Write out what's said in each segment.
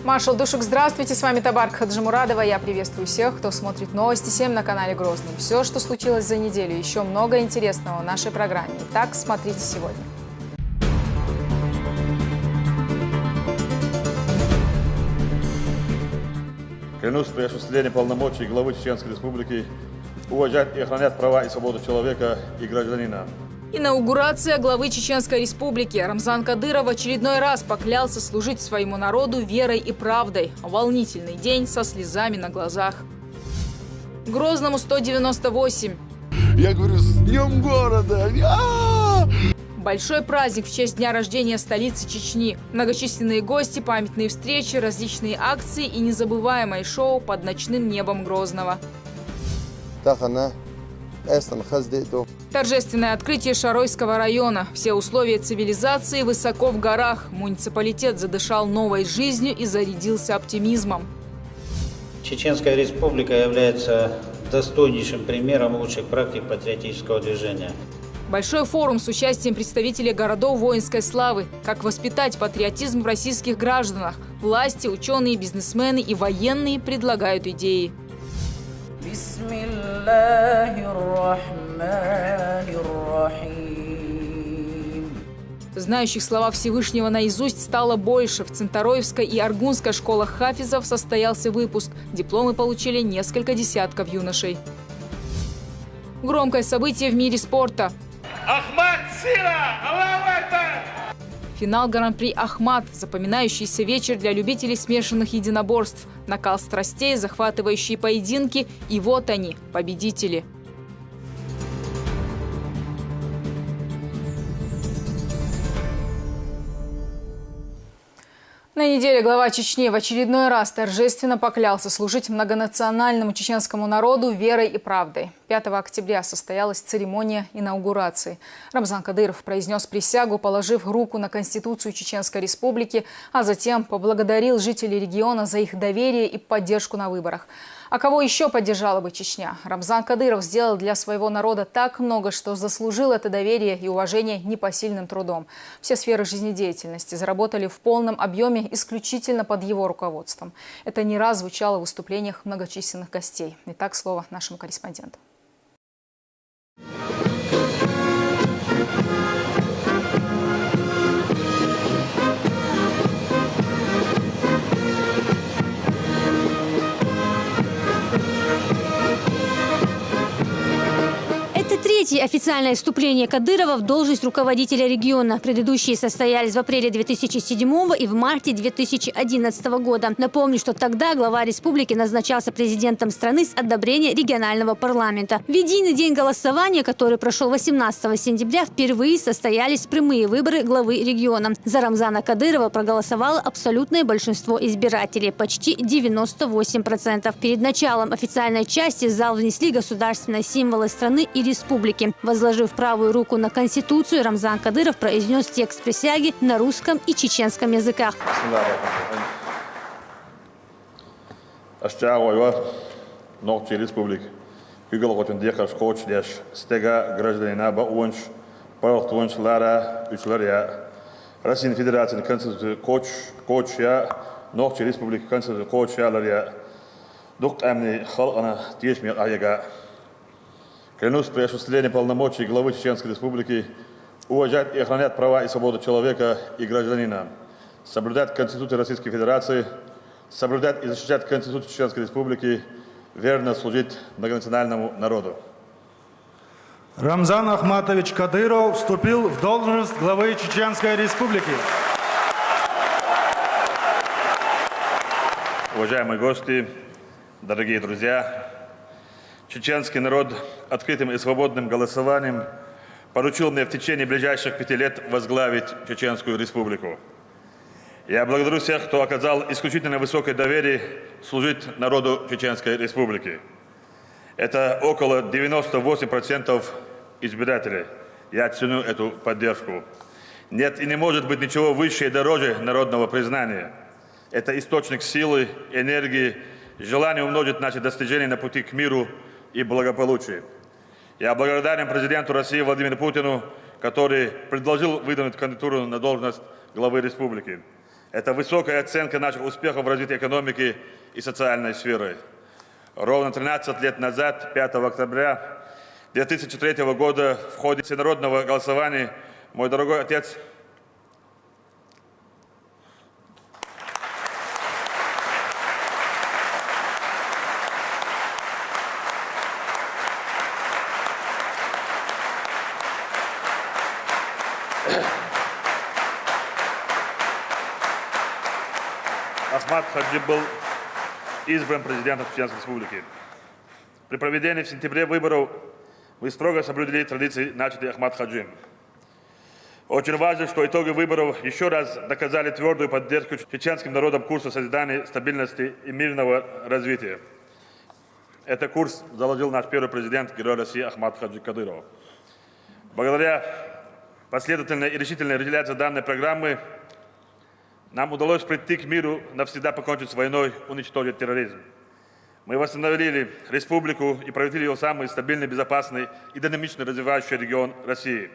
Маршал Душук, здравствуйте. С вами Табарк Хаджимурадова. Я приветствую всех, кто смотрит Новости 7 на канале Грозный. Все, что случилось за неделю, еще много интересного в нашей программе. Итак, смотрите сегодня. Клянусь при осуществлении полномочий главы Чеченской Республики уважать и охранять права и свободу человека и гражданина. Инаугурация главы Чеченской Республики. Рамзан Кадыров в очередной раз поклялся служить своему народу верой и правдой. Волнительный день со слезами на глазах. Грозному 198. Я говорю, с днем города! Большой праздник в честь дня рождения столицы Чечни. Многочисленные гости, памятные встречи, различные акции и незабываемое шоу под ночным небом Грозного. Торжественное открытие Шаройского района. Все условия цивилизации высоко в горах. Муниципалитет задышал новой жизнью и зарядился оптимизмом. Чеченская республика является достойнейшим примером лучших практик патриотического движения. Большой форум с участием представителей городов воинской славы. Как воспитать патриотизм в российских гражданах. Власти, ученые, бизнесмены и военные предлагают идеи. Знающих слова Всевышнего наизусть стало больше. В Центороевской и Аргунской школах хафизов состоялся выпуск. Дипломы получили несколько десятков юношей. Громкое событие в мире спорта. Ахмад Сира! Аллаху Акбар! Финал Гран-при Ахмад. Запоминающийся вечер для любителей смешанных единоборств. Накал страстей, захватывающие поединки. И вот они, победители. На неделе глава Чечни в очередной раз торжественно поклялся служить многонациональному чеченскому народу верой и правдой. 5 октября состоялась церемония инаугурации. Рамзан Кадыров произнес присягу, положив руку на Конституцию Чеченской Республики, а затем поблагодарил жителей региона за их доверие и поддержку на выборах. А кого еще поддержала бы Чечня? Рамзан Кадыров сделал для своего народа так много, что заслужил это доверие и уважение непосильным трудом. Все сферы жизнедеятельности заработали в полном объеме исключительно под его руководством. Это не раз звучало в выступлениях многочисленных гостей. Итак, слово нашему корреспонденту. Третье официальное вступление Кадырова в должность руководителя региона. Предыдущие состоялись в апреле 2007 и в марте 2011 года. Напомню, что тогда глава республики назначался президентом страны с одобрения регионального парламента. В единый день голосования, который прошел 18 сентября, впервые состоялись прямые выборы главы региона. За Рамзана Кадырова проголосовало абсолютное большинство избирателей – почти 98%. Перед началом официальной части в зал внесли государственные символы страны и республики. Возложив правую руку на Конституцию, Рамзан Кадыров произнес текст присяги на русском и чеченском языках. Российской Федерации Конституции Кочья, Ногчи Республики Конституции Кочья, Дух Амни Халкана Тешмир Аяга. Клянусь при осуществлении полномочий главы Чеченской Республики уважать и охранять права и свободу человека и гражданина, соблюдать Конституцию Российской Федерации, соблюдать и защищать Конституцию Чеченской Республики, верно служить многонациональному народу. Рамзан Ахматович Кадыров вступил в должность главы Чеченской Республики. Уважаемые гости, дорогие друзья, чеченский народ открытым и свободным голосованием поручил мне в течение ближайших 5 лет возглавить Чеченскую Республику. Я благодарю всех, кто оказал исключительно высокое доверие служить народу Чеченской Республики. Это около 98% избирателей. Я ценю эту поддержку. Нет и не может быть ничего выше и дороже народного признания. Это источник силы, энергии, желание умножить наши достижения на пути к миру и благополучию. Я благодарен президенту России Владимиру Путину, который предложил выдвинуть кандидатуру на должность главы республики. Это высокая оценка наших успехов в развитии экономики и социальной сферы. Ровно 13 лет назад, 5 октября 2003 года, в ходе всенародного голосования, мой дорогой отец Ахмад Хаджи был избран президентом Чеченской Республики. При проведении в сентябре выборов вы строго соблюдили традиции, начатые Ахмад Хаджи. Очень важно, что итоги выборов еще раз доказали твердую поддержку чеченским народам курса созидания, стабильности и мирного развития. Этот курс заложил наш первый президент, герой России Ахмад Хаджи Кадыров. Благодаря последовательной и решительной реализации данной программы нам удалось прийти к миру, навсегда покончить с войной, уничтожить терроризм. Мы восстановили республику и превратили ее в самый стабильный, безопасный и динамично развивающий регион России.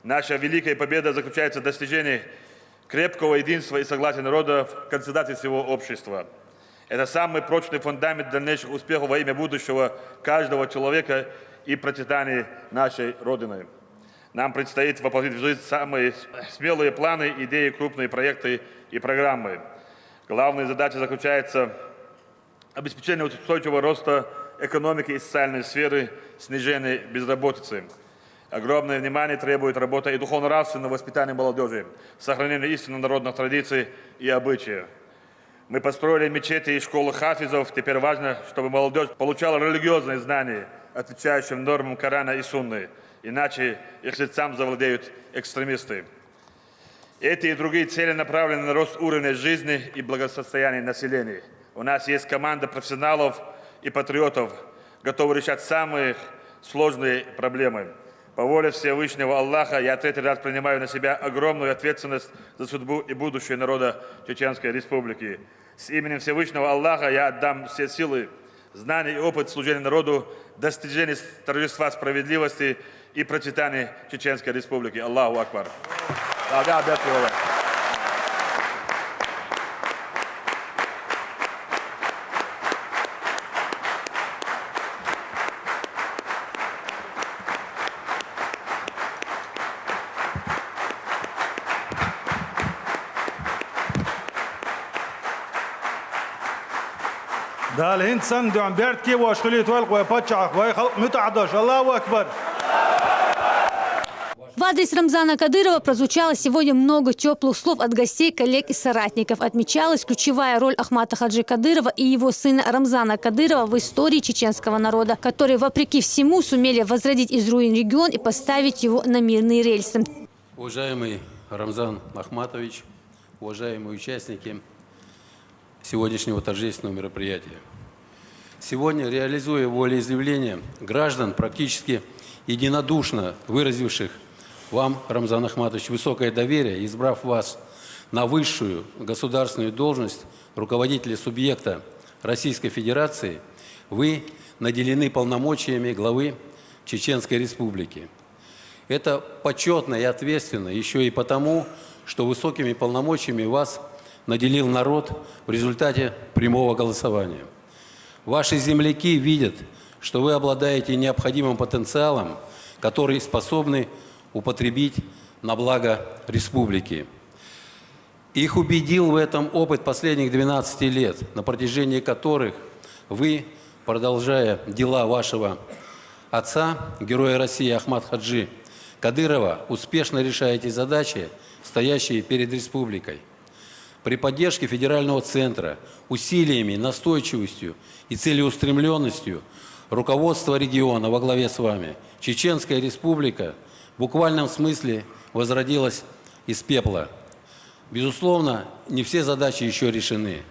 Наша великая победа заключается в достижении крепкого единства и согласия народа в консолидации всего общества. Это самый прочный фундамент дальнейших успехов во имя будущего каждого человека и процветания нашей Родины. Нам предстоит воплотить в жизнь самые смелые планы, идеи, крупные проекты и программы. Главная задача заключается в обеспечении устойчивого роста экономики и социальной сферы, снижения безработицы. Огромное внимание требует работа и духовно-нравственного воспитания молодежи, сохранения истинно народных традиций и обычаев. Мы построили мечети и школы хафизов. Теперь важно, чтобы молодежь получала религиозные знания, отвечающие нормам Корана и Сунны. Иначе их сердцам завладеют экстремисты. Эти и другие цели направлены на рост уровня жизни и благосостояния населения. У нас есть команда профессионалов и патриотов, готовы решать самые сложные проблемы. По воле Всевышнего Аллаха я третий раз принимаю на себя огромную ответственность за судьбу и будущее народа Чеченской Республики. С именем Всевышнего Аллаха я отдам все силы, знания и опыт служения народу, достижения торжества справедливости и процветания Чеченской Республики. Аллаху Акбар. دال هندسن دعم بيرتكي واشخليت والقوى باتشعق ويخلق متعدش الله أكبر. В адрес Рамзана Кадырова прозвучало сегодня много теплых слов от гостей, коллег и соратников. Отмечалась ключевая роль Ахмата Хаджи Кадырова и его сына Рамзана Кадырова в истории чеченского народа, которые, вопреки всему, сумели возродить из руин регион и поставить его на мирные рельсы. Уважаемый Рамзан Ахматович, уважаемые участники сегодняшнего торжественного мероприятия. Сегодня, реализуя волеизъявление граждан, практически единодушно выразивших вам, Рамзан Ахматович, высокое доверие, избрав вас на высшую государственную должность руководителя субъекта Российской Федерации, вы наделены полномочиями главы Чеченской Республики. Это почетно и ответственно еще и потому, что высокими полномочиями вас наделил народ в результате прямого голосования. Ваши земляки видят, что вы обладаете необходимым потенциалом, который способны употребить на благо республики. Их убедил в этом опыт последних 12 лет, на протяжении которых вы, продолжая дела вашего отца, героя России Ахмад Хаджи Кадырова, успешно решаете задачи, стоящие перед республикой. При поддержке федерального центра, усилиями, настойчивостью и целеустремленностью руководство региона во главе с вами, Чеченская Республика в буквальном смысле возродилась из пепла. Безусловно, не все задачи еще решены.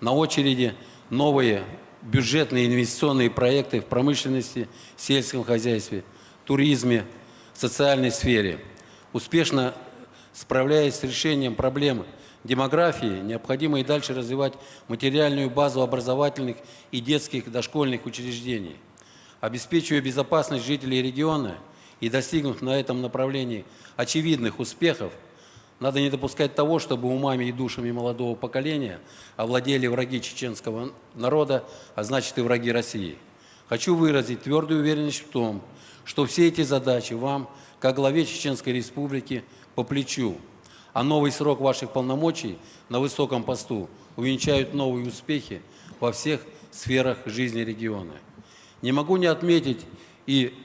На очереди новые бюджетные инвестиционные проекты в промышленности, сельском хозяйстве, туризме, социальной сфере. Успешно справляясь с решением проблем демографии, необходимо и дальше развивать материальную базу образовательных и детских дошкольных учреждений. Обеспечивая безопасность жителей региона и достигнув на этом направлении очевидных успехов, Надо не допускать того, чтобы умами и душами молодого поколения овладели враги чеченского народа, а значит и враги России. Хочу выразить твердую уверенность в том, что все эти задачи вам, как главе Чеченской Республики, по плечу, а новый срок ваших полномочий на высоком посту увенчают новые успехи во всех сферах жизни региона. Не могу не отметить и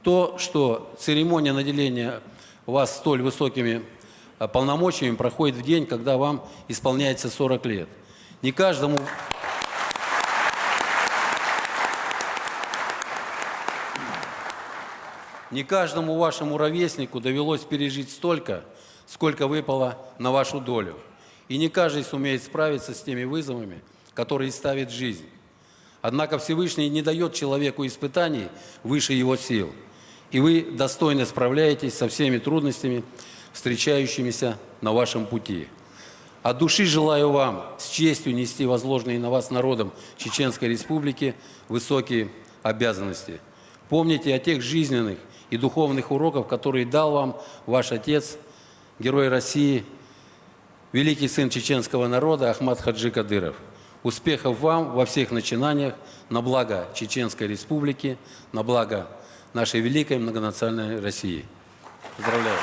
то, что церемония наделения вас столь высокими полномочиями проходит в день, когда вам исполняется 40 лет. Не каждому вашему ровеснику довелось пережить столько, сколько выпало на вашу долю. И не каждый сумеет справиться с теми вызовами, которые ставит жизнь. Однако Всевышний не дает человеку испытаний выше его сил. И вы достойно справляетесь со всеми трудностями, встречающимися на вашем пути. От души желаю вам с честью нести возложенные на вас народом Чеченской Республики высокие обязанности. Помните о тех жизненных и духовных уроках, которые дал вам ваш отец, герой России, великий сын чеченского народа Ахмат Хаджи Кадыров. Успехов вам во всех начинаниях на благо Чеченской Республики, на благо нашей великой многонациональной России. Поздравляю.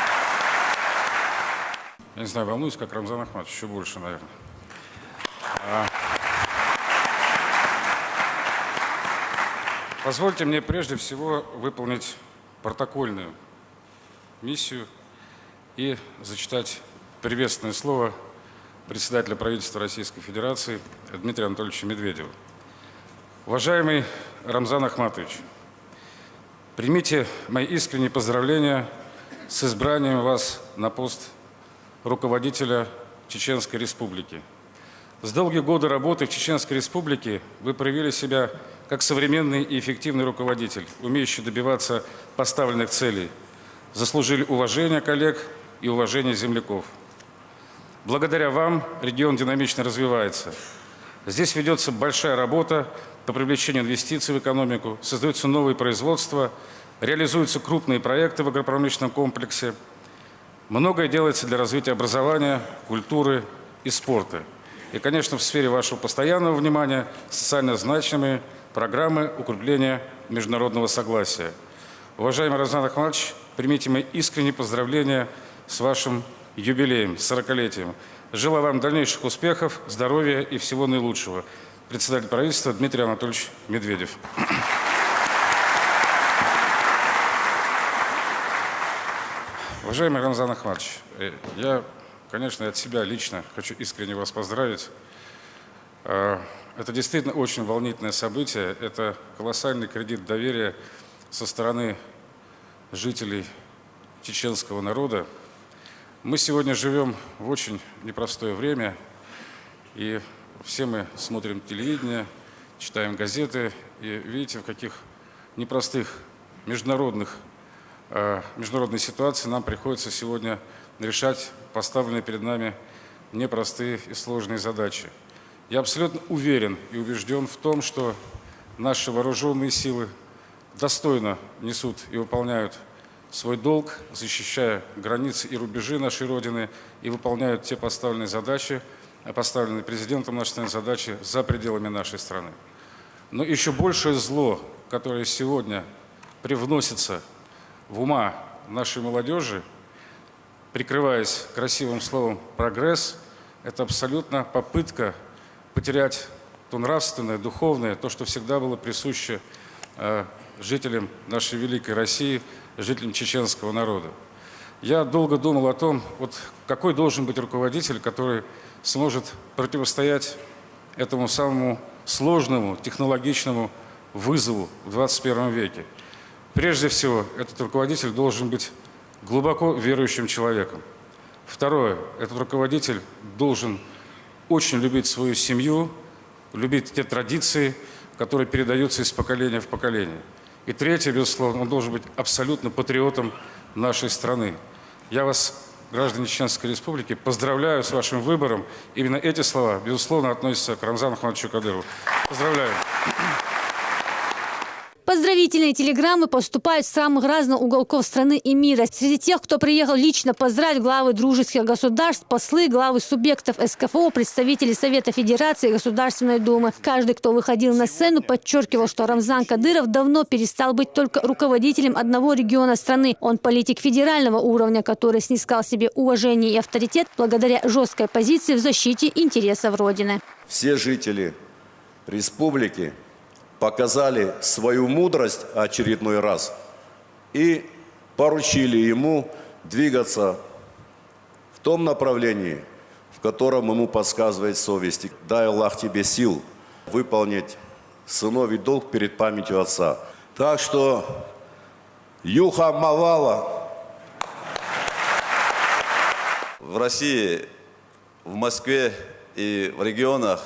Я не знаю, волнуюсь, как Рамзан Ахматович, еще больше, наверное. Позвольте мне прежде всего выполнить протокольную миссию и зачитать приветственное слово председателя правительства Российской Федерации Дмитрия Анатольевича Медведева. Уважаемый Рамзан Ахматович, примите мои искренние поздравления с избранием вас на пост руководителя Чеченской Республики. За долгие годы работы в Чеченской Республике вы проявили себя как современный и эффективный руководитель, умеющий добиваться поставленных целей, заслужили уважение коллег и уважение земляков. Благодаря вам регион динамично развивается. Здесь ведется большая работа по привлечению инвестиций в экономику, создаются новые производства, реализуются крупные проекты в агропромышленном комплексе. Многое делается для развития образования, культуры и спорта. И, конечно, в сфере вашего постоянного внимания социально значимые программы укрепления международного согласия. Уважаемый Рамзан Ахматович, примите мои искренние поздравления с вашим юбилеем, с 40-летием. Желаю вам дальнейших успехов, здоровья и всего наилучшего. Председатель правительства Дмитрий Анатольевич Медведев. Уважаемый Рамзан Ахматович, я, конечно, от себя лично хочу искренне вас поздравить. Это действительно очень волнительное событие. Это колоссальный кредит доверия со стороны жителей чеченского народа. Мы сегодня живем в очень непростое время, и все мы смотрим телевидение, читаем газеты, и видите, в каких непростых международной ситуации нам приходится сегодня решать поставленные перед нами непростые и сложные задачи. Я абсолютно уверен и убежден в том, что наши вооруженные силы достойно несут и выполняют свой долг, защищая границы и рубежи нашей Родины, и выполняют те поставленные задачи, поставленные президентом нашей страны задачи за пределами нашей страны. Но еще большее зло, которое сегодня привносится в ума нашей молодежи, прикрываясь красивым словом «прогресс», это абсолютно попытка потерять то нравственное, духовное, то, что всегда было присуще жителям нашей великой России, жителям чеченского народа. Я долго думал о том, вот какой должен быть руководитель, который сможет противостоять этому самому сложному технологичному вызову в 21 веке. Прежде всего, этот руководитель должен быть глубоко верующим человеком. Второе, этот руководитель должен очень любить свою семью, любить те традиции, которые передаются из поколения в поколение. И третье, безусловно, он должен быть абсолютно патриотом нашей страны. Я вас, граждане Чеченской Республики, поздравляю с вашим выбором. Именно эти слова, безусловно, относятся к Рамзану Ахматовичу Кадырову. Поздравляю. Поздравительные телеграммы поступают с самых разных уголков страны и мира. Среди тех, кто приехал лично поздравить главы дружеских государств, послы, главы субъектов СКФО, представители Совета Федерации и Государственной Думы. Каждый, кто выходил на сцену, подчеркивал, что Рамзан Кадыров давно перестал быть только руководителем одного региона страны. Он политик федерального уровня, который снискал себе уважение и авторитет благодаря жесткой позиции в защите интересов Родины. Все жители республики показали свою мудрость очередной раз и поручили ему двигаться в том направлении, в котором ему подсказывает совесть. Дай Аллах тебе сил выполнить сыновий долг перед памятью отца. Так что Юха Мавала. В России, в Москве и в регионах,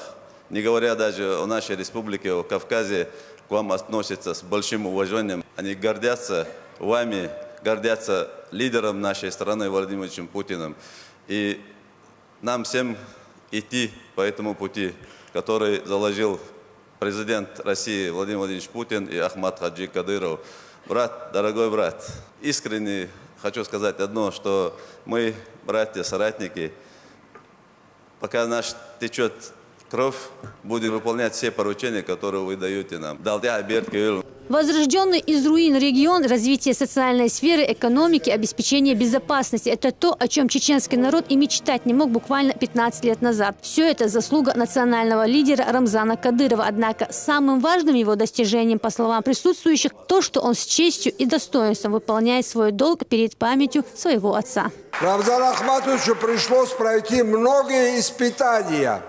не говоря даже о нашей республике, о Кавказе, к вам относятся с большим уважением. Они гордятся вами, гордятся лидером нашей страны Владимиром Владимировичем Путиным. И нам всем идти по этому пути, который заложил президент России Владимир Владимирович Путин и Ахмад Хаджи Кадыров. Брат, дорогой брат, искренне хочу сказать одно, что мы, братья, соратники, пока наш течет кровь, будем выполнять все поручения, которые вы даете нам. Возрожденный из руин регион, развитие социальной сферы, экономики, обеспечение безопасности – это то, о чем чеченский народ и мечтать не мог буквально 15 лет назад. Все это заслуга национального лидера Рамзана Кадырова. Однако самым важным его достижением, по словам присутствующих, то, что он с честью и достоинством выполняет свой долг перед памятью своего отца. Рамзану Ахматовичу пришлось пройти многие испытания.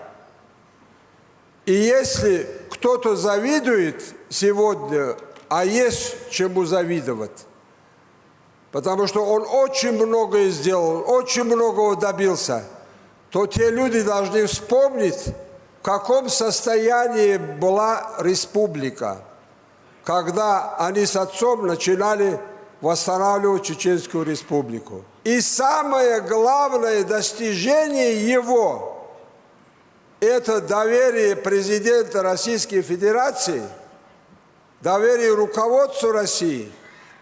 И если кто-то завидует сегодня, а есть чему завидовать, потому что он очень многое сделал, очень многого добился, то те люди должны вспомнить, в каком состоянии была республика, когда они с отцом начинали восстанавливать Чеченскую республику. И самое главное достижение его – это доверие президента Российской Федерации, доверие руководству России.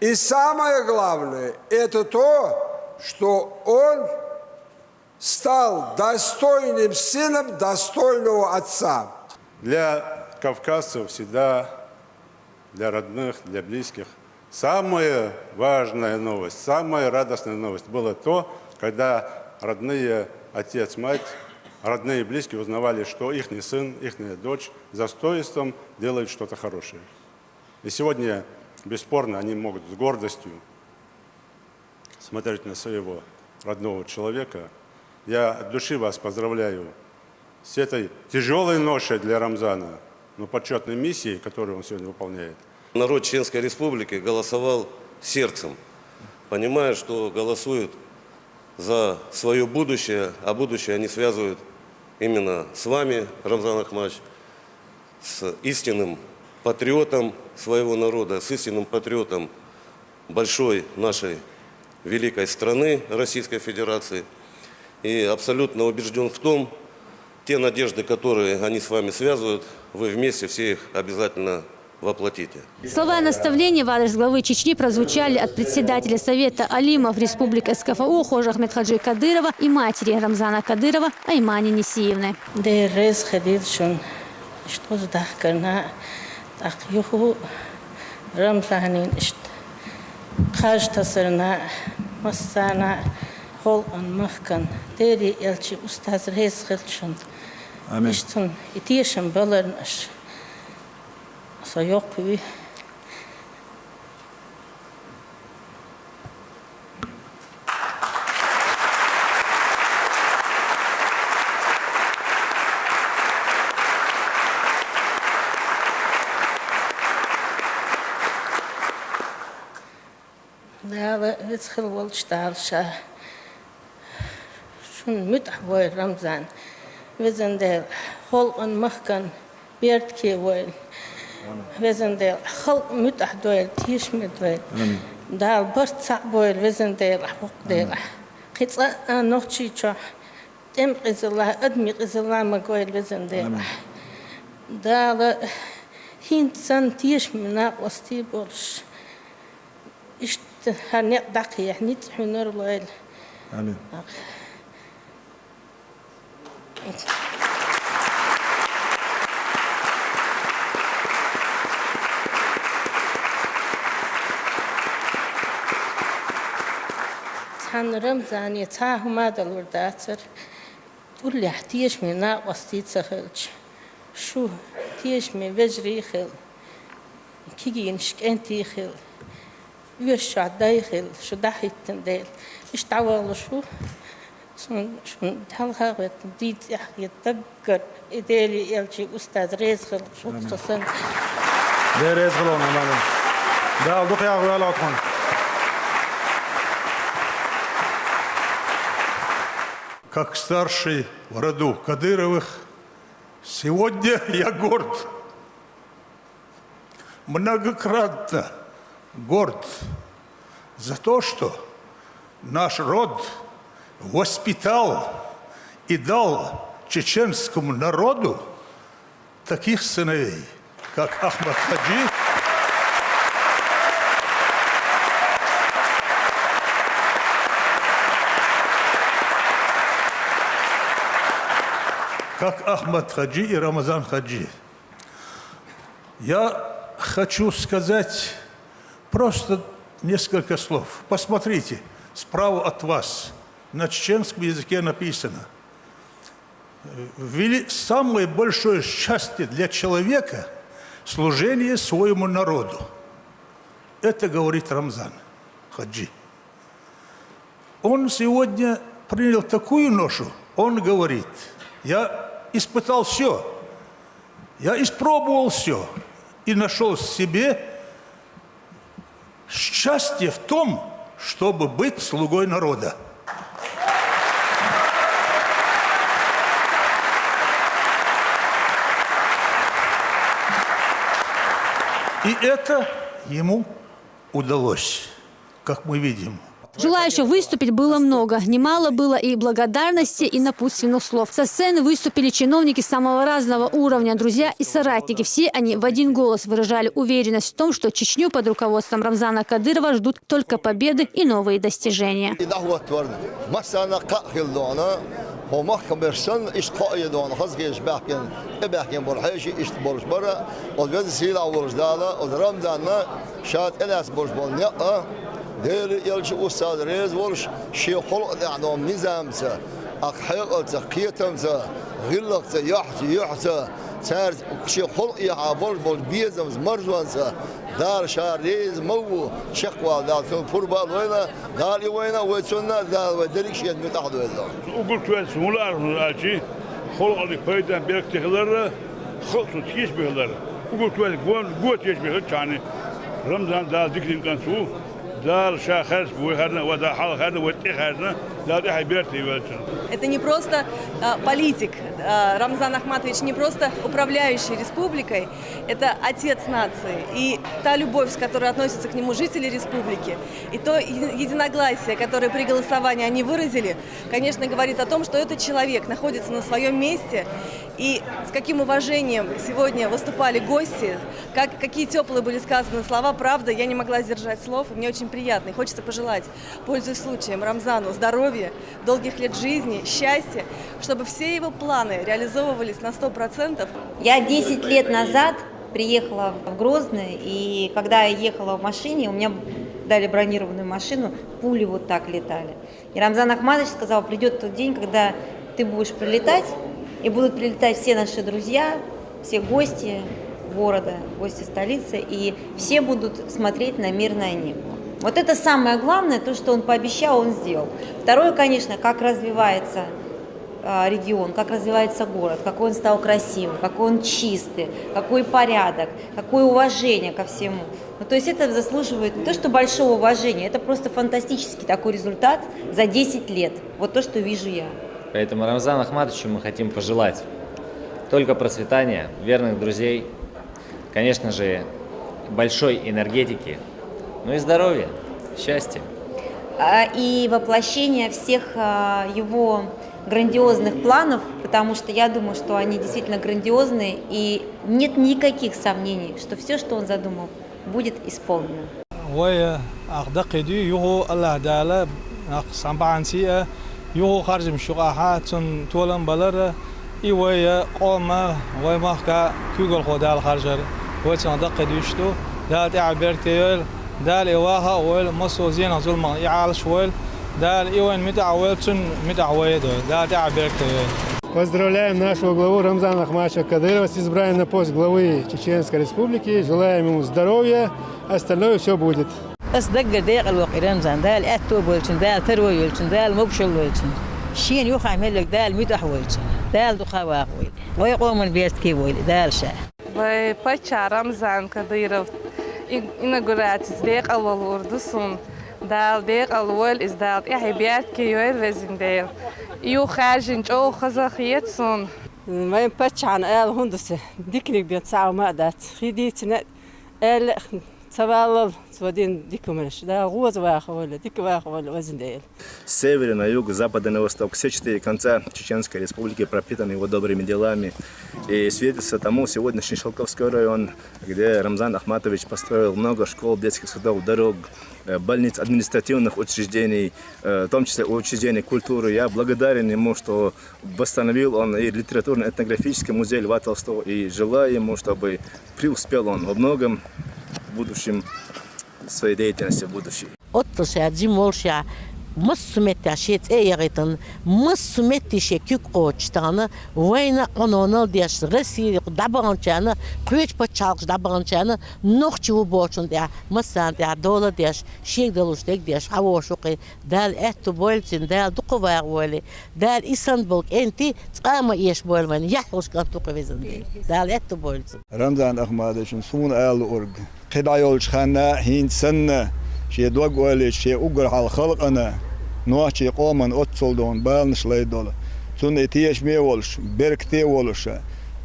И самое главное, это то, что он стал достойным сыном достойного отца. Для кавказцев всегда, для родных, для близких, самая важная новость, самая радостная новость было то, когда родные, отец, мать, родные и близкие узнавали, что их сын, их дочь с достоинством делают что-то хорошее. И сегодня, бесспорно, они могут с гордостью смотреть на своего родного человека. Я от души вас поздравляю с этой тяжелой ношей для Рамзана, но почетной миссией, которую он сегодня выполняет. Народ Чеченской Республики голосовал сердцем, понимая, что голосуют за свое будущее, а будущее они связывают именно с вами, Рамзан Ахматович, с истинным патриотом своего народа, с истинным патриотом большой нашей великой страны Российской Федерации. И абсолютно убежден в том, те надежды, которые они с вами связывают, вы вместе все их обязательно воплотите. Слова наставления в адрес главы Чечни прозвучали от председателя Совета Алимов Республики СКФО Хожи Ахмед Хаджи Кадырова и матери Рамзана Кадырова Аймани Несиевны. Да, вицхел волчталша. Шун мутахвой Рамзан. Визендел холон махкан бертки войл. Визендел хол мутахдойл тишмедойл. Дал барцак бойл визендел ахвокдел. Хитса нохчичо. Тем изла адми изла магойл визендел. Дал Хинтсан тиш мина ости борш. Ишт ханят дакия нит хунер лойл. Алло. Рамзан зани цахмадал вардацер. Тулли тиш мина ости цахэлч. Шу тиш ми вежри хэл. Кигиншк энти хэл. Веш عداي خل شو دحيت تندل إيش تعوض شو هالها وتديد يتذكر إدالي يلشي أستاذ رزق شو تصن ده رزق لون أمانة ده ألدوك يا أخويا لا تكون Как старший в роду Кадыровых, сегодня я горд. Многократно горд за то, что наш род воспитал и дал чеченскому народу таких сыновей, как Ахмад Хаджи, и Рамзан Хаджи. Я хочу сказать просто несколько слов. Посмотрите, справа от вас на чеченском языке написано: самое большое счастье для человека – служение своему народу. Это говорит Рамзан Хаджи. Он сегодня принял такую ношу, он говорит: я испытал все, я испробовал все и нашел в себе счастье в том, чтобы быть слугой народа. И это ему удалось, как мы видим. Желающих выступить было много. Немало было и благодарности, и напутственных слов. Со сцены выступили чиновники самого разного уровня, друзья и соратники. Все они в один голос выражали уверенность в том, что Чечню под руководством Рамзана Кадырова ждут только победы и новые достижения. دير يلش أستاذ ريز ورش شيء خلق عندهم نظامته أحققته قيتمته غلقته يحته صار شيء خلق يعبر بالبيزمز مرزوانته دار شهر ريز مو شقوا دار في فربال وينا دار وينا ويتسنا دار ودريك شيء متحد وينا. وقلت وين سمولار من الأشي خلق اللي فايدة بيرك تغلر خلق تيش بغلر وقلت وين قوت تيش بغلر يعني رمضان دار ذكر كان سو دار شاخر بوهرنا ودا حالنا وتخرنا دار حبيرتي وجه. Это не просто политик. Рамзан Ахматович не просто управляющий республикой, это отец нации. И та любовь, с которой относятся к нему жители республики, и то единогласие, которое при голосовании они выразили, конечно, говорит о том, что этот человек находится на своем месте. И с каким уважением сегодня выступали гости, какие теплые были сказаны слова. Правда, я не могла сдержать слов, мне очень приятно. И хочется пожелать, пользуясь случаем, Рамзану здоровья, долгих лет жизни, счастья, чтобы все его планы реализовывались на 100%. Я 10 лет назад приехала в Грозный, и когда я ехала в машине, у меня дали бронированную машину, пули вот так летали. И Рамзан Ахматович сказал: придет тот день, когда ты будешь прилетать, и будут прилетать все наши друзья, все гости города, гости столицы, и все будут смотреть на мирное небо. Вот это самое главное, то, что он пообещал, он сделал. Второе, конечно, как развивается регион, как развивается город, какой он стал красивым, какой он чистый, какой порядок, какое уважение ко всему. Ну, то есть это заслуживает не то, что большого уважения, это просто фантастический такой результат за 10 лет. Вот то, что вижу я. Поэтому Рамзану Ахматовичу мы хотим пожелать только процветания, верных друзей, конечно же, большой энергетики, ну и здоровья, счастья. И воплощение всех его грандиозных планов, потому что я думаю, что они действительно грандиозные, и нет никаких сомнений, что все, что он задумал, будет исполнено. Поздравляем нашего главу Рамзана Ахматовича Кадырова с избранием на пост главы Чеченской Республики. Желаем ему здоровья, остальное все будет. Vai pačā Ramzāna Kadyrov inaugurācijas diekalu urdusun dēl diekalu izdēlt iahibjāt ki yoir vezindēl. Ju khāžin čau khazakhietsun. Vai pačā ēl hundus diklik biet savu mādāt. Khidītina ēl Север на юг, запада на восток. Все 4 конца Чеченской Республики пропитаны его добрыми делами. И свидетельство тому сегодняшний Шелковской район, где Рамзан Ахматович построил много школ, детских садов, дорог, больниц, административных учреждений, в том числе учреждений культуры. Я благодарен ему, что восстановил он и литературно-этнографический музей Льва Толстого. И желаю ему, чтобы преуспел он во многом в будущем, своей деятельности в будущем. مسمت شيت ايغتن مسمت شيك قوچتانه وين انونال ديش رسي دبانچانه قوچ پچالش دبانچانه نوخچو بوچون ديا مسان ديا دولا ديش شيك دلوش ديش هواشوقي دال اتو بولتين دال دقوا ولي دال اسنبول انتي تقام ايش بولمن يحوش كان توقفيزن دال اتو بولتين رمضان احمدش سون ال اورج قدايولش خنا هين سنه شي دوغ ولي شي اوغر على خلق انا نوچي قومن اوتسولدون بالنش ليدول سون اتيش مي ولش بركتي ولش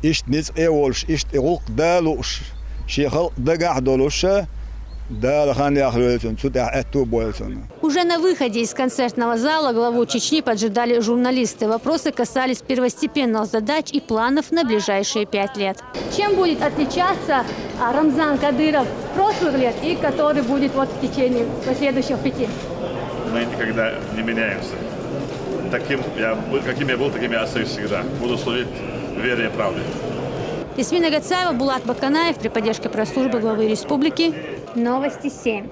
اشت نيز اي ولش اشت اوق دالوش شي خلق دغح دولش Уже на выходе из концертного зала главу Чечни поджидали журналисты. Вопросы касались первостепенных задач и планов на ближайшие 5 лет. Чем будет отличаться Рамзан Кадыров прошлых лет и который будет вот в течение последующих 5? Мы никогда не меняемся. Каким я был, таким я остаюсь всегда. Буду служить вере и правде. Ясмина Гацаева, Булат Баканаев при поддержке пресс-службы главы республики. Новости 7.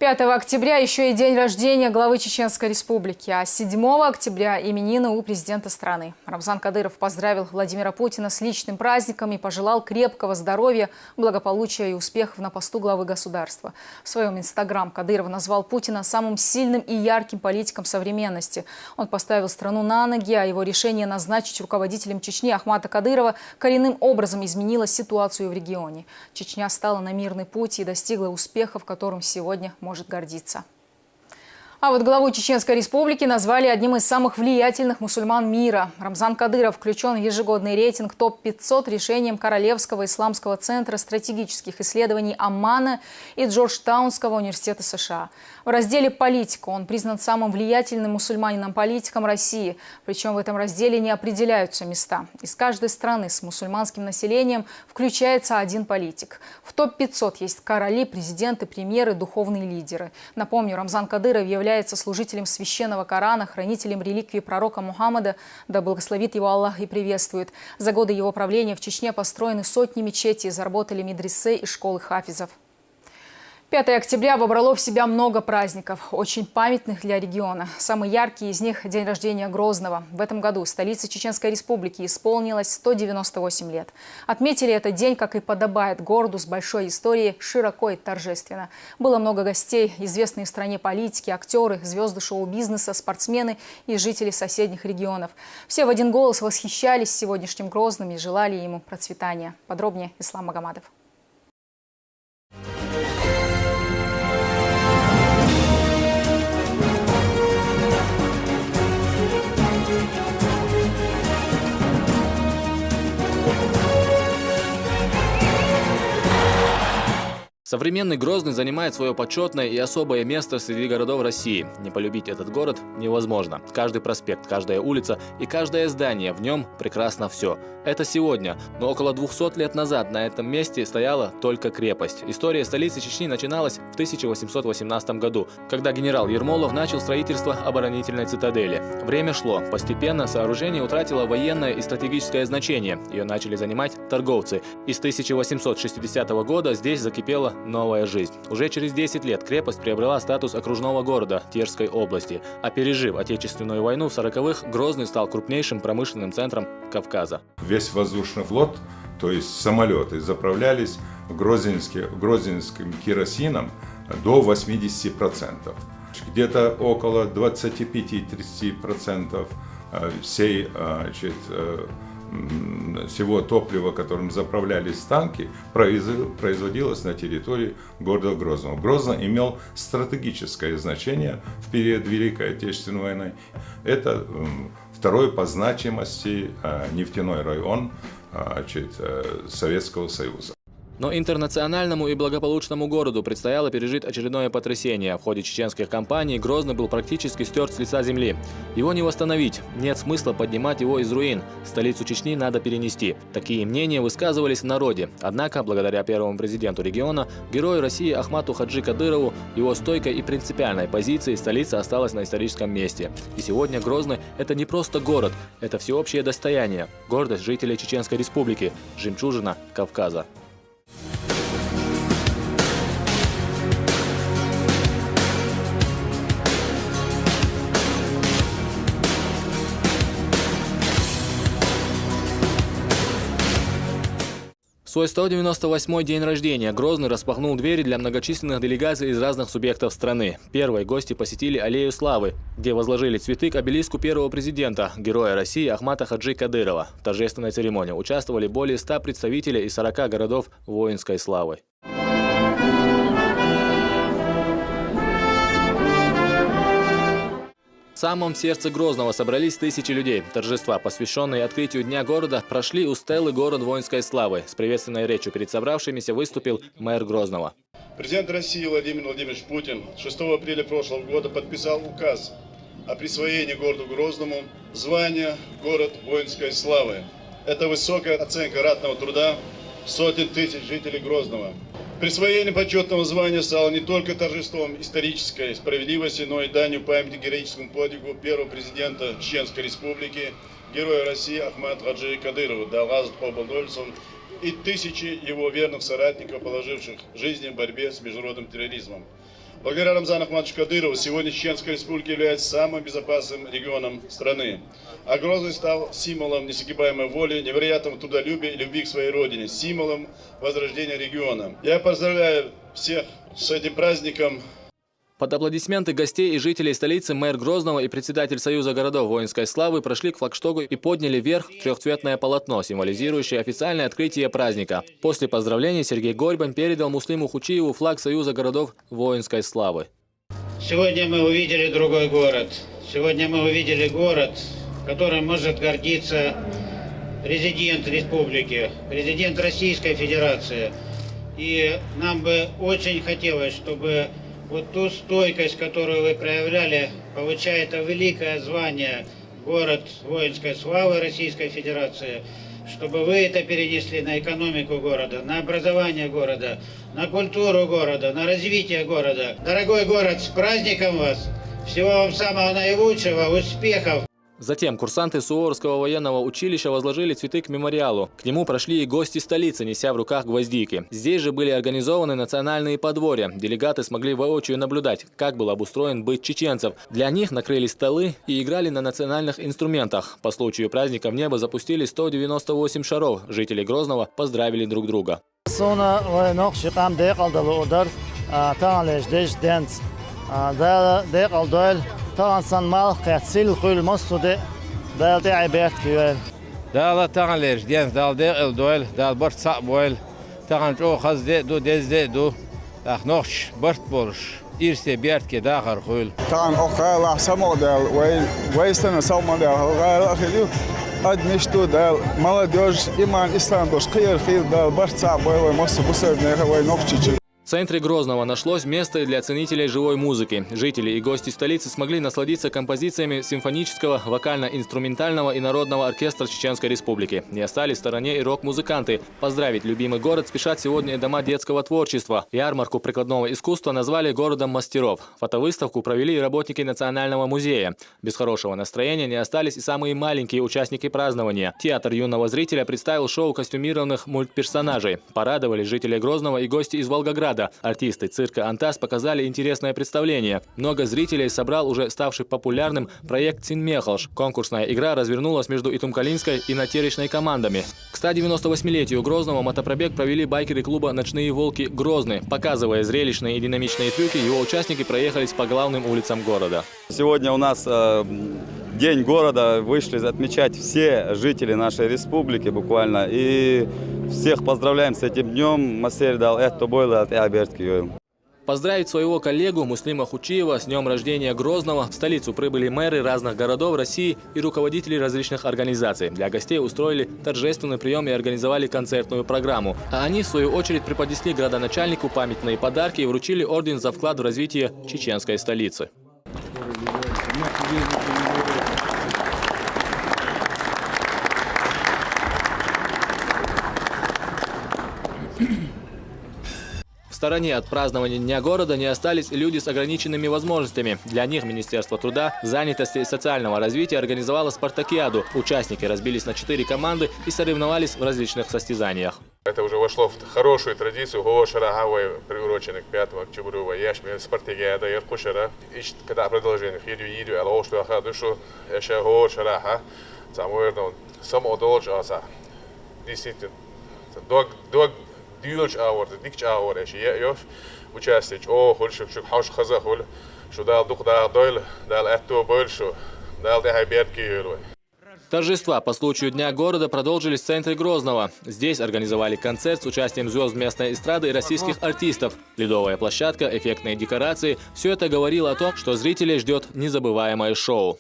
5 октября еще и день рождения главы Чеченской Республики, а 7 октября именины у президента страны. Рамзан Кадыров поздравил Владимира Путина с личным праздником и пожелал крепкого здоровья, благополучия и успехов на посту главы государства. В своем инстаграм Кадыров назвал Путина самым сильным и ярким политиком современности. Он поставил страну на ноги, а его решение назначить руководителем Чечни Ахмата Кадырова коренным образом изменило ситуацию в регионе. Чечня стала на мирный путь и достигла успехов, которым сегодня может гордиться. А вот главу Чеченской Республики назвали одним из самых влиятельных мусульман мира. Рамзан Кадыров включен в ежегодный рейтинг ТОП-500 решением Королевского исламского центра стратегических исследований Аммана и Джорджтаунского университета США. В разделе «Политика» он признан самым влиятельным мусульманином-политиком России. Причем в этом разделе не определяются места. Из каждой страны с мусульманским населением включается один политик. В ТОП-500 есть короли, президенты, премьеры, духовные лидеры. Напомню, Рамзан Кадыров является служителем священного Корана, хранителем реликвии пророка Мухаммада, да благословит его Аллах и приветствует. За годы его правления в Чечне построены сотни мечетей, заработали медресе и школы хафизов. 5 октября вобрало в себя много праздников, очень памятных для региона. Самый яркий из них – день рождения Грозного. В этом году столице Чеченской Республики исполнилось 198 лет. Отметили этот день, как и подобает городу с большой историей, широко и торжественно. Было много гостей, известные в стране политики, актеры, звезды шоу-бизнеса, спортсмены и жители соседних регионов. Все в один голос восхищались сегодняшним Грозным и желали ему процветания. Подробнее Ислам Магомадов. Современный Грозный занимает свое почетное и особое место среди городов России. Не полюбить этот город невозможно. Каждый проспект, каждая улица и каждое здание в нем прекрасно все. Это сегодня, но около 200 лет назад на этом месте стояла только крепость. История столицы Чечни начиналась в 1818 году, когда генерал Ермолов начал строительство оборонительной цитадели. Время шло. Постепенно сооружение утратило военное и стратегическое значение. Ее начали занимать торговцы. И с 1860 года здесь закипела новая жизнь. Уже через 10 лет крепость приобрела статус окружного города Терской области. А пережив Отечественную войну в 40-х, Грозный стал крупнейшим промышленным центром Кавказа. Весь воздушный флот, то есть самолеты, заправлялись грозненским керосином до 80%. Где-то около 25-30% всего топлива, которым заправлялись танки, производилось на территории города Грозного. Грозно имел стратегическое значение в период Великой Отечественной войны. Это второй по значимости нефтяной район Советского Союза. Но интернациональному и благополучному городу предстояло пережить очередное потрясение. В ходе чеченских кампаний Грозный был практически стерт с лица земли. Его не восстановить, нет смысла поднимать его из руин. Столицу Чечни надо перенести. Такие мнения высказывались в народе. Однако, благодаря первому президенту региона, герою России Ахмату Хаджи Кадырову, его стойкой и принципиальной позиции столица осталась на историческом месте. И сегодня Грозный – это не просто город, это всеобщее достояние, гордость жителей Чеченской Республики, жемчужина Кавказа. В свой 198-й день рождения Грозный распахнул двери для многочисленных делегаций из разных субъектов страны. Первые гости посетили Аллею Славы, где возложили цветы к обелиску первого президента, героя России Ахмата Хаджи Кадырова. В торжественной церемонии участвовали более 100 представителей из 40 городов воинской славы. В самом сердце Грозного собрались тысячи людей. Торжества, посвященные открытию Дня города, прошли у стелы «Город воинской славы». С приветственной речью перед собравшимися выступил мэр Грозного. Президент России Владимир Владимирович Путин 6 апреля прошлого года подписал указ о присвоении городу Грозному звания «Город воинской славы». Это высокая оценка ратного труда сотен тысяч жителей Грозного. Присвоение почетного звания стало не только торжеством исторической справедливости, но и данью памяти героическому подвигу первого президента Чеченской Республики, героя России Ахмата Хаджи Кадырова, Далгазов Поболдольцев и тысячи его верных соратников, положивших жизни в борьбе с международным терроризмом. Благодаря Рамзану Ахматовичу Кадырову сегодня Чеченская Республика является самым безопасным регионом страны. А Грозный стал символом несгибаемой воли, невероятного трудолюбия и любви к своей родине, символом возрождения региона. Я поздравляю всех с этим праздником. Под аплодисменты гостей и жителей столицы мэр Грозного и председатель Союза городов воинской славы прошли к флагштогу и подняли вверх трехцветное полотно, символизирующее официальное открытие праздника. После поздравлений Сергей Горбань передал Муслиму Хучиеву флаг Союза городов воинской славы. Сегодня мы увидели другой город. Сегодня мы увидели город, которым может гордиться президент республики, президент Российской Федерации. И нам бы очень хотелось, чтобы вот ту стойкость, которую вы проявляли, получая это великое звание «Город воинской славы Российской Федерации», чтобы вы это перенесли на экономику города, на образование города, на культуру города, на развитие города. Дорогой город, с праздником вас! Всего вам самого наилучшего, успехов! Затем курсанты Суворовского военного училища возложили цветы к мемориалу. К нему прошли и гости столицы, неся в руках гвоздики. Здесь же были организованы национальные подворья. Делегаты смогли воочию наблюдать, как был обустроен быт чеченцев. Для них накрыли столы и играли на национальных инструментах. По случаю праздника в небо запустили 198 шаров. Жители Грозного поздравили друг друга. Тағансан мал қәтсіл құл мұстуды дәлді әбәт күйел. Дәлі таған лежден, дәлді әлдуел, дәл бұрт сақ бойыл. Таған жо қазды, ду дезді, ду. Дәқноқш бұрт болыш. Ирсе бәртке дағар құл. Таған оқайыл ақсамау дәл, вайстаны салма дәл, ғайыл ақылю. Адмешту дәл, молодежь, иман, ислам дош, қиыр қиыр дәл, бұрт сақ бойыл, мұсы бұсыр нәғі вай ноқчичі. центре Грозного нашлось место и для ценителей живой музыки. Жители и гости столицы смогли насладиться композициями симфонического, вокально-инструментального и народного оркестра Чеченской Республики. Не остались в стороне и рок-музыканты. Поздравить любимый город спешат сегодня и дома детского творчества. Ярмарку прикладного искусства назвали городом мастеров. Фотовыставку провели и работники Национального музея. Без хорошего настроения не остались и самые маленькие участники празднования. Театр юного зрителя представил шоу костюмированных мультперсонажей. Порадовали жители Грозного и гости из Волгограда. Артисты цирка «Антас» показали интересное представление. Много зрителей собрал уже ставший популярным проект «Цинмехалш». Конкурсная игра развернулась между Итумкалинской и Натеречной командами. К 198-летию Грозного мотопробег провели байкеры клуба «Ночные волки» Грозный. Показывая зрелищные и динамичные трюки, его участники проехались по главным улицам города. Сегодня у нас День города. Вышли отмечать все жители нашей республики буквально. И всех поздравляем с этим днем. Поздравить своего коллегу Муслима Хучиева с днем рождения Грозного в столицу прибыли мэры разных городов России и руководители различных организаций. Для гостей устроили торжественный прием и организовали концертную программу. А они, в свою очередь, преподнесли градоначальнику памятные подарки и вручили орден за вклад в развитие чеченской столицы. В стороне от празднования Дня города не остались и люди с ограниченными возможностями. Для них Министерство труда, занятости и социального развития организовало спартакиаду. Участники разбились на 4 команды и соревновались в различных состязаниях. Это уже вошло в хорошую традицию. Приуроченный к 5 октября. Яшми спартакиада и Иркушера. И когда продолжение хиду алоу что ахадушу еще гошера. Самоудолж аса. Действительно. Дюльч аорды, дикч аорды, я участник, хульшик, хауш хаза хуль, что дал дух дойл, дал это больше, дал дехайбетки. Торжества по случаю Дня города продолжились в центре Грозного. Здесь организовали концерт с участием звезд местной эстрады и российских артистов. Ледовая площадка, эффектные декорации – все это говорило о том, что зрителей ждет незабываемое шоу.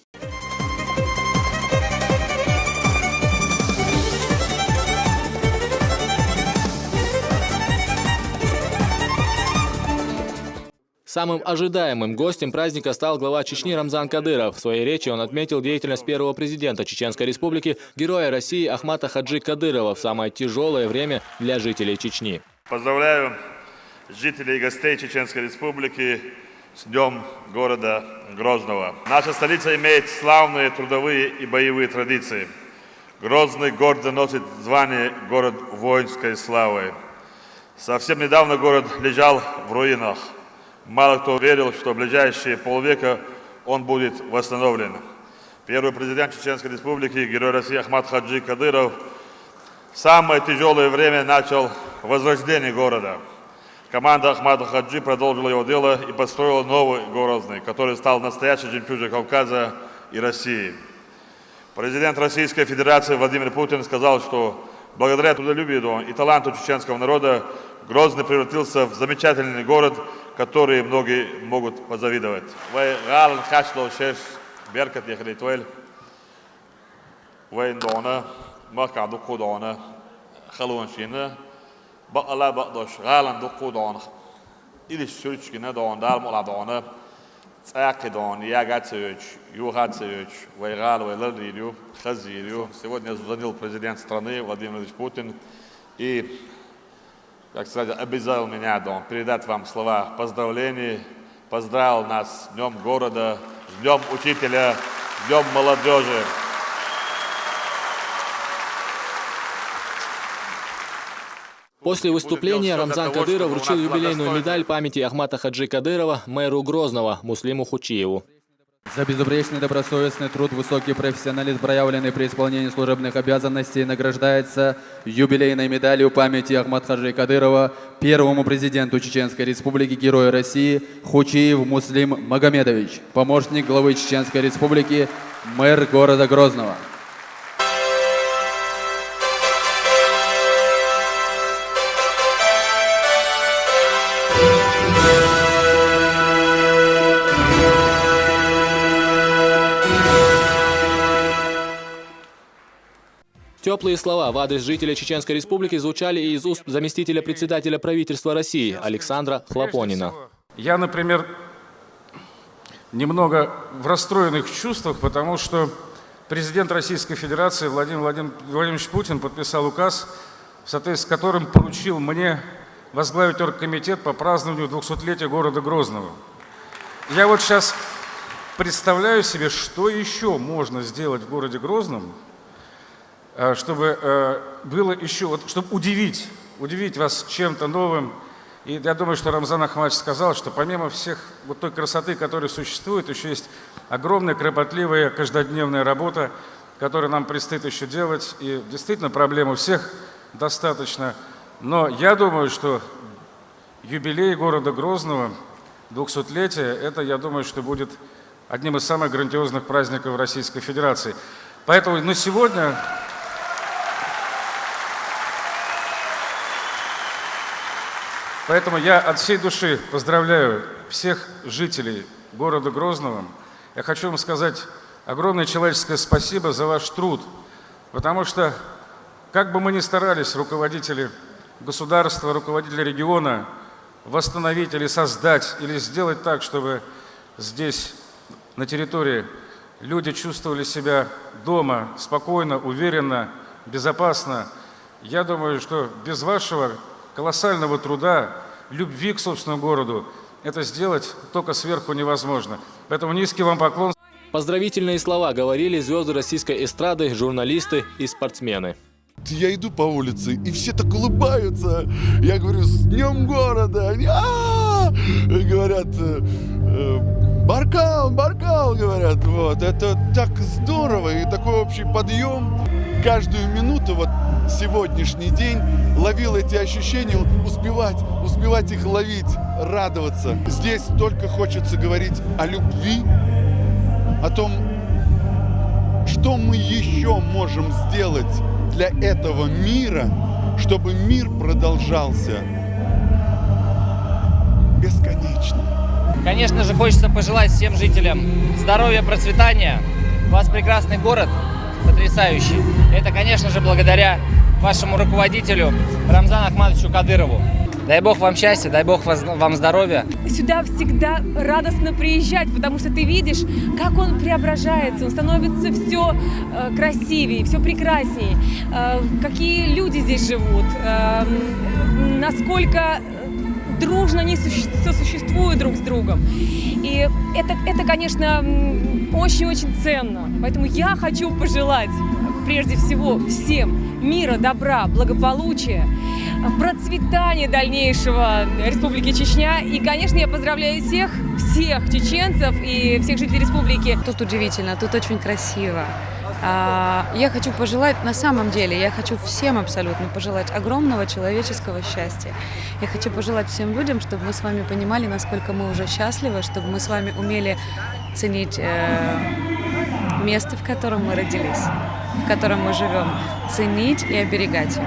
Самым ожидаемым гостем праздника стал глава Чечни Рамзан Кадыров. В своей речи он отметил деятельность первого президента Чеченской Республики, героя России Ахмата Хаджи Кадырова в самое тяжелое время для жителей Чечни. Поздравляю жителей и гостей Чеченской Республики с Днем города Грозного. Наша столица имеет славные трудовые и боевые традиции. Грозный гордо носит звание «Город воинской славы». Совсем недавно город лежал в руинах. Мало кто верил, что в ближайшие полвека он будет восстановлен. Первый президент Чеченской Республики, герой России Ахмат Хаджи Кадыров, в самое тяжелое время начал возрождение города. Команда Ахмата Хаджи продолжила его дело и построила новый Грозный, который стал настоящей жемчужиной Кавказа и России. Президент Российской Федерации Владимир Путин сказал, что благодаря трудолюбию и таланту чеченского народа Грозный превратился в замечательный город, который многие могут позавидовать. Сегодня звонил президент страны Владимир Владимирович Путин и, как сказать, обязал меня передать вам слова поздравлений. Поздравил нас с Днем города, с Днем учителя, с Днем молодежи. После выступления Рамзан Кадыров вручил юбилейную медаль памяти Ахмата Хаджи Кадырова мэру Грозного Муслиму Хучиеву. За безупречный добросовестный труд, высокий профессионализм, проявленный при исполнении служебных обязанностей, награждается юбилейной медалью памяти Ахмата Хаджи Кадырова первому президенту Чеченской Республики, герою России Хучиев Муслим Магомедович, помощник главы Чеченской Республики, мэр города Грозного. Теплые слова в адрес жителей Чеченской Республики звучали и из уст заместителя председателя правительства России Александра Хлопонина. Я, например, немного в расстроенных чувствах, потому что президент Российской Федерации Владимир Владимирович Путин подписал указ, в соответствии с которым поручил мне возглавить оргкомитет по празднованию 200-летия города Грозного. Я вот сейчас представляю себе, что еще можно сделать в городе Грозном, чтобы было еще, вот, чтобы удивить вас чем-то новым. И я думаю, что Рамзан Ахматович сказал, что помимо всех вот той красоты, которая существует, еще есть огромная, кропотливая, каждодневная работа, которую нам предстоит еще делать. И действительно проблем у всех достаточно. Но я думаю, что юбилей города Грозного, 200-летие, это, я думаю, что будет одним из самых грандиозных праздников Российской Федерации. Поэтому на сегодня... Поэтому я от всей души поздравляю всех жителей города Грозного. Я хочу вам сказать огромное человеческое спасибо за ваш труд, потому что, как бы мы ни старались, руководители государства, руководители региона, восстановить или создать, или сделать так, чтобы здесь, на территории, люди чувствовали себя дома, спокойно, уверенно, безопасно, я думаю, что без вашего колоссального труда, любви к собственному городу, это сделать только сверху невозможно. Поэтому низкий вам поклон. Поздравительные слова говорили звезды российской эстрады, журналисты и спортсмены. Я иду по улице, и все так улыбаются. Я говорю, с днем города. Они говорят, Баркал, Баркал, говорят. Вот. Это так здорово, и такой общий подъем. Каждую минуту, вот сегодняшний день, ловил эти ощущения, успевать их ловить, радоваться. Здесь только хочется говорить о любви, о том, что мы еще можем сделать для этого мира, чтобы мир продолжался бесконечно. Конечно же, хочется пожелать всем жителям здоровья, процветания. У вас прекрасный город, потрясающий. Это, конечно же, благодаря вашему руководителю Рамзану Ахматовичу Кадырову. Дай Бог вам счастья, дай Бог вам здоровья. Сюда всегда радостно приезжать, потому что ты видишь, как он преображается, он становится все красивее, все прекраснее, какие люди здесь живут, насколько дружно они сосуществуют друг с другом. И это, конечно, очень-очень ценно. Поэтому я хочу пожелать, прежде всего, всем мира, добра, благополучия, процветания дальнейшего Республики Чечня. И, конечно, я поздравляю всех чеченцев и всех жителей республики. Тут удивительно, тут очень красиво. Я хочу пожелать, на самом деле, я хочу всем абсолютно пожелать огромного человеческого счастья. Я хочу пожелать всем людям, чтобы мы с вами понимали, насколько мы уже счастливы, чтобы мы с вами умели ценить место, в котором мы родились, в котором мы живем, ценить и оберегать его.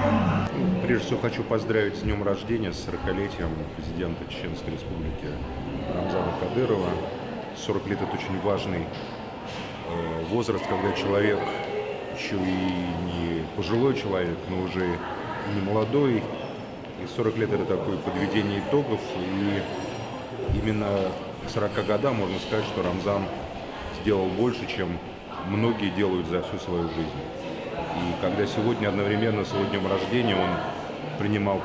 Прежде всего хочу поздравить с днем рождения, с 40-летием президента Чеченской Республики Рамзана Кадырова. 40 лет – это очень важный возраст, когда человек еще и не пожилой человек, но уже и не молодой. И 40 лет – это такое подведение итогов. И именно к 40 годам можно сказать, что Рамзан сделал больше, чем многие делают за всю свою жизнь. И когда сегодня одновременно с его днем рождения он принимал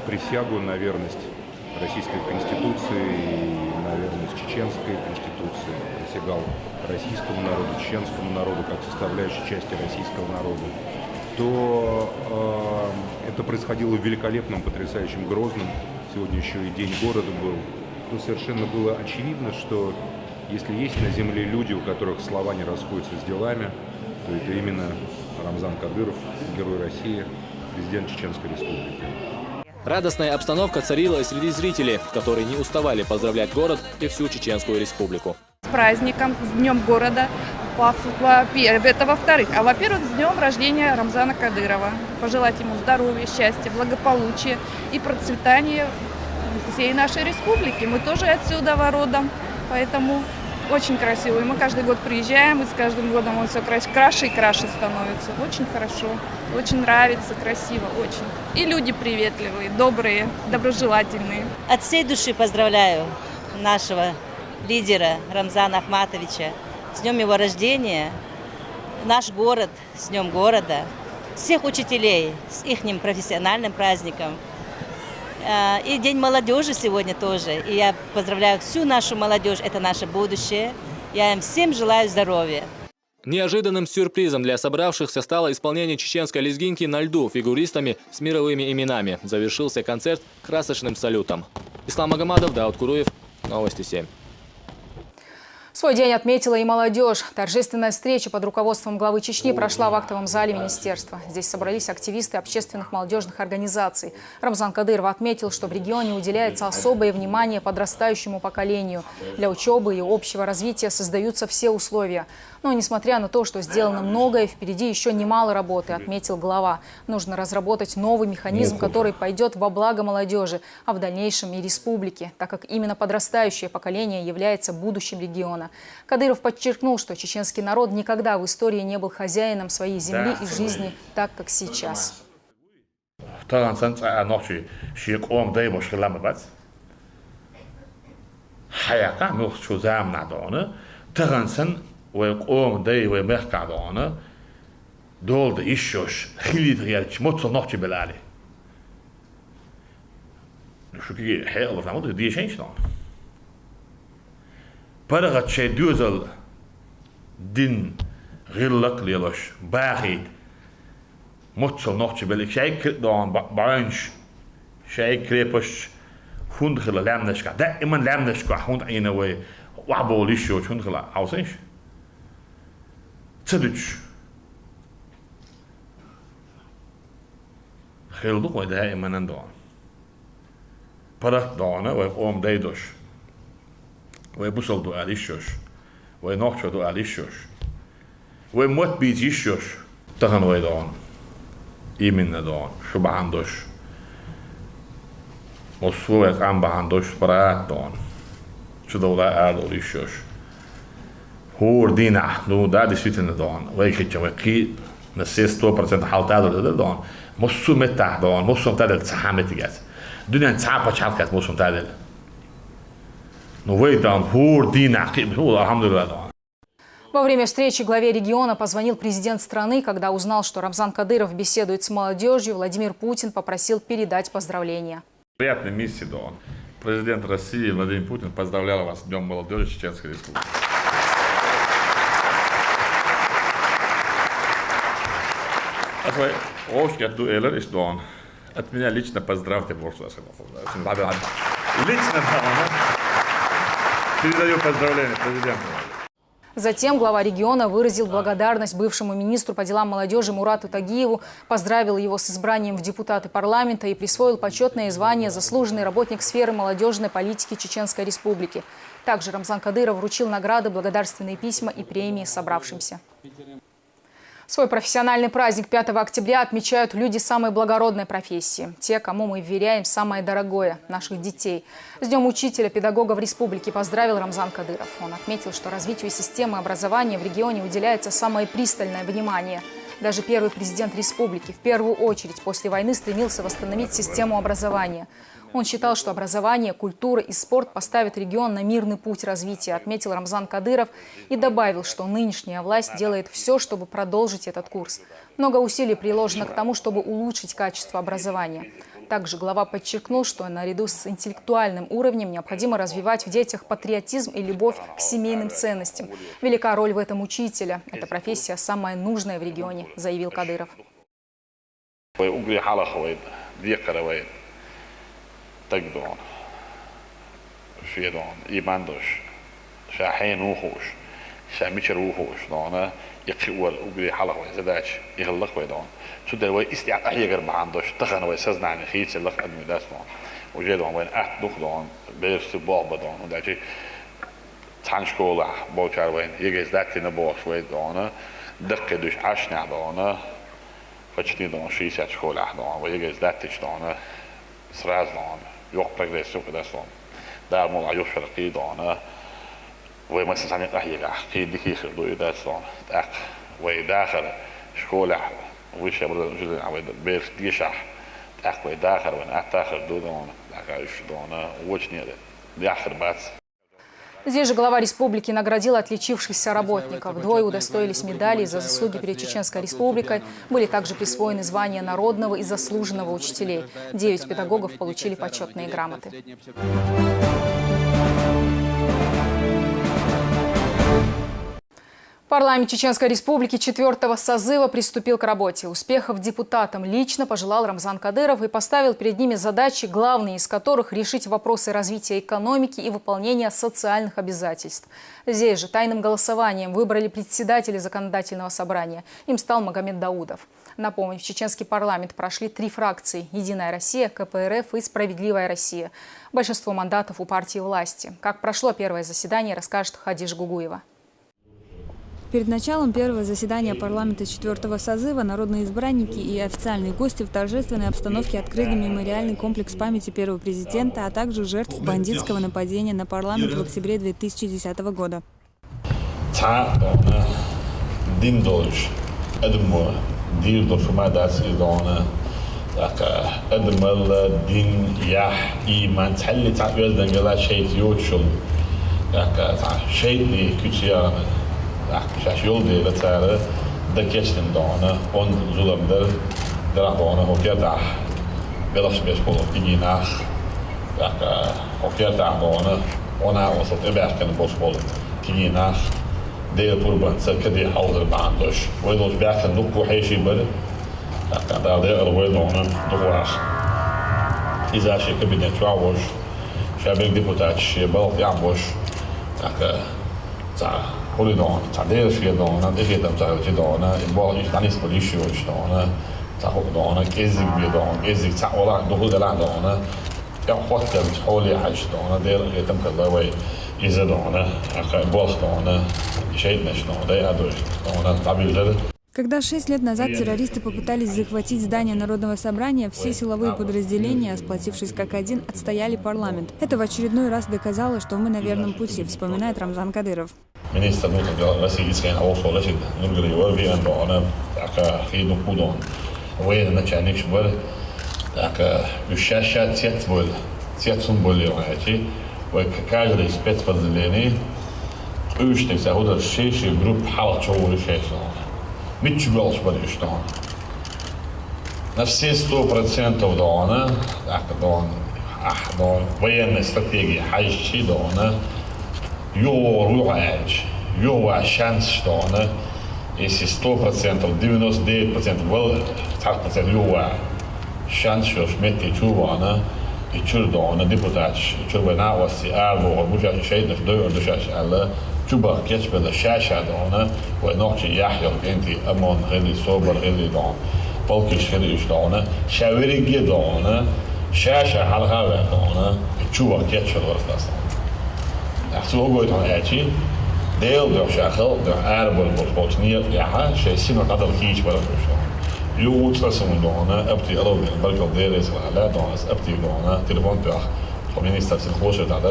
присягу на верность Российской Конституции и на верность Чеченской Конституции, присягал российскому народу, чеченскому народу, как составляющей части российского народа, то это происходило в великолепном, потрясающем Грозном. Сегодня еще и День города был. То совершенно было очевидно, что если есть на земле люди, у которых слова не расходятся с делами, то это именно Рамзан Кадыров, герой России, президент Чеченской Республики. Радостная обстановка царила и среди зрителей, которые не уставали поздравлять город и всю Чеченскую Республику. С праздником, с Днем города, это во-вторых. А во-первых, с днем рождения Рамзана Кадырова. Пожелать ему здоровья, счастья, благополучия и процветания всей нашей республики. Мы тоже отсюда родом, поэтому очень красивый. Мы каждый год приезжаем, и с каждым годом он все краше и краше становится. Очень хорошо, очень нравится, красиво, очень. И люди приветливые, добрые, доброжелательные. От всей души поздравляю нашего лидера Рамзана Ахматовича с днем его рождения, наш город с днем города, всех учителей с их профессиональным праздником. И День молодежи сегодня тоже. И я поздравляю всю нашу молодежь, это наше будущее. Я им всем желаю здоровья. Неожиданным сюрпризом для собравшихся стало исполнение чеченской лезгинки на льду фигуристами с мировыми именами. Завершился концерт красочным салютом. Ислам Магомадов, Дауд Куруев, Новости 7. Свой день отметила и молодежь. Торжественная встреча под руководством главы Чечни прошла в актовом зале министерства. Здесь собрались активисты общественных молодежных организаций. Рамзан Кадыров отметил, что в регионе уделяется особое внимание подрастающему поколению. Для учебы и общего развития создаются все условия. Но несмотря на то, что сделано многое, впереди еще немало работы, отметил глава. Нужно разработать новый механизм, который пойдет во благо молодежи, а в дальнейшем и республики, так как именно подрастающее поколение является будущим региона. Кадыров подчеркнул, что чеченский народ никогда в истории не был хозяином своей земли и жизни так, как сейчас. ويقوم داي ومحكادونه دول ده إيشوش خليت غيرش متصل نحكي بالعلي شو كي حيل في عمود دي شيء شلون برغت شيء دوزل دين غيرلك ليلوش باخيد متصل نحكي بالك شيء كدان بعينش شيء كريبش هند خلا لامنشكا دائما لامنشكا هند عينه وي وعبول إيشوش هند خلا عاوزينش تدش خيلدق ودائما ندعون برات دعونا ويقوم دايدوش ويبصل دو عليشوش وينوحشو دو عليشوش ويموت بيجيشوش تغن ويدعون إيمن ندعون شو بعندوش مصوك عم بعندوش برات دعون شو دولا أردو ليشوش هو دينا لو ده действительно دون ويكيتش ويكي نسيس 2% حالت هذا ده دون مصو متى دون مصو متى تسحمت جات الدنيا تسحب شحال مصو متى но вы там هو دينا الحمد لله دون. Во время встречи главе региона позвонил президент страны. Когда узнал, что Рамзан Кадыров беседует с молодежью, Владимир Путин попросил передать поздравления. Приятной миссии, Дон. Президент России Владимир Путин поздравлял вас с Днем молодежи Чеченской Республики. От меня лично поздравьте, лично передаю поздравления президенту. Затем глава региона выразил благодарность бывшему министру по делам молодежи Мурату Тагиеву, поздравил его с избранием в депутаты парламента и присвоил почетное звание «Заслуженный работник сферы молодежной политики Чеченской Республики». Также Рамзан Кадыров вручил награды, благодарственные письма и премии собравшимся. Свой профессиональный праздник 5 октября отмечают люди самой благородной профессии. Те, кому мы вверяем самое дорогое – наших детей. С Днем учителя, педагога в республике поздравил Рамзан Кадыров. Он отметил, что развитию системы образования в регионе уделяется самое пристальное внимание. Даже первый президент республики в первую очередь после войны стремился восстановить систему образования. Он считал, что образование, культура и спорт поставят регион на мирный путь развития, отметил Рамзан Кадыров и добавил, что нынешняя власть делает все, чтобы продолжить этот курс. Много усилий приложено к тому, чтобы улучшить качество образования. Также глава подчеркнул, что наряду с интеллектуальным уровнем необходимо развивать в детях патриотизм и любовь к семейным ценностям. Велика роль в этом учителя. Эта профессия самая нужная в регионе, заявил Кадыров. تقدون شيدون يباندوش شاحين وخوش شاميشر وخوش دون يقول وقدي حلق وزداش يغلق ويدون شو ده وي استيعاب غير ما عندوش تخن ويسزنا عن خيط اللق ادمي داس دون وجدون وين احدوخ دون بيرس بوب دون وداجي تانشكولا بوشار وين يجز داك نبوش ويدون دقدوش عشنا دون فشتي دون شيسات شكولا دون ويجز داتش دون سراز دون yok progression för det som däremot har gjort för att idag ومثلا أحيانا في دقيقة دوي دارسون تأك ويداخل شكولة ويش يبرد جزء عويد بير ديشة تأك ويداخل ونأتاخر دودون تأك إيش دونا وجنيه داخل بس. Здесь же глава республики наградил отличившихся работников. Двое удостоились медалей за заслуги перед Чеченской республикой. Были также присвоены звания народного и заслуженного учителей. 9 педагогов получили почетные грамоты. Парламент Чеченской Республики 4-го созыва приступил к работе. Успехов депутатам лично пожелал Рамзан Кадыров и поставил перед ними задачи, главные из которых решить вопросы развития экономики и выполнения социальных обязательств. Здесь же тайным голосованием выбрали председателя законодательного собрания. Им стал Магомед Даудов. Напомню, в чеченский парламент прошли 3 фракции – «Единая Россия», КПРФ и «Справедливая Россия». Большинство мандатов у партии власти. Как прошло первое заседание, расскажет Хадиш Гугуева. Перед началом первого заседания парламента 4-го созыва народные избранники и официальные гости в торжественной обстановке открыли мемориальный комплекс памяти первого президента, а также жертв бандитского нападения на парламент в октябре 2010 года. شاش يولدي لتسارة دكيشتن دانا on zulumder dagdana hokerdag belash bespol tiginach hokerdag dana ona was op eberken bosbol tiginach de purban sakadi hauder bandosh wedos berken lukku heishi ber daar de er dana doas iza she kabinet wawosh shabek deputat she bal yabosh Holi dana, tadel fie dana, degetam tadel dana, bal is danis politie is dana, tahok dana, kezik bi dana, kezik ta'ola, dohul dala dana, ja hotel holi hash dana, del getam kadaway is dana, bal dana, sheid nesh dana, ja durch dana, tabil. Когда 6 лет назад террористы попытались захватить здание Народного собрания, все силовые подразделения, сплотившись как один, отстояли парламент. Это в очередной раз доказало, что мы на верном пути, вспоминает Рамзан Кадыров. Minister moet России geen hoofdrol is het nu geleerd weer en dan geen nog goed aan. Wij na Chinese wel dat ushasha tiet symbol je wij каждый спецподразделение ushtek за hoder шесть групп halat чего шесть митчугал споришь там на все 100% дона так дон военная стратегия хajchi дона Joa chance staan is 100%, 99% wel 80% joa chance met die joa die children deputaties children was die arbo moet je zeggen dat deur dus als alle chuba kies bij de shasha dan waar nog je jahja die amon hele sober hele dan polkisch hele dan shawering dan shasha halha dan chuba kies wel dat zo goed aan het deel door schachel door aardbol wordt niet ja ze zien dat dat kies wel zo je moet zo doen op die alle welke deel is laat dan is op die doen telefoon per minister zich hoort dat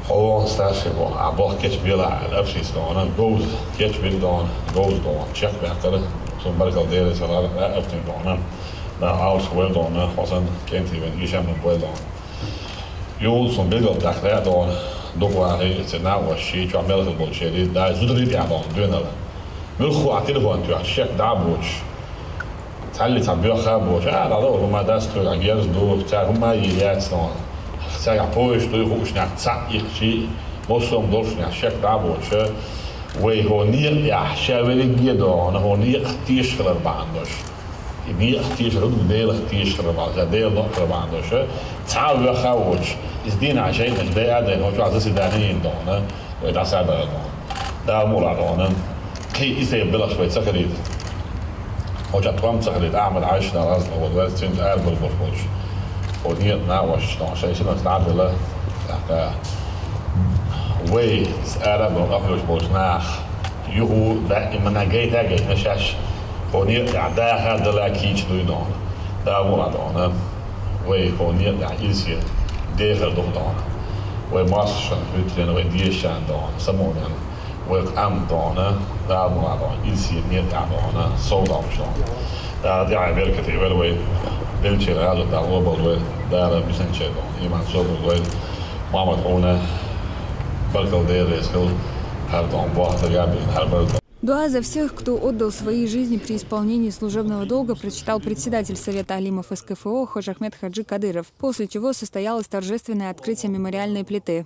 gewoon staat ze wel abor kies bila op die staan goes kies wil dan goes dan check werken zo welke deel is laat op die doen nou als wel dan was een kind die we hebben wel dan je zo'n beeld dat daar dan دوباره استناء والشيء شو عمله البولشيري ده زودري بيعضون دونا من خو عتلفون تو الشيك دابوش تعلي تعبير خابوش لا لا ما داستو العجاز دو بتاع هما يلات سنون تاع بوش دو يخوش نع تاع شيء وصلهم دورش نع الشيك دابوش وي هو نير يا شاوري جدون هو نير اختيش خلال باندوش نير اختيش رد ديل اختيش خلال باندوش ديل نقطة باندوش تعبير خابوش is die na zijn dat bij aan hoe dat is daar niet in doen hè dat zijn daar moet aan kijk is er billig weet zeg niet hoe dat kwam zeg niet aan met huis naar als wat wel zijn aardbol wordt of niet nou was dan zij zijn dat daar willen dat way aardbol afloos wordt naar je dat in mijn gate daar is net hoe niet ja daar gaat de laat iets doen daar moet aan way hoe niet ja is hier degelijk toch dan. ومصر مثل وديشان دون سمونا وقام دونا دارنا دون إلسيمية دارنا صودا مشان دار دعاء بركتي ولوي بلشي هذا دار وبلوي دار بسنشة دون إيمان صوبلوي مامد هنا بركل دير يسكل هردون بوحدة جابين هربرد. Дуа за всех, кто отдал свои жизни при исполнении служебного долга, прочитал председатель Совета алимов СКФО Хожахмед Хаджи Кадыров, после чего состоялось торжественное открытие мемориальной плиты.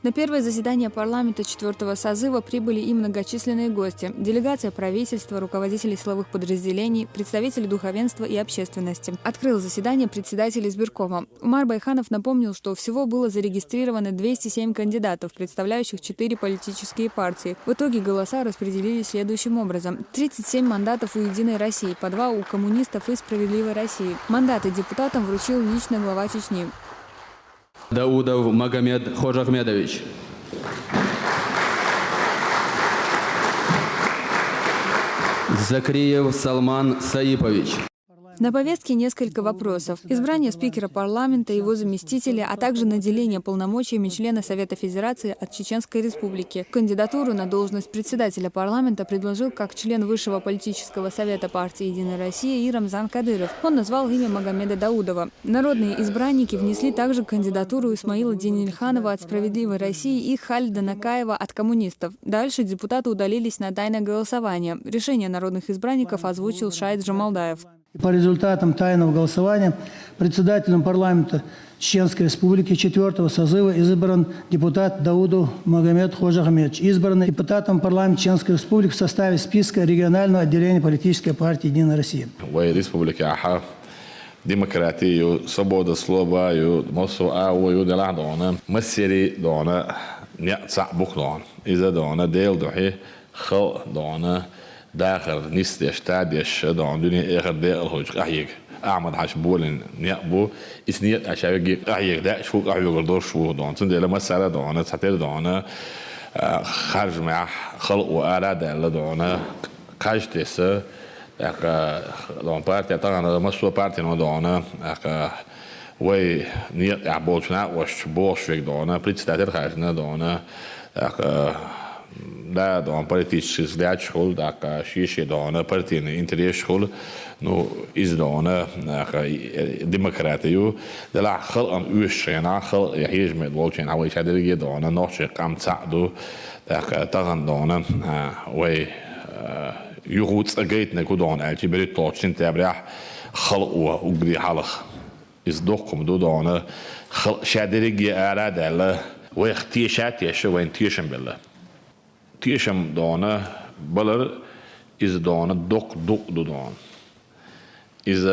На первое заседание парламента 4-го созыва прибыли и многочисленные гости. Делегация правительства, руководители силовых подразделений, представители духовенства и общественности. Открыл заседание председатель избиркома. Умар Байханов напомнил, что всего было зарегистрировано 207 кандидатов, представляющих 4 политические партии. В итоге голоса распределились следующим образом. 37 мандатов у «Единой России», по 2 у коммунистов и «Справедливой России». Мандаты депутатам вручил лично глава Чечни. Даудов Магомед Хожахмедович. Закриев Салман Саипович. На повестке несколько вопросов. Избрание спикера парламента, его заместителя, а также наделение полномочиями члена Совета Федерации от Чеченской Республики. Кандидатуру на должность председателя парламента предложил как член Высшего политического совета партии «Единая Россия» и Рамзан Кадыров. Он назвал имя Магомеда Даудова. Народные избранники внесли также кандидатуру Исмаила Денильханова от «Справедливой России» и Хальда Накаева от коммунистов. Дальше депутаты удалились на тайное голосование. Решение народных избранников озвучил Шайд Джамалдаев. По результатам тайного голосования председателем парламента Чеченской Республики 4-го созыва избран депутат Даудов Магомед Хожахмедович, избранный депутатом парламента Чеченской Республики в составе списка регионального отделения политической партии «Единая Россия». Демократию, свобода слова, мосу дона, массери дона, няца бухлон, из-за дона дел дохи, хал дона. داخل نستيش تاديش دون دنيا آخر داخل هوج أحيك أحمد حش بولن نيابو إسنيت أشاوي أحيك دا شوك أحيك الدور شو دون تندي لما سارة دون تحتير دون خارج مع خلق وأراد دون كاج تيسا دون بارتي طبعا مسوا بارتي نو دون وي نيت أعبوشنا وش بوشوك دون بريتستاتر خارجنا دون da don politički zlijač hol da ka šiše don partijni interes hol no iz don demokratiju da la khal an ushena khal yahiz med volchen hawi shadirige don noche qam tsadu da ka tagan don way yugut agaytna ku don alti berit tochin tabrah khal wa ugri halakh iz dokum do don khal shadirige arada la wa ikhtiyashat yashu wa intiyasham billah تيشم دونه بلر إز دونه دق دو دون إز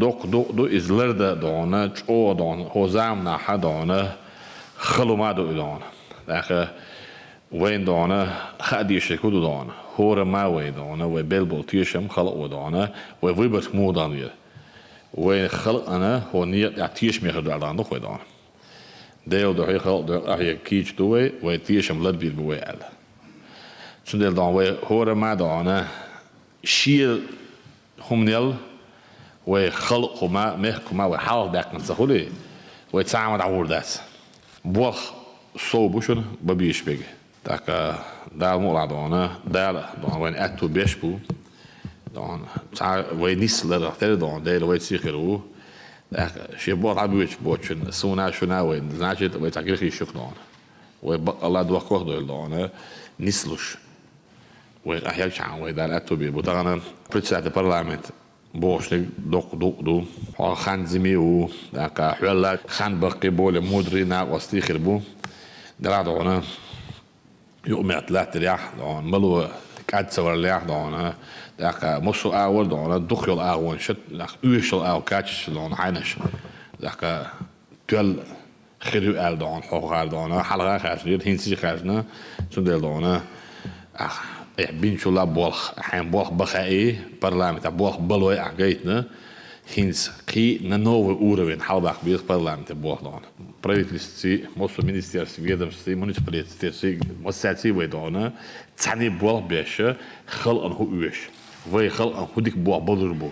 دق دو إز لرد دونه أو دون هزام نح دونه خلو ما دونه لكن وين دونه خديش كودو دونه هور ما وين دونه وبلبل تيشم خلق دونه وفيبرت مو دانية وين خلق أنا هو نية تيش ميخد على دونه خوي دونه ديل ده خلق ده أحيا كيش دوي وتيشم لد بيلبوي على Zonder dan we horen maar dan schier homnel we خلق هما مهكما we حال دكان سهولي we samen daar hoort dat boh zo bushon babies big dat daar moet laten dan we echt toe bespu dan we niet slechter dan delen we zeker hoe dat je boh abuich bochen zo na we значит we так их еще dan we Allah doa kordo dan nislush وأحيانا شعب وإذا الأتوبي بطغنا بريتشات البرلمان بوشلك دو خان زميو داك حوالات خان بقي بول مودرينا وستيخر بو دلادونا يوم أطلعت رياح دون ملو كاد سوار رياح دون داك مصو أول دون دخل أول شت داك يوشل أول كاتش دون عينش داك تول خيرو أل دون حوار دون حلقة خارجية هنسي خارجنا سندل دون بين شو لا بوخ حين بوخ بخائي برلمان بوخ بلوي عقيتنا هنس كي ننوي أوروين حلبك بيس برلمان بوخ دون правительстве, most министерств, ведомств, муниципалитетов, муссаций вейдона, цани бол беше, хал анху уеш. وي خلق هديك بو بضربو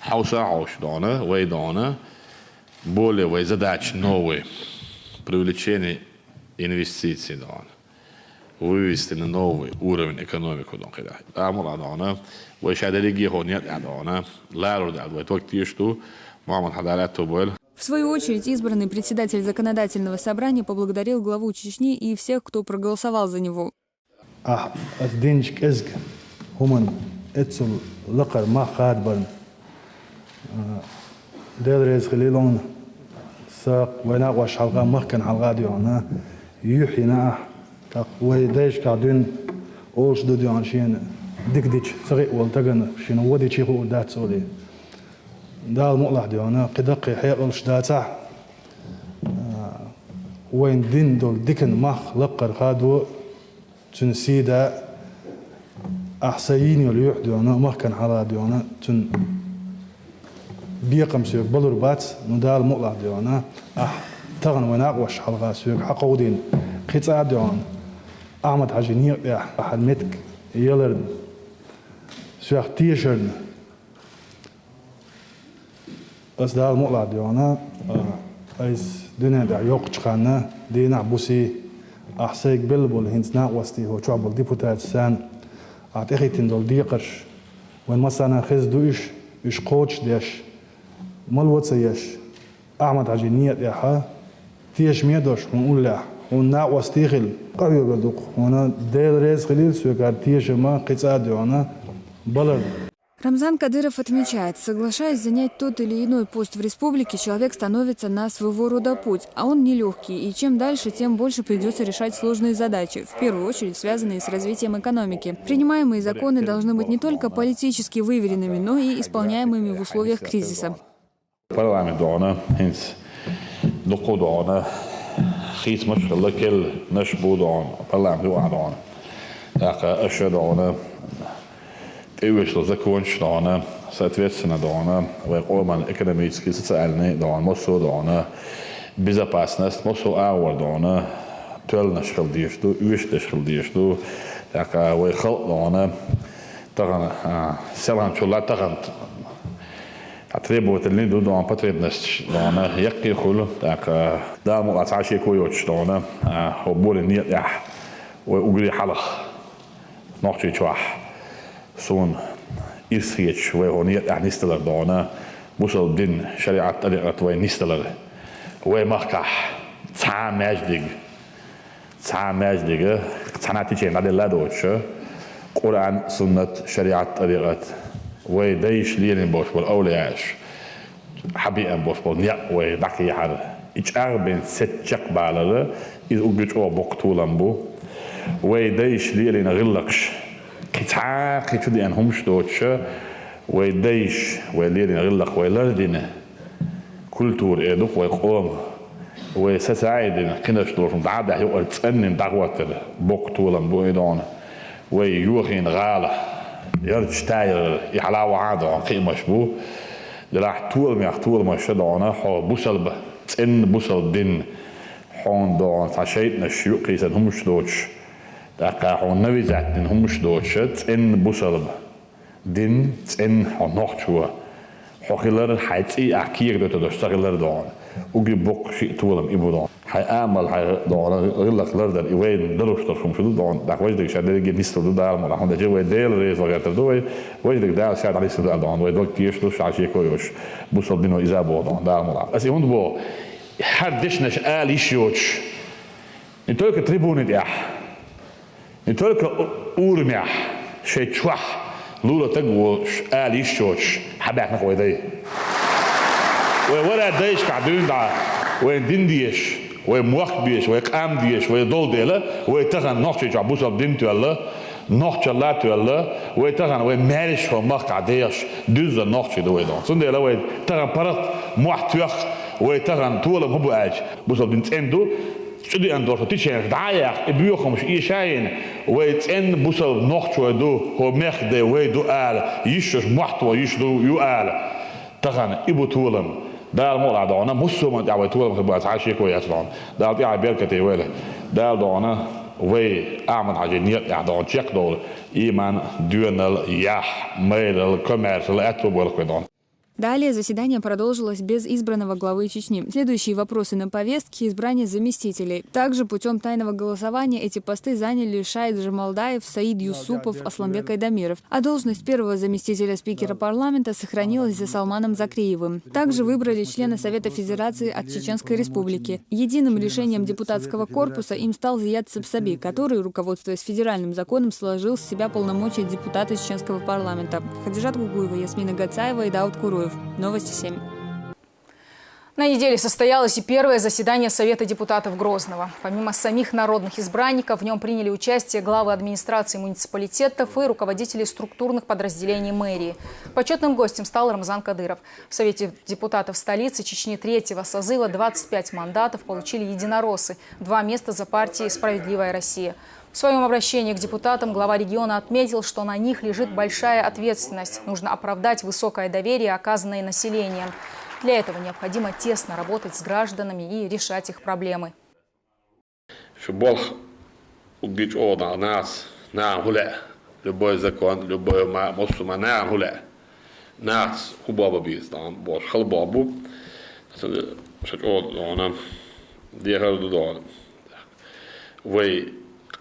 حوسا عوش دانا وي دانا более вой задач новые привлечение инвестиций дана вывести на новый уровень экономику дана амула дана وي شادريجي هونيات دانا لا رد على وقت يشتو محمد حضرات تبول. В свою очередь, избранный председатель законодательного собрания поблагодарил главу Чечни и всех, кто проголосовал за него. دادريز خليلون ساق وناقوش حلقة مخكن حلقة ديونا يوحينا ويدايش قاعدين أوش دو ديوان شين ديك ديش سغيق والتقن شين ودي شيخو دات سولي دال مقلع ديونا قدقي حيقلش داتع وين دين دول ديكن مخ لقر خادو تنسيدا أحسيين يليوح ديونا مخكن حلقة ديونا تن بيقم سيوك بلور بات ندال مقلع ديونا تغن وناقوش حلقة سيوك حقودين قطع ديوان أحمد حاجي نيق أحد متك يلرن سيوك تيشرن أس دال مقلع ديونا أيز دينا دا يوق تشخانا دينا بوسي أحسيك بلبول هنس ناقوستي هو شعب الديبوتات سان أعتقد دول ديقرش وين مثلا خز دوش إش قوتش ديش ملوت سيش أحمد عجينية ياها تيش ميدوش ونقول له وناقوس تيخل قوي بدوق هنا ديل ريز خليل سوكار تيش ما قصاد هنا بلد. Рамзан Кадыров отмечает, соглашаясь занять тот или иной пост в республике, человек становится на своего рода путь, а он нелегкий, и чем дальше, тем больше придется решать сложные задачи, в первую очередь связанные с развитием экономики. Принимаемые законы должны быть не только политически выверенными, но и исполняемыми в условиях кризиса. Парламент дона, хинс доку дона, хис мashalla кел наш будон, парламент дона, так аша дона. Эвешло закончено, соответственно, дона, векоман экономический, социальный, дона, мосо дона, безопасность, мосо ауэр дона, тёлна шхалдишту, уиште шхалдишту, так вехал дона, таган селан чула таган требовательный дона потребность дона, якки хул, так да му аташи койоч дона, оболе нет я, угри халах, ночи чуах. سون إرسيج وهونية يعني نستلر دونا مسل دين شريعة طريقة وين نستلر ومخكح تعا ماجدك تناتيجين على اللادوش قرآن سنة شريعة طريقة ويدايش لين بوش والأولياش حبيئا بوش نيق ويدقي حر إجار بين ستشق بالله إذ أجج أو بقتولن بو ويدايش لين غلقش كتعاق كتودي أنهم شدوتش ويدايش ويلين غلق ويلردين كولتور إيدوك ويقوم ويسساعدين قناش دورهم دعادة يقول تسنن دعوة بوقتولن بويدون ويوخين غالة يرج تاير يحلاو عادة عن قيمة شبو لراح طول ما شدونا حو بوصل تسن بوصل دين حون دون تعشيتنا الشيوقي سنهم شدوتش داكا حون نوي زاتن هم شدوتش تسن بوصل دين تسن حون نوحشوا حوخيلر حيتي أكير دوتو دوشتغلر دون وجي بوك شيء طولم إبودون حيعمل حيدون غلق لردن إيوين دروشتر شوم شدود دون داك وجدك شادر جي نستل دال ملا هون دجي وين ديل ريز وغيرتر دوي وجدك دال شاد على سدال دون وين دوك تيشلو شاشي كويوش بوصل دينو إزابو دون دال ملا أسي هون بو حدشنش آل يشيوش نتولك تريبوني ديح نتولك أورميح شيء شوح لولا تقوش آل يشيوش حباك نخوي دي وورا دايش قاعدين دا وين دين ديش وين موخ ديش وين قام ديش وين دول ديلا وين تغن نوخش جابوس اب دين تولا نوخش لا تولا وين تغن وين مارش هو مخ قاعديش دوز نوخش دوي دون سن ديلا وين تغن برت موخ توخ وين تغن تولا مبو اج بوس اب دين تندو شدي اندور تيشن دايا ابيوخم شي شاين وين تن بوس اب نوخش دو هو مخ دي وين دو ال يشش محتوى يشدو يو ال تغن ابو تولم دال مولا دانا مسوم دعوة تولم خبرات عاشي كويس دان دال تيا بيركتي ولا دال دانا way armen had je niet ja dan check door iemand duurnel ja mail commercial etwork dan. Далее заседание продолжилось без избранного главы Чечни. Следующие вопросы на повестке – избрание заместителей. Также путем тайного голосования эти посты заняли Шаид Джамалдаев, Саид Юсупов, Асламбек Айдамиров. А должность первого заместителя спикера парламента сохранилась за Салманом Закриевым. Также выбрали члена Совета Федерации от Чеченской Республики. Единым решением депутатского корпуса им стал Зият Сапсаби, который, руководствуясь федеральным законом, сложил с себя полномочия депутата Чеченского парламента. Хадижат Гугуева, Ясмина Гацаева и Дауд Куруев. Новости 7. На неделе состоялось и первое заседание Совета депутатов Грозного. Помимо самих народных избранников, в нем приняли участие главы администрации муниципалитетов и руководители структурных подразделений мэрии. Почетным гостем стал Рамзан Кадыров. В Совете депутатов столицы Чечни 3-го созыва 25 мандатов получили единороссы, 2 места за партией «Справедливая Россия». В своем обращении к депутатам глава региона отметил, что на них лежит большая ответственность. Нужно оправдать высокое доверие, оказанное населением. Для этого необходимо тесно работать с гражданами и решать их проблемы. Любой закон, любой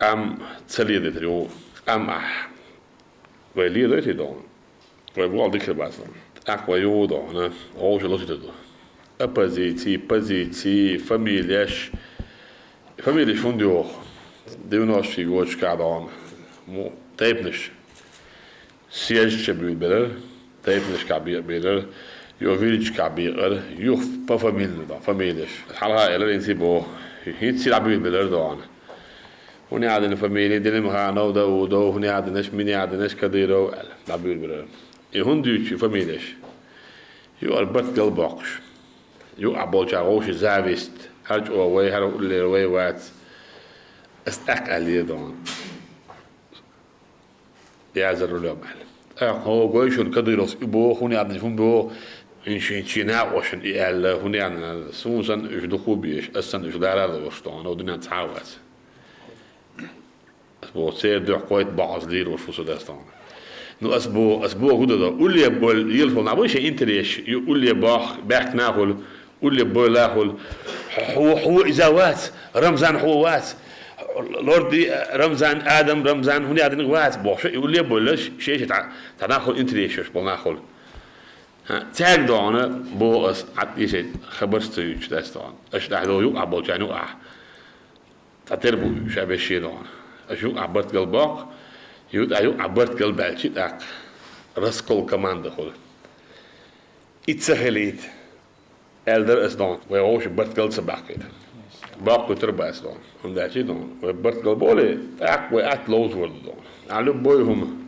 am целиды трио, am вы лидеры дон, вы владыки базом, акваю дон, уже лозит до, позиции, família fundió, de nós figuramos cada teipnis, siege bűbler, teipnis kabir, jo village kabir, jo pa famílias, halha eller in sibo, hit sila bűbler don. هني عندنا فاميلي ديني مخانا وداودو هني عندناش مني عندناش كديرو لا بير يهون ديوتشي فاميليش يو البت قلبوكش يو عبولش عوش زافيست هرج اووي هرو اللي روي وات استاك عليه دون يعزر لهم هو قويشون كديروس يبو هني عندنا فم بو إنشينا وشن إل هني عندنا سونسن يجدخو بيش أسن يجدار هذا وشتون ودنا تعاوز أسبوع سير دو قويت بعض لير وشو داستان نو أسبوع غدا ده أولي بول يلفون عبوش إنتريش يقولي باخ ناخل أولي بول ناخل هو إزاوات رمزان هوات لوردي رمزان آدم رمزان هني عدن غوات باش يقولي بولش شيء تناخل إنتريش بول ناخل تاج دانا بو أس عتيش خبرستيش داستان أشتاح دو يوقع بولشانو تتربو شابه الشيء دانا أشوف عبرت قلبك يود أيوة عبرت قلبك شيء تاك رسكول كمان دخل إتسهليت ألدر أسدان ويعوش عبرت قلب سباق كده باق وتربى أسدان هم ده شيء دان وعبرت قلبه تاك وقت لوز ورد دان على بويهم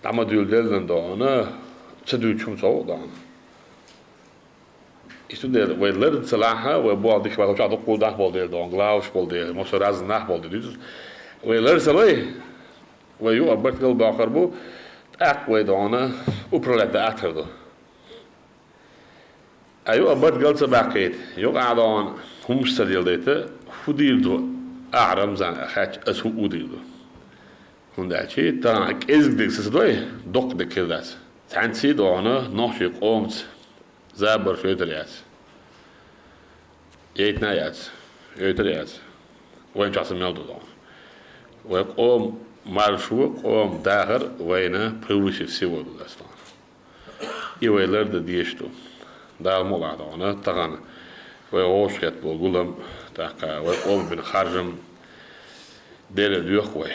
تعمدوا يلدلن دانا تسدوا شو مسوي دان Istudeer, we leren te lachen, we bouden dich wel ook goed dagbalde dan, glausbalde, moest er als nachtbalde dus. We leren te lachen, we jo abert wel bakarbo, tak we dan uprolet de achter do. Ayo abert geld te baket, jo aan humstadil dete, fudil do, Ramzan gaat as hoe udil do. Hundachi, dan ik is dik se doy, dok de kildas. Tansi dan nog je komt. زابر في يتريات يتنايات يتريات وين شخص ميلدو دون ويقوم مارشو قوم داخر وين بروشي سيو داستان يويلر ديشتو دا مولا دون تغان ويوش كات بولم تاكا ويقوم بن خارجم دير ديوخوي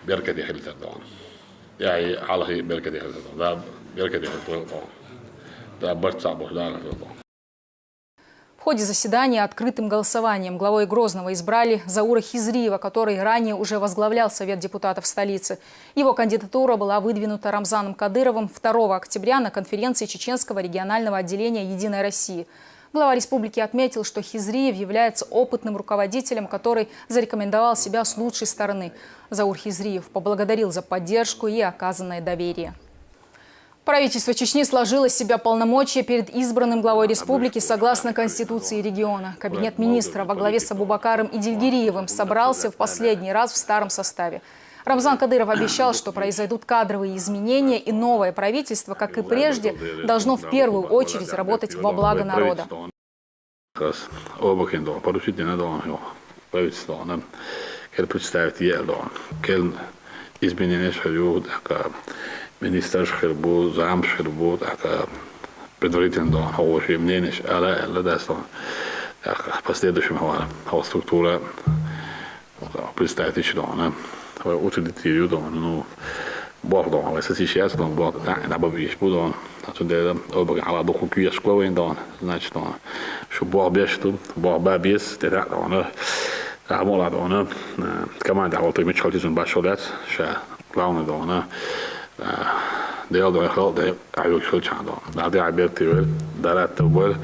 بركه حلت دون يعني على بركه حلت دون دا بركه حلت دون В ходе заседания открытым голосованием главой Грозного избрали Заура Хизриева, который ранее уже возглавлял Совет депутатов столицы. Его кандидатура была выдвинута Рамзаном Кадыровым 2 октября на конференции Чеченского регионального отделения «Единой России». Глава республики отметил, что Хизриев является опытным руководителем, который зарекомендовал себя с лучшей стороны. Заур Хизриев поблагодарил за поддержку и оказанное доверие. Правительство Чечни сложило с себя полномочия перед избранным главой республики согласно Конституции региона. Кабинет министра во главе с Абубакаром Идильгириевым собрался в последний раз в старом составе. Рамзан Кадыров обещал, что произойдут кадровые изменения, и новое правительство, как и прежде, должно в первую очередь работать во благо народа. Министерский был, замший был, предварительно хороший мнение, последующим структура представителей, утилитарию, ну, bordan, vagy ez is játszottam, bordan is budon, de obok ala do kukia szkoły don, значит, что борбеш tu, borbabis, teda ona, amola dona, команда вот и мечтал тизун башолят, ша главный дона, дел до хол, де аюк шучан дон, да объективы, да это был.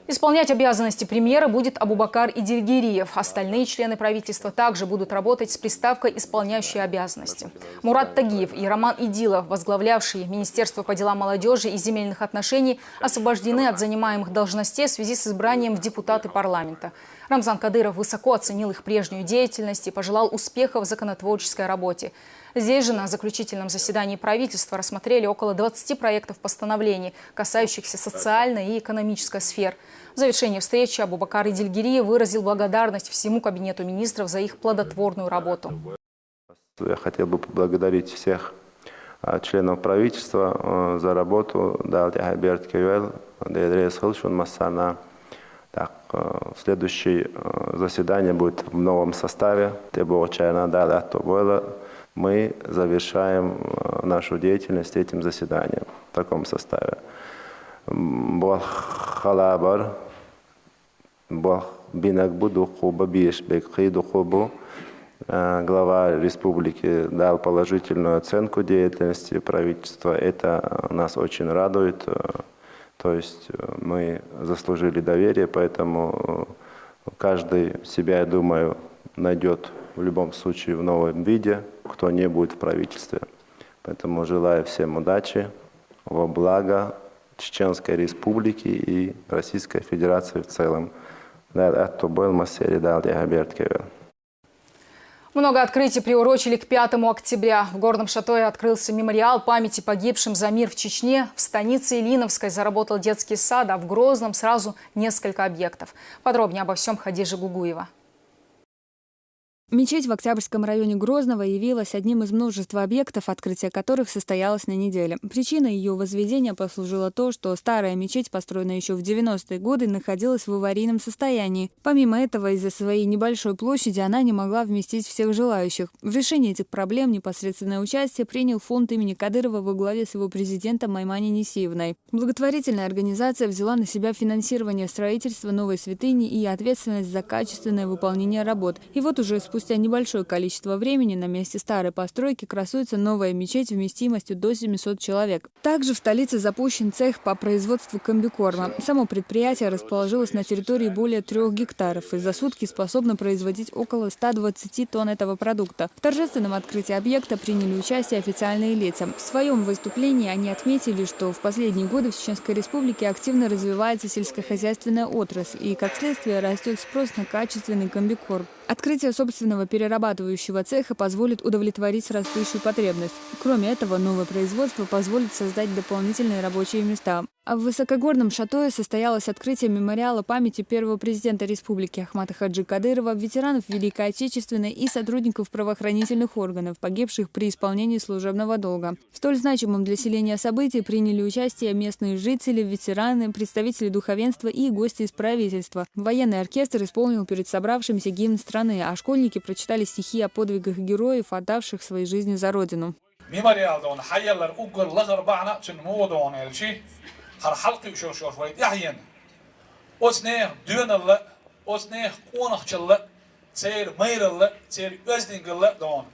Исполнять обязанности премьера будет Абубакар Идильгириев. Остальные члены правительства также будут работать с приставкой «исполняющие обязанности». Мурат Тагиев и Роман Идилов, возглавлявшие Министерство по делам молодежи и земельных отношений, освобождены от занимаемых должностей в связи с избранием в депутаты парламента. Рамзан Кадыров высоко оценил их прежнюю деятельность и пожелал успехов в законотворческой работе. Здесь же на заключительном заседании правительства рассмотрели около 20 проектов постановлений, касающихся социальной и экономической сфер. В завершении встречи Абубакар Идильгириев выразил благодарность всему кабинету министров за их плодотворную работу. Я хотел бы поблагодарить всех членов правительства за работу. Следующее заседание будет в новом составе. Мы завершаем нашу деятельность этим заседанием в таком составе. Бог халабар, Бог бинак буду хуба бишбек хиду хубу. Глава республики дал положительную оценку деятельности правительства. Это нас очень радует. То есть мы заслужили доверие, поэтому каждый себя, я думаю, найдет в любом случае в новом виде, кто не будет в правительстве. Поэтому желаю всем удачи, во благо Чеченской Республики и Российской Федерации в целом. Много открытий приурочили к 5 октября. В Горном Шатое открылся мемориал памяти погибшим за мир в Чечне. В станице Ильиновской заработал детский сад, а в Грозном сразу несколько объектов. Подробнее обо всем Хадижа Гугуева. Мечеть в Октябрьском районе Грозного явилась одним из множества объектов, открытие которых состоялось на неделе. Причиной ее возведения послужило то, что старая мечеть, построенная еще в 90-е годы, находилась в аварийном состоянии. Помимо этого, из-за своей небольшой площади она не могла вместить всех желающих. В решении этих проблем непосредственное участие принял фонд имени Кадырова во главе с его президентом Маймани Несиевной. Благотворительная организация взяла на себя финансирование строительства новой святыни и ответственность за качественное выполнение работ. И вот уже спустя небольшое количество времени на месте старой постройки красуется новая мечеть вместимостью до 700 человек. Также в столице запущен цех по производству комбикорма. Само предприятие расположилось на территории более 3 гектаров и за сутки способно производить около 120 тонн этого продукта. В торжественном открытии объекта приняли участие официальные лица. В своем выступлении они отметили, что в последние годы в Чеченской Республике активно развивается сельскохозяйственная отрасль и, как следствие, растет спрос на качественный комбикорм. Открытие собственного перерабатывающего цеха позволит удовлетворить растущую потребность. Кроме этого, новое производство позволит создать дополнительные рабочие места. А в Высокогорном Шатое состоялось открытие мемориала памяти первого президента республики Ахмата Хаджи Кадырова, ветеранов Великой Отечественной и сотрудников правоохранительных органов, погибших при исполнении служебного долга. В столь значимом для селения событии приняли участие местные жители, ветераны, представители духовенства и гости из правительства. Военный оркестр исполнил перед собравшимися гимн страны, а школьники прочитали стихи о подвигах героев, отдавших свои жизни за родину. har halkı uşuş vayt yahyen osne dönelle osne qonaqçılla çeyr meyrille çeyr özdingille don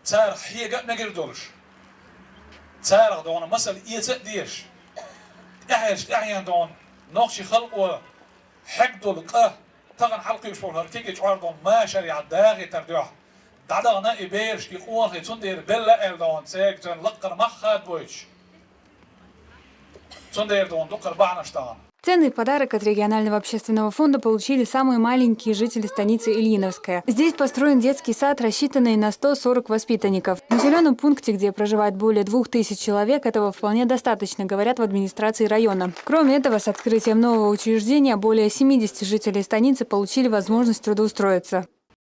çeyr higa negir doluş çeyr don masal iyece diyeş yahyen don نقشي خلق وحق دولقه تغن حلقي وشبول هرتيجي عردون ما شريعة داغي تردوح دعنا إبيرش يقوان خيتون دير بلا إلدون سيكتون لقر مخاد بويش Сондай ердон, карбана штаган. Ценный подарок от регионального общественного фонда получили самые маленькие жители станицы Ильиновская. Здесь построен детский сад, рассчитанный на 140 воспитанников. В населенном пункте, где проживает более 2000 человек, этого вполне достаточно, говорят в администрации района. Кроме этого, с открытием нового учреждения более 70 жителей станицы получили возможность трудоустроиться.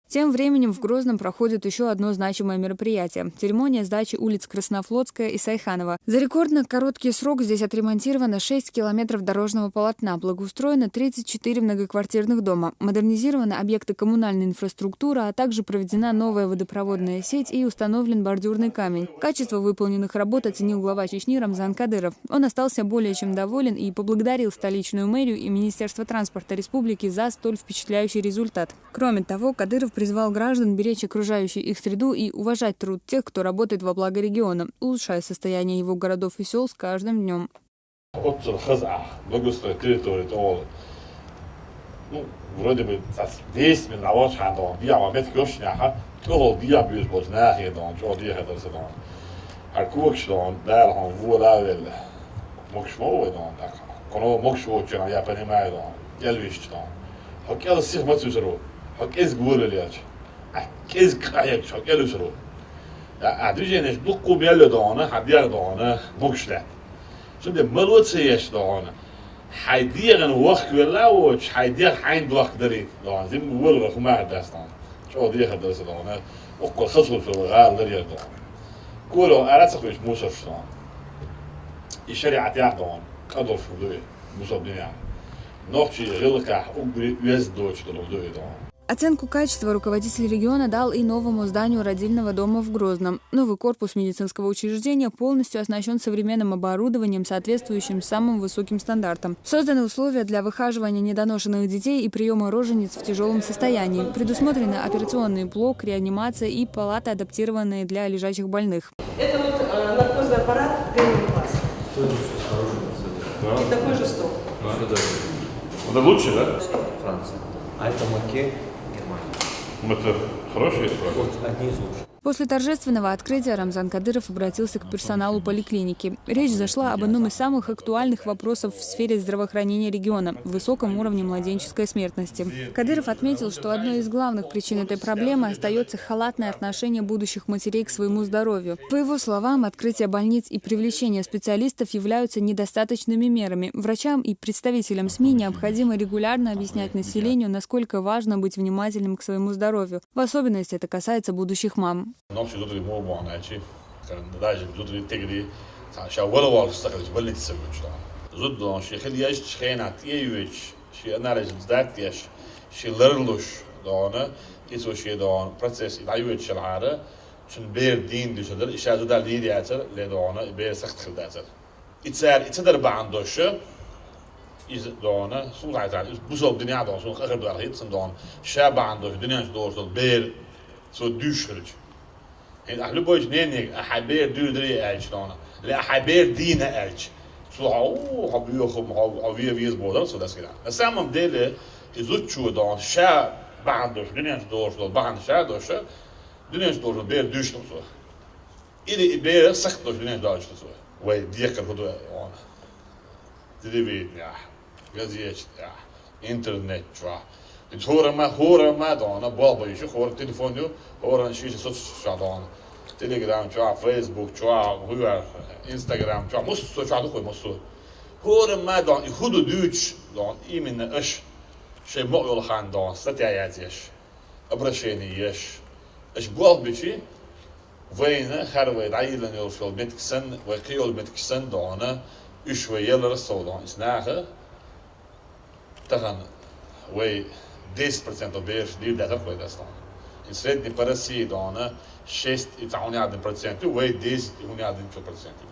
Тем временем в Грозном проходит еще одно значимое мероприятие – церемония сдачи улиц Краснофлотская и Сайханова. За рекордно короткий срок здесь отремонтировано 6 километров дорожного полотна, благоустроено 34 многоквартирных дома, модернизированы объекты коммунальной инфраструктуры, а также проведена новая водопроводная сеть и установлен бордюрный камень. Качество выполненных работ оценил глава Чечни Рамзан Кадыров. Он остался более чем доволен и поблагодарил столичную мэрию и Министерство транспорта республики за столь впечатляющий результат. Кроме того, Кадыров призвал граждан беречь окружающую их среду и уважать труд тех, кто работает во благо региона, улучшая состояние его городов и сел с каждым днем. Вроде бы 10 минут Hak ez gureliach. Ez kayak çok elusru. Ya adrijenes dukku bello dağına, hadiyer dağına mokşlat. Şimdi malot seyeş dağına. Haydiyerin vakt verlavuç, haydiyer hayn vakt derit dağına. Zim bulga kuma dastan. Çok diye hadarsa dağına. Okul khasıl şu gal yer dağına. Kolo aratsak iş musaf dağına. İşariat ya dağına. Kadar şu duy. Musaf dünya. Ночи рылка угри весь дочь дорогой. Оценку качества руководитель региона дал и новому зданию родильного дома в Грозном. Новый корпус медицинского учреждения полностью оснащен современным оборудованием, соответствующим самым высоким стандартам. Созданы условия для выхаживания недоношенных детей и приема рожениц в тяжелом состоянии. Предусмотрены операционный блок, реанимация и палаты, адаптированные для лежачих больных. Это вот наркозный аппарат премиум класса. И такой же стол. Это лучше, да? Франция. А это Маке, Германия. Это хорошие страны? Одни из лучших. После торжественного открытия Рамзан Кадыров обратился к персоналу поликлиники. Речь зашла об одном из самых актуальных вопросов в сфере здравоохранения региона – высоком уровне младенческой смертности. Кадыров отметил, что одной из главных причин этой проблемы остается халатное отношение будущих матерей к своему здоровью. По его словам, открытие больниц и привлечение специалистов являются недостаточными мерами. Врачам и представителям СМИ необходимо регулярно объяснять населению, насколько важно быть внимательным к своему здоровью. В особенности это касается будущих мам. Nopsi zodri mobo anachi, kan daji zodri tegri, sa walwal stakal ballit sabujda. Zodon shi khiliyash khayna tiyewich, shi analyze zdatyash, shi lerlush dona, iso shi don process idayewich shal'ara, shun beer din disodar, isha zodal lidiatar le dona beer sakht khildatar. Itsadar ba'andosha, is dona, sulaitan, busob dunya don, sun khakhir dar hitsan don, shaba andosh dunya dor beer so dushkhrij. أهل بوج نينك أحبير دودري ألش دانا لا أحبير دين ألش سو هاو بيوخم هاو فيز بودر سو داس كده السامم ديله يزوج شو دان شا بعندش دنيا دور شو بعند شا دوش دنيا دور بير دوش سو إلي بير سخت دوش دنيا دوش سو وي ديك الهدو وانا تلفزيون يا غازيش يا إنترنت شوا هورا ما دانا بابا يشوف هورا تليفونه هورا شيء صوت شادان تليجرام شوا فيسبوك شوا هو انستغرام شوا مصو شوا دخول مصو هورا ما دان يخدو دوتش دان إيمن إيش شيء مقبل خان دان ستياياتيش أبرشينيش إيش بوال بيشي وين خروي دعيلن يوصل متكسن وكيول متكسن دانا إيش ويلا رسول إسناها تغن وي 10% av BF liv detta på det stan. I srednji pa России дона 6,1%, вей 10,1%.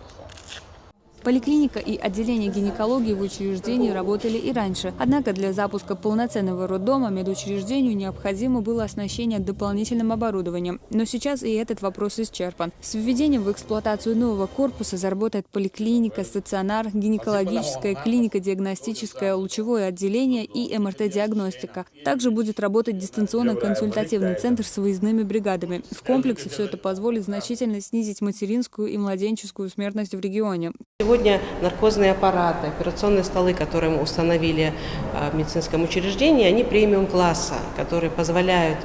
Поликлиника и отделение гинекологии в учреждении работали и раньше. Однако для запуска полноценного роддома медучреждению необходимо было оснащение дополнительным оборудованием. Но сейчас и этот вопрос исчерпан. С введением в эксплуатацию нового корпуса заработает поликлиника, стационар, гинекологическая клиника, диагностическое, лучевое отделение и МРТ-диагностика. Также будет работать дистанционно-консультативный центр с выездными бригадами. В комплексе все это позволит значительно снизить материнскую и младенческую смертность в регионе. сегодня наркозные аппараты, операционные столы, которые мы установили в медицинском учреждении, они премиум-класса, которые позволяют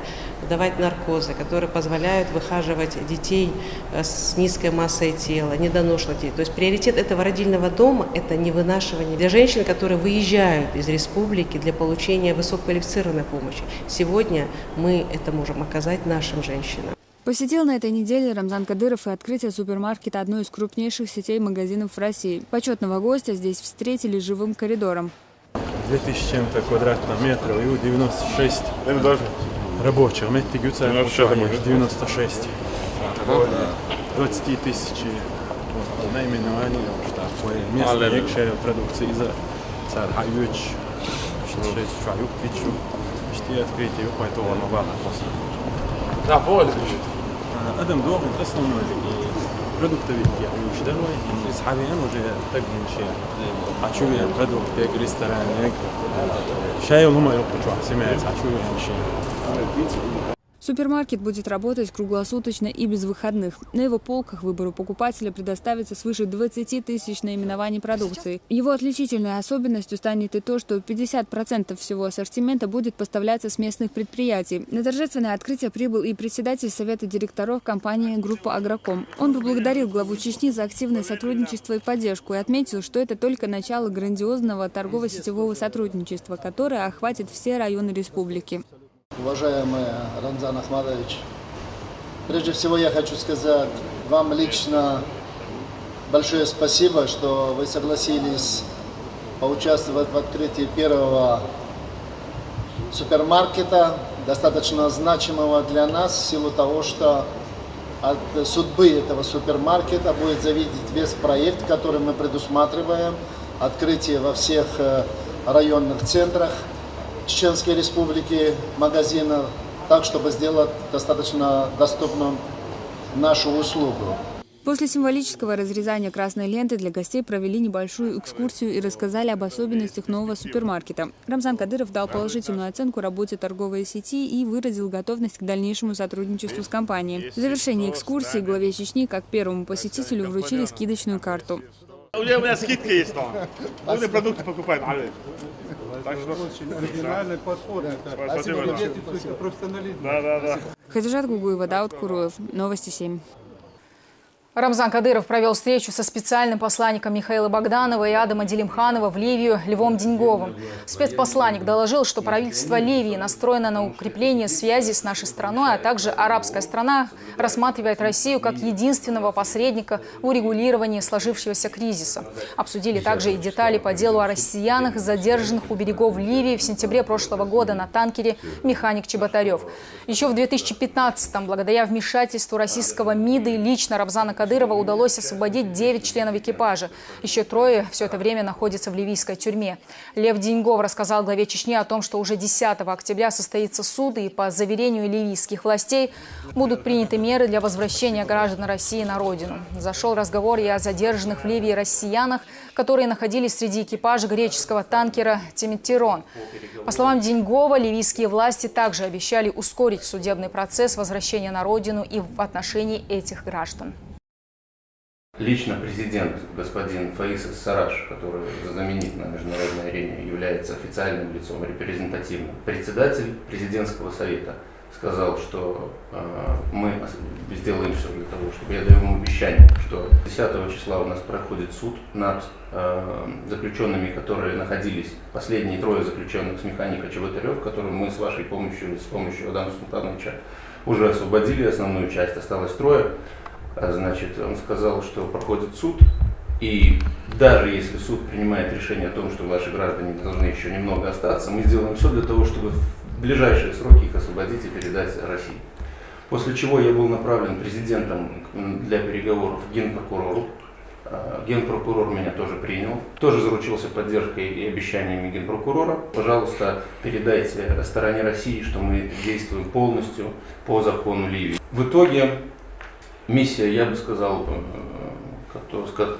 давать наркозы, которые позволяют выхаживать детей с низкой массой тела, недоношенных детей. То есть приоритет этого родильного дома – это не вынашивание. Для женщин, которые выезжают из республики для получения высококвалифицированной помощи, сегодня мы это можем оказать нашим женщинам. Посетил на этой неделе Рамзан Кадыров и открытие супермаркета одной из крупнейших сетей магазинов в России. Почетного гостя здесь встретили живым коридором. 2000 чем-то квадратных метров и 96 рабочих. 96. 20 тысяч наименований, местные экшеры продукции из цар хайюч, что шаюк пичу, что открытие поэтого нового после. Да, более. Адам дом основной продукты ведь я уже дорогой, из хавиан уже так меньше. А что я продукты рестораны, шай он умеет почему семейство, а что я Супермаркет будет работать круглосуточно и без выходных. На его полках выбору покупателя предоставится свыше 20 тысяч наименований продукции. Его отличительной особенностью станет и то, что 50% всего ассортимента будет поставляться с местных предприятий. На торжественное открытие прибыл и председатель совета директоров компании «Группа Агроком». Он поблагодарил главу Чечни за активное сотрудничество и поддержку и отметил, что это только начало грандиозного торгово-сетевого сотрудничества, которое охватит все районы республики. Уважаемый Рамзан Ахматович, прежде всего я хочу сказать вам лично большое спасибо, что вы согласились поучаствовать в открытии первого супермаркета, достаточно значимого для нас, в силу того, что от судьбы этого супермаркета будет зависеть весь проект, который мы предусматриваем, открытие во всех районных центрах Чеченской Республики магазинов, так, чтобы сделать достаточно доступным нашу услугу. После символического разрезания красной ленты для гостей провели небольшую экскурсию и рассказали об особенностях нового супермаркета. Рамзан Кадыров дал положительную оценку работе торговой сети и выразил готовность к дальнейшему сотрудничеству с компанией. В завершении экскурсии главе Чечни, как первому посетителю, вручили скидочную карту. У меня скидка есть там. Можно продукты покупать. Очень оригинальный подход. Профессионализм. Да. Хадижат Гугуева, Дауд Куруев. Новости 7. Рамзан Кадыров провел встречу со специальным посланником Михаила Богданова и Адама Делимханова в Ливию Львом Деньговым. Спецпосланник доложил, что правительство Ливии настроено на укрепление связи с нашей страной, а также арабская страна рассматривает Россию как единственного посредника в урегулировании сложившегося кризиса. Обсудили также и детали по делу о россиянах, задержанных у берегов Ливии в сентябре прошлого года на танкере «Механик Чеботарев». Еще в 2015-м, благодаря вмешательству российского МИДа, лично Рамзана Кадырова удалось освободить 9 членов экипажа. Еще 3 все это время находятся в ливийской тюрьме. Лев Деньгов рассказал главе Чечни о том, что уже 10 октября состоится суд, и по заверению ливийских властей будут приняты меры для возвращения граждан России на родину. Зашел разговор и о задержанных в Ливии россиянах, которые находились среди экипажа греческого танкера «Тимитирон». По словам Деньгова, ливийские власти также обещали ускорить судебный процесс возвращения на родину и в отношении этих граждан. Лично президент господин Фаис Ас-Сарраж, который знаменит на международной арене, является официальным лицом, репрезентативным. Председатель президентского совета сказал, что мы сделаем все для того, чтобы, я даю ему обещание, что 10 числа у нас проходит суд над заключенными, которые находились, последние 3 заключенных с «Механика Чеботарев», которые мы с вашей помощью, с помощью Адама Султановича уже освободили основную часть, осталось 3. Значит, он сказал, что проходит суд, и даже если суд принимает решение о том, что ваши граждане должны еще немного остаться, мы сделаем все для того, чтобы в ближайшие сроки их освободить и передать России. После чего я был направлен президентом для переговоров к генпрокурору. Генпрокурор меня тоже принял, тоже заручился поддержкой и обещаниями генпрокурора. Пожалуйста, передайте стороне России, что мы действуем полностью по закону Ливии. В итоге миссия, я бы сказал,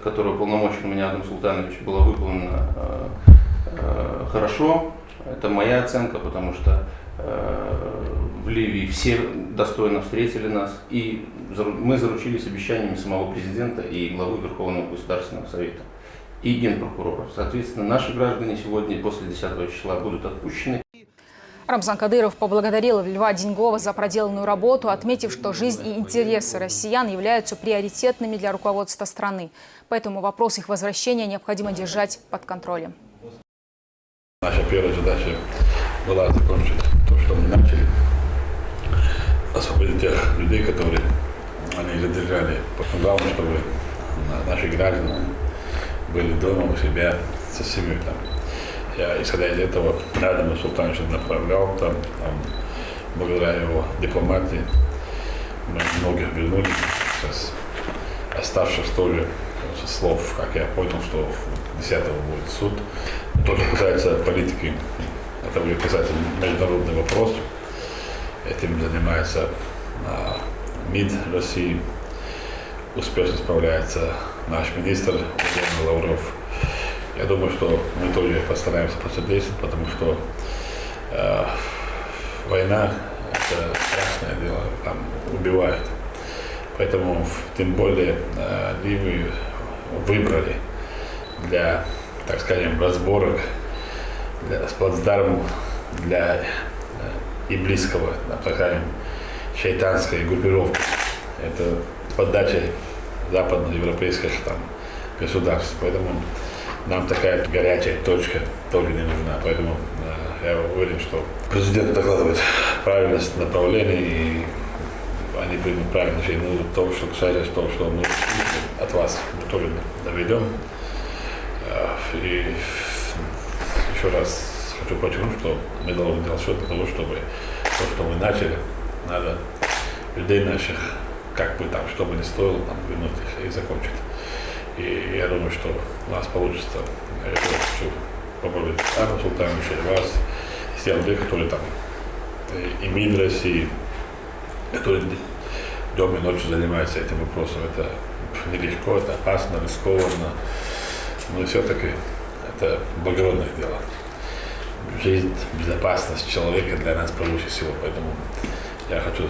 которую уполномочил меня Адам Султанович, была выполнена хорошо. Это моя оценка, потому что в Ливии все достойно встретили нас, и мы заручились обещаниями самого президента и главы Верховного Государственного Совета. и генпрокурора. Соответственно, наши граждане сегодня после 10 числа будут отпущены. Рамзан Кадыров поблагодарил Льва Деньгова за проделанную работу, отметив, что жизнь и интересы россиян являются приоритетными для руководства страны. Поэтому вопрос их возвращения необходимо держать под контролем. Наша первая задача была закончить то, что мы начали. Освободить тех людей, которые они задержали. Главное, чтобы наши граждане были дома у себя со семьей. Я, исходя из этого, Надима Султановича направлял там, благодаря его дипломатии, мы многих вернули. Сейчас оставшихся тоже со слов, как я понял, что 10-го будет суд. То, что касается политики, это будет касаться международный вопрос. Этим занимается МИД России. Успешно справляется наш министр Лавров. Я думаю, что мы тоже постараемся посодействовать, потому что война – это страшное дело, там убивают. Поэтому тем более Ливию выбрали для, так скажем, разборок, с плацдармом для и близкого, так скажем, шайтанской группировки. Это подача западноевропейских государств. Поэтому нам такая горячая точка тоже не нужна. Поэтому я уверен, что президент докладывает правильность направления, и они примут правильное решение. Ну, то, что касается того, что мы от вас тоже доведем. И еще раз хочу подчеркнуть, что мы должны делать все для того, чтобы то, что мы начали, надо людей наших, как бы там, что бы ни стоило, вернуть и закончить. И я думаю, что у нас получится. Я хочу поблагодарить Рамзана Султановича и вас, и всех людей, которые там, и МИД России, которые днем и ночью занимаются этим вопросом. Это нелегко, это опасно, рискованно, но все-таки это благородное дело. Жизнь, безопасность человека для нас превыше всего, поэтому я хочу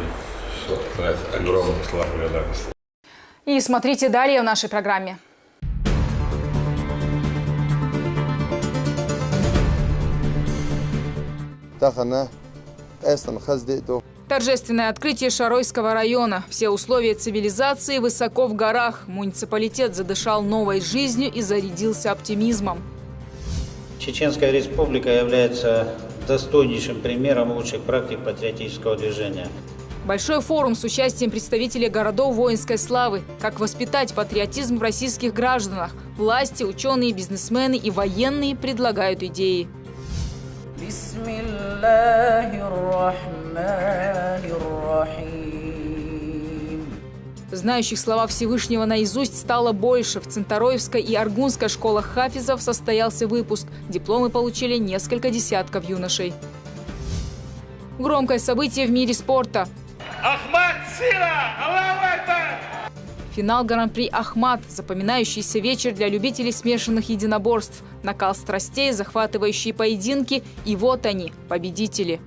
сказать огромные слова благодарности. И смотрите далее в нашей программе. Торжественное открытие Шаройского района. Все условия цивилизации высоко в горах. Муниципалитет задышал новой жизнью и зарядился оптимизмом. Чеченская республика является достойнейшим примером лучших практик патриотического движения. Большой форум с участием представителей городов воинской славы. Как воспитать патриотизм в российских гражданах. Власти, ученые, бизнесмены и военные предлагают идеи. Знающих слова Всевышнего наизусть стало больше. В Центароевской и Аргунской школах хафизов состоялся выпуск. Дипломы получили несколько десятков юношей. Громкое событие в мире спорта. Ахмад Сира! Аллаху Акбар! Финал Гран-при «Ахмад» – запоминающийся вечер для любителей смешанных единоборств. Накал страстей, захватывающие поединки. И вот они, победители.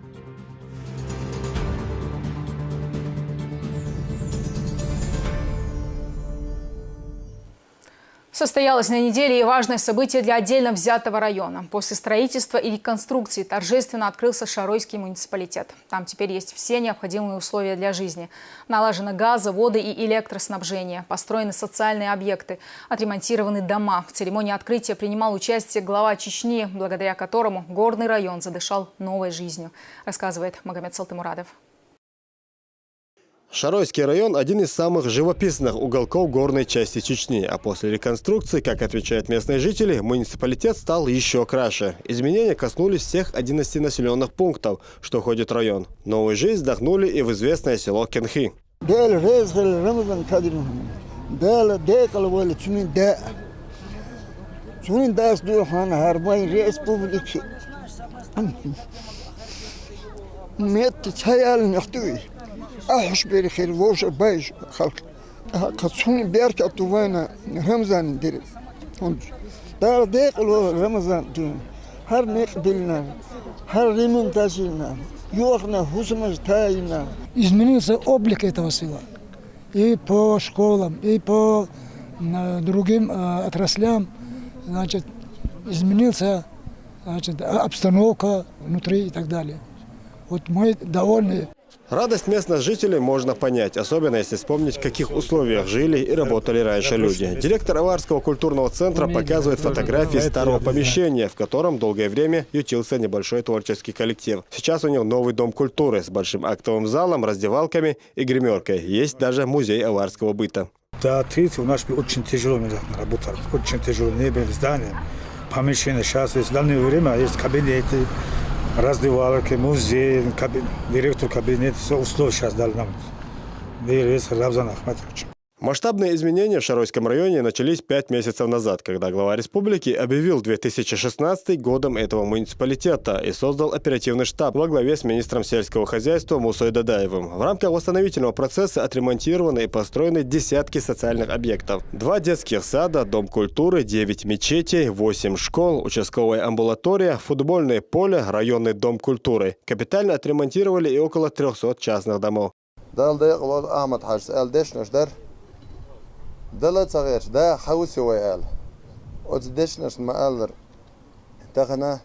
Состоялось на неделе и важное событие для отдельно взятого района. После строительства и реконструкции торжественно открылся Шаройский муниципалитет. Там теперь есть все необходимые условия для жизни. Налажено газо, воды и электроснабжение. Построены социальные объекты. Отремонтированы дома. В церемонии открытия принимал участие глава Чечни, благодаря которому горный район задышал новой жизнью, рассказывает Магомед Салтымурадов. Шаройский район – один из самых живописных уголков горной части Чечни. А после реконструкции, как отвечают местные жители, муниципалитет стал еще краше. Изменения коснулись всех 11 населенных пунктов, что входит в район. Новую жизнь вдохнули и в известное село Кенхи. أحش بريخير ووش بايش خلق قصوني بيرك أتوينا رمضان دير دار ديقلو رمضان دين هر نقبلنا هر ريمون تاسينا يوخنا хусмаж тайна. Изменился облик этого села и по школам, и по другим отраслям. значит, изменился, значит, обстановка внутри и так далее. Вот мы довольны. Радость местных жителей можно понять, особенно если вспомнить, в каких условиях жили и работали раньше люди. Директор Аварского культурного центра показывает фотографии старого помещения, в котором долгое время ютился небольшой творческий коллектив. Сейчас у них новый дом культуры с большим актовым залом, раздевалками и гримеркой. Есть даже музей аварского быта. Да, открытие у нас очень тяжело работать, очень тяжело, не было здания, помещение. Сейчас в данное время есть кабинеты, раздевалки, музей, директор кабинета, все условия сейчас дали нам. Рамзан Ахматович. Масштабные изменения в Шаройском районе начались 5 месяцев назад, когда глава республики объявил 2016 годом этого муниципалитета и создал оперативный штаб во главе с министром сельского хозяйства Мусой Дадаевым. В рамках восстановительного процесса отремонтированы и построены десятки социальных объектов. 2 детских сада, дом культуры, 9 мечетей, 8 школ, участковая амбулатория, футбольное поле, районный дом культуры. Капитально отремонтировали и около 300 частных домов. دلت صغير ده حوسي ويال وتدشنش المقلر تخنا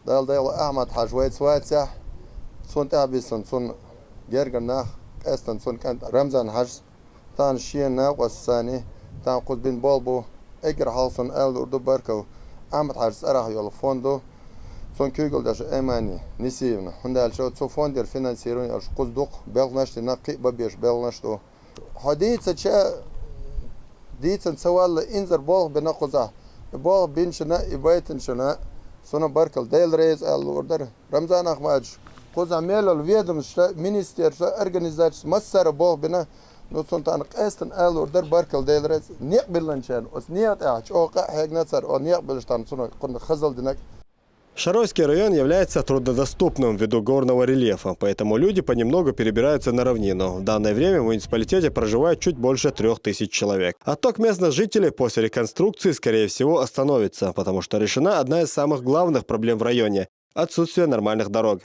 دال دال أحمد حجويت سوات سح صون تعبي صون جرجنا أستن صون كانت رمزان حج تان شينا والثاني تان قد بين بالبو إجر حالصون أل أردو بركو أحمد حج أراه يول فوندو صون كيقول داش إيماني نسيبنا هندال شو صو فوندير فينانسيرون يالش قصدق بلغناش نقي ببيش بلغناش تو حديث شيء ديتن سوال إنزر بالغ بنقصه بالغ بينشنا يبيتنشنا سونا بركل ديل رئيس الوردر رمزان أحمد قصة ميل الويدم مينستير أرجانيزاتش مسر بالغ بنا نصون تانق أستن الوردر بركل ديل رئيس نقبل لنشان أس نيات أعش أو قاعد نصر أو نقبلش تان سونا كنا خزل دنك. Шаройский район является труднодоступным ввиду горного рельефа, поэтому люди понемногу перебираются на равнину. В данное время в муниципалитете проживает чуть больше 3000 человек. Отток местных жителей после реконструкции, скорее всего, остановится, потому что решена одна из самых главных проблем в районе – отсутствие нормальных дорог.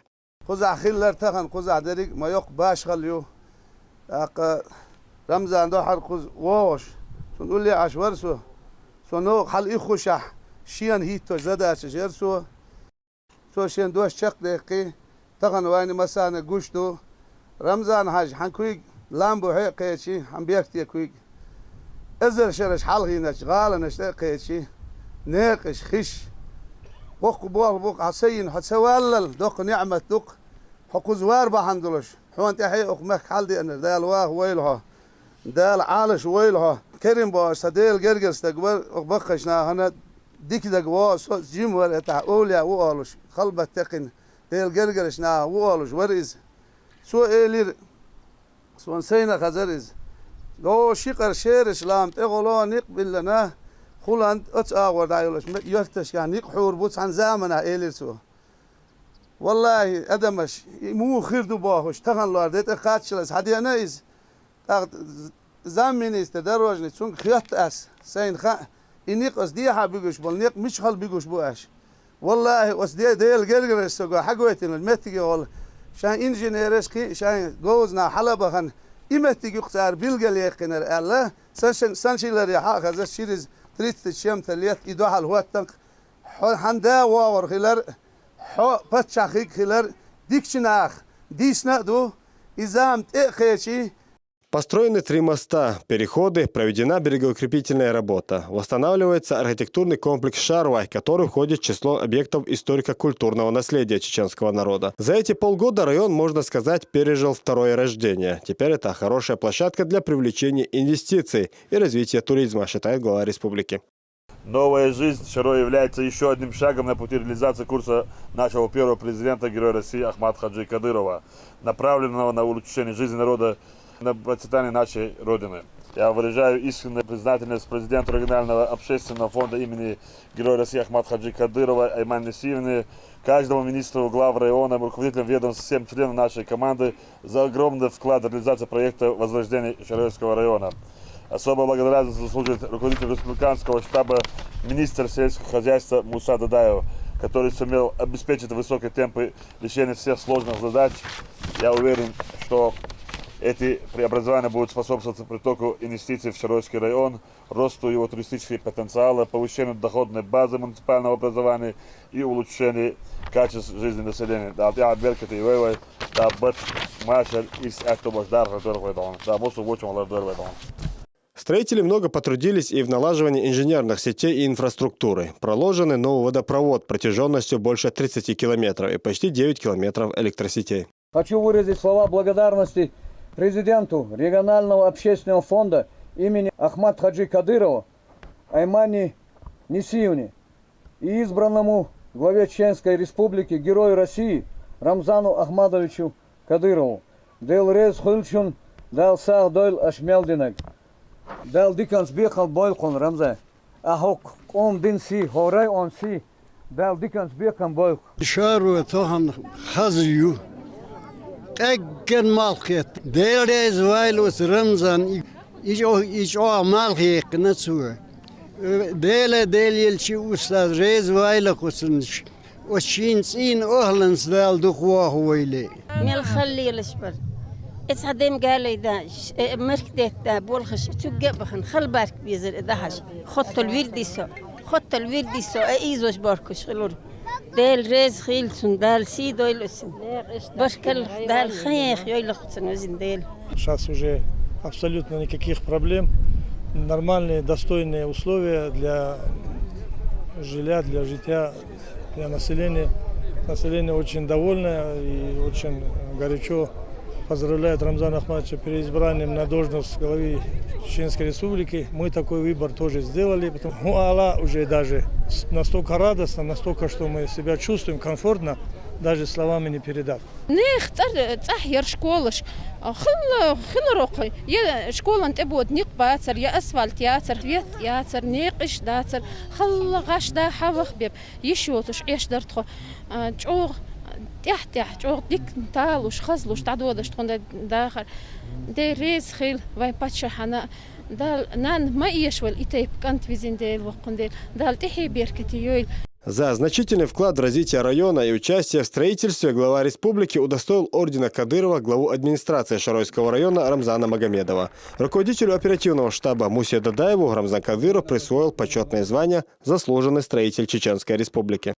توشين دوش شق دقيقي تغن واني مسانا قشتو رمزان حاج حنكويق لامبو حيقيتشي حن بيكتي كويق ازر شرش حلغينش غالنش دقيتشي ناقش خش بوق بوق بوق عسين حتسوالل دوق نعمة دوق حقو زوار بحندلش حوان تحي اقمك حالدي ان دال واه ويلها دال عالش ويلها كريم باش تديل قرقر تقبل اقبخشنا هنا ديك دقوا جيم ولا تاع اوليا وقالوش خلبة تقن ديل قرقرش نا وقالوش وريز سو إيلير سو نسينا خزرز لو شقر شيرش لام تقولوا نقبل لنا خلان اتاور دايلوش يفتش يعني يقحور بوتس عن زامنا إيلير سو والله ادمش مو خير دباهوش تغن لار ديت خاتشلس هدي انا از زمين استدرجني سون خيات اس سين خا إنيق أصديها بيجوش بالنيق مش خال بيجوش بواش والله أصديه ديل جرجر سجوا حقويتنا المتجي والله شان إنجنيرس كي شان جوزنا حلبة خن إمتجي قصار بيلقى يقينر الله سنشيلر يحاق هذا الشيرز تريت الشام ثليت إدوها الوقت حندا وور خلر بتشاخيك خلر ديكشناخ ديسنا دو إزام تأخيشي. Построены 3 моста, переходы, проведена берегоукрепительная работа. Восстанавливается архитектурный комплекс Шарвай, который входит в число объектов историко-культурного наследия чеченского народа. За эти полгода район, можно сказать, пережил второе рождение. Теперь это хорошая площадка для привлечения инвестиций и развития туризма, считает глава республики. Новая жизнь Шарой является еще одним шагом на пути реализации курса нашего первого президента, героя России Ахмата Хаджи Кадырова, направленного на улучшение жизни народа, на процветание нашей Родины. Я выражаю искреннюю признательность президенту регионального общественного фонда имени Героя России Ахмата Хаджи Кадырова Айман Несиевне, каждому министру, глав района, руководителям ведомств, всем членам нашей команды за огромный вклад в реализацию проекта возрождения Шаройского района. Особо благодарность заслуживает руководитель республиканского штаба министр сельского хозяйства Муса Дадаев, который сумел обеспечить высокие темпы решения всех сложных задач. Я уверен, что Эти преобразования будут способствовать притоку инвестиций в Шаройский район, росту его туристического потенциала, повышению доходной базы муниципального образования и улучшению качества жизни населения. Строители много потрудились и в налаживании инженерных сетей и инфраструктуры. Проложенный новый водопровод протяженностью больше 30 километров и почти 9 километров электросетей. Хочу выразить слова благодарности президенту регионального общественного фонда имени Ахмад Хаджи Кадырова Аймане Несиевне и избранному главе Чеченской Республики Герою России Рамзану Ахмадовичу Кадырову. Дел рез хулчун дал сах дойл ашмелдинек. Дал диканс бехал бойлкон Рамза. Ахок он дин си хорай он си. Дал диканс бехал бойк. Шару тохан хазю. Eggen malchet. Deel is weilos Ramzan. Ich auch malchet nazu. Deel ustad rez weilos. وشين سين أهلا سدال دخواه ويلي. مال خلي الأشبر. إتحدم قال لي داش مركدة دا بولخش تجبخن خل بارك بيزر دهش خط الورد سو خط الورد سو أيزوش باركش خلور. دال رز خيلسون دال سي دويلسون. باركل دال خيخ يويلخسون وزين دال. Сейчас уже абсолютно никаких проблем. Нормальные, достойные условия для жилья, для жития. Для населения. Население очень довольно и очень горячо поздравляет Рамзана Ахмадовича переизбранием на должность главы Чеченской Республики. Мы такой выбор тоже сделали. Аллах уже даже настолько радостно, настолько, что мы себя чувствуем комфортно, даже словами не передать. نختار تحير شكولش خل رقي يا شكول أنت بود نيق باتر يا أسفلت ياتر فيت ياتر نيقش داتر خل غش دا حوخ بيب يشوتش إيش درتخو جوغ تحت جوغ ديك تالوش خزلوش تعدودش تكون داخل دي ريز خيل واي باتشا حنا دال نان ما يشول إتيب كانت فيزين ديل وقنديل دال تحي بيركتي يويل. За значительный вклад в развитие района и участие в строительстве глава республики удостоил ордена Кадырова главу администрации Шаройского района Рамзана Магомедова. Руководителю оперативного штаба Мусе Дадаеву Рамзан Кадыров присвоил почетное звание «Заслуженный строитель Чеченской Республики».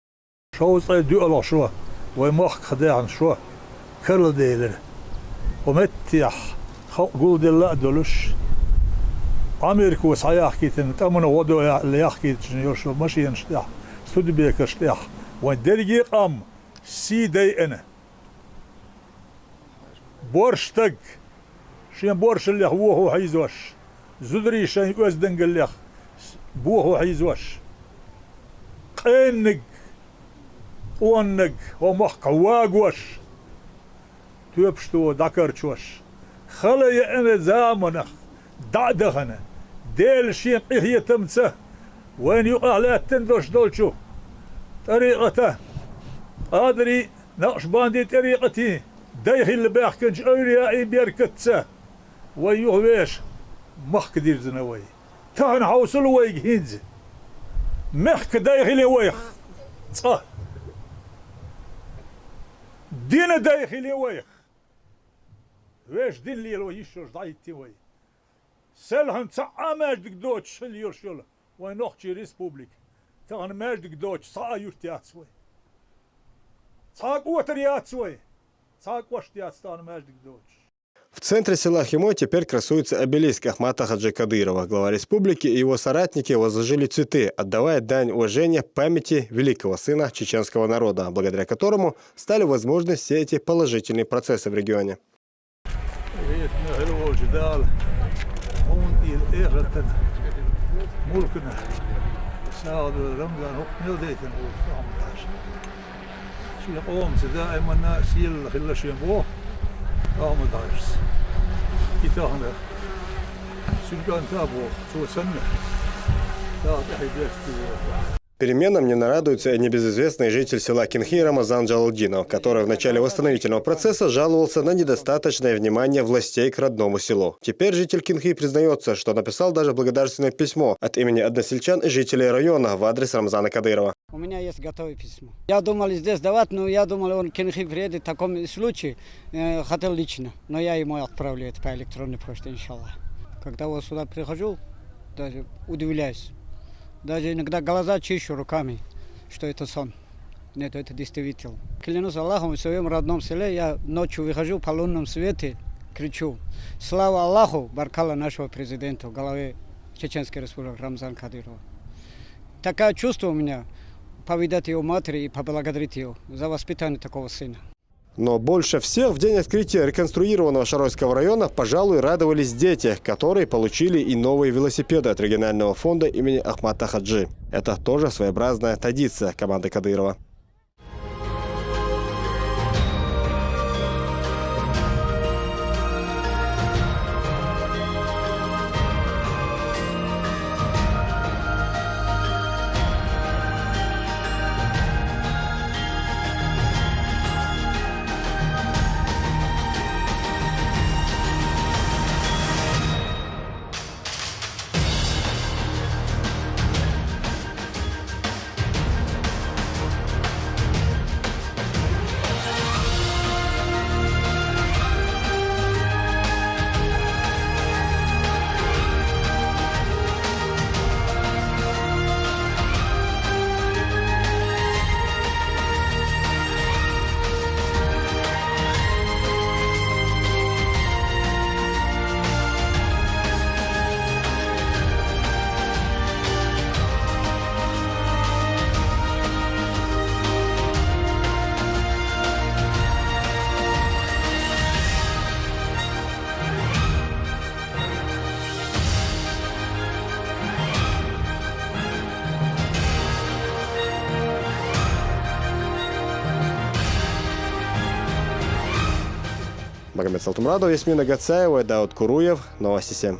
سود بيكشتاح والدرجي قام سيدي أنا بورشتك شين بورش اللي هو حيزوش زدري شين وزدنق اللي بوه حيزوش قينك ونك ومحق واقوش توبشتو دكرتوش خلي أنا زامنخ دعدخنا ديل شين هي تمسه وين يقع لا تندوش دولشو طريقته أدري نقشباندي طريقتي دايخي اللي بيحكنش أولياء بيركتسه ويوهويش مخك دير زنوي تهن حوصل ويق هينز مخك دايخي لي ويخ صح دين دايخي لي ويخ ويش دين لي لو يشوش ضايتي وي سلهم تعامل دك دوتش اللي يرشله ونخشي ريسبوبليك تغن ماجدك دوتش صا يرتيات سوي صا قوتريات سوي صا قوشتيات ستان ماجدك دوتش. В центре села Химой теперь красуется обелиск Ахмата Хаджи Кадырова. Глава республики и его соратники возложили цветы, отдавая дань уважения памяти великого сына чеченского народа, благодаря которому стали возможны все эти положительные процессы в регионе. ملكنا ساعد رمضان وقت نوديتنا شيء قوم دائما الناس يلا خلا شيء بوه قام دارس كتاهنا سلقان تابو سو سنة لا تحي بيت Переменам не нарадуется и небезызвестный житель села Кинхи Рамазан Джалалдинов, который в начале восстановительного процесса жаловался на недостаточное внимание властей к родному селу. Теперь житель Кинхи признается, что написал даже благодарственное письмо от имени односельчан и жителей района в адрес Рамзана Кадырова. У меня есть готовое письмо. Я думал здесь давать, но я думал, он Кинхи приедет в таком случае, хотел лично. Но я ему отправлю это по электронной почте, иншаллах. Когда я сюда прихожу, даже удивляюсь. Даже иногда глаза чищу руками, что это сон. Нет, это действительно. Клянусь Аллахом, в своем родном селе я ночью выхожу по лунном свете, кричу: слава Аллаху, баркала нашего президента в голове Чеченской Республики Рамзана Кадырова. Такое чувство у меня, повидать его матери и поблагодарить его за воспитание такого сына. Но больше всех в день открытия реконструированного Шаройского района, пожалуй, радовались дети, которые получили и новые велосипеды от регионального фонда имени Ахмата Хаджи. Это тоже своеобразная традиция команды Кадырова. Магомед Салтумрадов, Ясмина Гацаева, Дауд Куруев, Новости 7.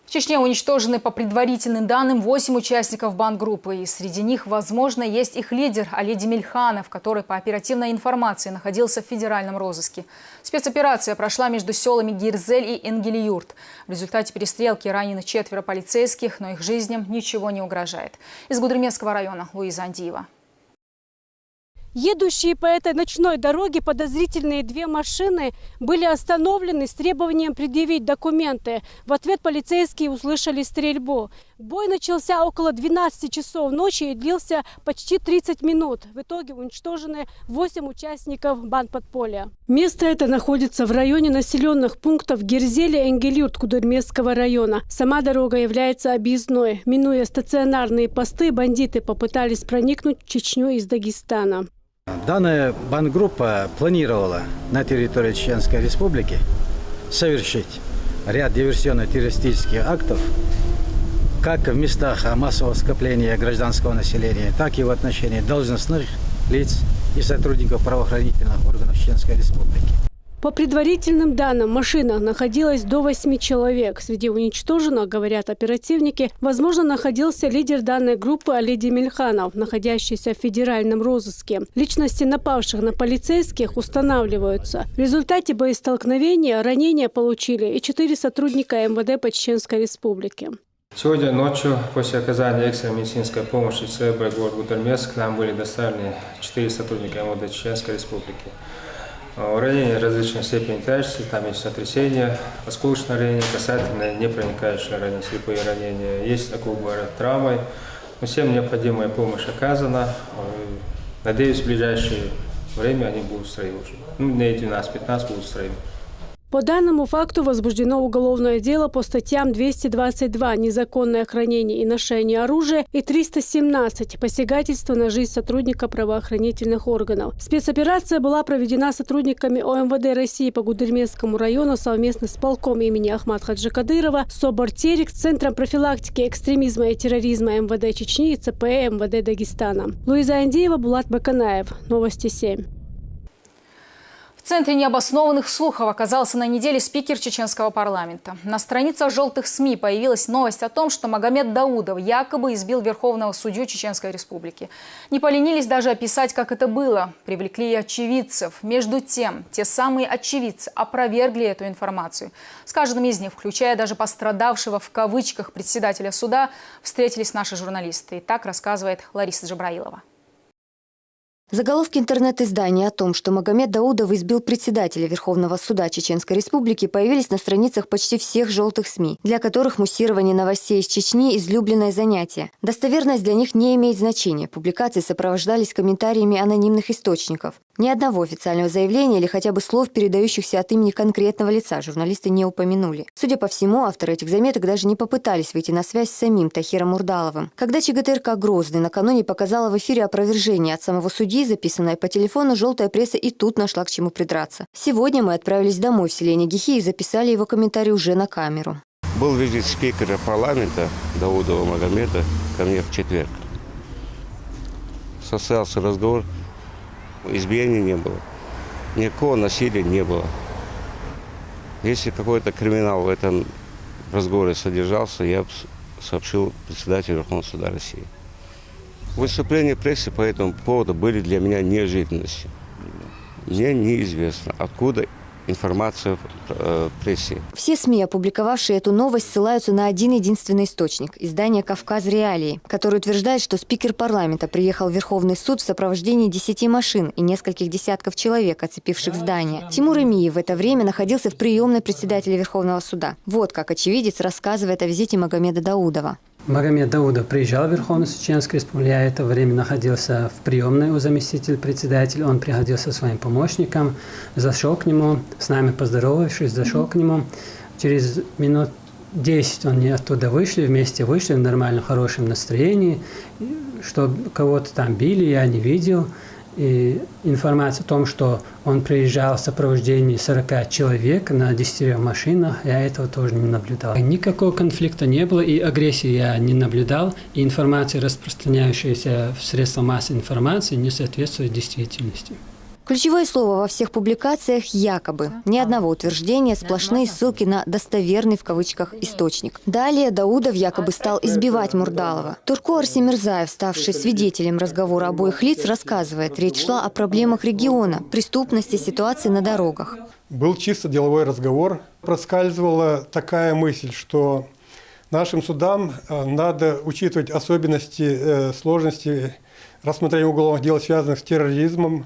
В Чечне уничтожены по предварительным данным 8 участников бандгруппы. И среди них, возможно, есть их лидер Алиди Мильханов, который по оперативной информации находился в федеральном розыске. Спецоперация прошла между селами Гирзель и Энгелиюрт. В результате перестрелки ранены 4 полицейских, но их жизням ничего не угрожает. Из Гудермесского района Луиза Андиева. Едущие по этой ночной дороге подозрительные 2 машины были остановлены с требованием предъявить документы. В ответ полицейские услышали стрельбу. Бой начался около 12 часов ночи и длился почти 30 минут. В итоге уничтожены 8 участников бандподполья. Место это находится в районе населенных пунктов Гирзеля и Энгелиюрт Гудермесского района. Сама дорога является объездной. Минуя стационарные посты, бандиты попытались проникнуть в Чечню из Дагестана. Данная бандгруппа планировала на территории Чеченской Республики совершить ряд диверсионно-террористических актов как в местах массового скопления гражданского населения, так и в отношении должностных лиц и сотрудников правоохранительных органов Чеченской Республики. По предварительным данным, в машинах находилось до 8 человек. Среди уничтоженных, говорят оперативники, возможно, находился лидер данной группы Алиди Мильханов, находящийся в федеральном розыске. Личности напавших на полицейских устанавливаются. В результате боестолкновения ранения получили и 4 сотрудника МВД по Чеченской Республике. Сегодня ночью, после оказания экстренной медицинской помощи ЦБ город Гудермеск, к нам были доставлены 4 сотрудника МВД Чеченской Республики. Ранения различной степени тяжести, там есть сотрясение, осколочное ранение, касательное, непроникающее ранение, слепые ранения, есть около травмы. Всем необходимая помощь оказана. Надеюсь, в ближайшее время они будут в строю уже. Дней 12-15 будут в строю. По данному факту возбуждено уголовное дело по статьям 222 «Незаконное хранение и ношение оружия» и 317 «Посягательство на жизнь сотрудника правоохранительных органов». Спецоперация была проведена сотрудниками ОМВД России по Гудермесскому району совместно с полком имени Ахмата Хаджи Кадырова, СОБР-Терек, Центром профилактики экстремизма и терроризма МВД Чечни и ЦПЭ МВД Дагестана. Луиза Андиева, Булат Баканаев. Новости 7. В В центре необоснованных слухов оказался на неделе спикер чеченского парламента. На страницах желтых СМИ появилась новость о том, что Магомед Даудов якобы избил верховного судью Чеченской Республики. Не поленились даже описать, как это было. Привлекли и очевидцев. Между тем, те самые очевидцы опровергли эту информацию. С каждым из них, включая даже пострадавшего в кавычках председателя суда, встретились наши журналисты. И так рассказывает Лариса Джабраилова. Заголовки интернет-издания о том, что Магомед Даудов избил председателя Верховного суда Чеченской Республики, появились на страницах почти всех желтых СМИ, для которых муссирование новостей из Чечни – излюбленное занятие. Достоверность для них не имеет значения. Публикации сопровождались комментариями анонимных источников. Ни одного официального заявления или хотя бы слов, передающихся от имени конкретного лица, журналисты не упомянули. Судя по всему, авторы этих заметок даже не попытались выйти на связь с самим Тахиром Мурдаловым. Когда ЧГТРК «Грозный» накануне показала в эфире опровержение от самого судьи, записанное по телефону, желтая пресса и тут нашла к чему придраться. Сегодня мы отправились домой в селение Гихи и записали его комментарий уже на камеру. Был визит спикера парламента Даудова Магомеда ко мне в четверг. Состоялся разговор. Избиения не было. Никакого насилия не было. Если какой-то криминал в этом разговоре содержался, я бы сообщил председателю Верховного суда России. Выступления прессы по этому поводу были для меня неожиданностью. Мне неизвестно, откуда информация в прессе. Все СМИ, опубликовавшие эту новость, ссылаются на один единственный источник – издание «Кавказ Реалии», который утверждает, что спикер парламента приехал в Верховный суд в сопровождении 10 машин и нескольких десятков человек, оцепивших здание. Тимур Эмиев в это время находился в приемной председателя Верховного суда. Вот как очевидец рассказывает о визите Магомеда Даудова. Магомед Даудов приезжал в Верховный суд Чеченской Республики. Я в это время находился в приемной у заместителя председателя. Он приходил со своим помощником, зашел к нему, с нами поздоровавшись, зашел к нему. Через минут 10 они оттуда вместе вышли в нормальном, хорошем настроении. Что кого-то там били, я не видел. И информация о том, что он приезжал в сопровождении 40 человек на 10 машинах, я этого тоже не наблюдал. Никакого конфликта не было, и агрессии я не наблюдал. И информация, распространяющаяся в средствах массовой информации, не соответствует действительности. Ключевое слово во всех публикациях – якобы. Ни одного утверждения, сплошные ссылки на «достоверный» в кавычках источник. Далее Даудов якобы стал избивать Мурдалова. Турко Арсимирзаев, ставший свидетелем разговора обоих лиц, рассказывает, речь шла о проблемах региона, преступности, ситуации на дорогах. Был чисто деловой разговор. Проскальзывала такая мысль, что нашим судам надо учитывать особенности, сложности рассмотрения уголовных дел, связанных с терроризмом,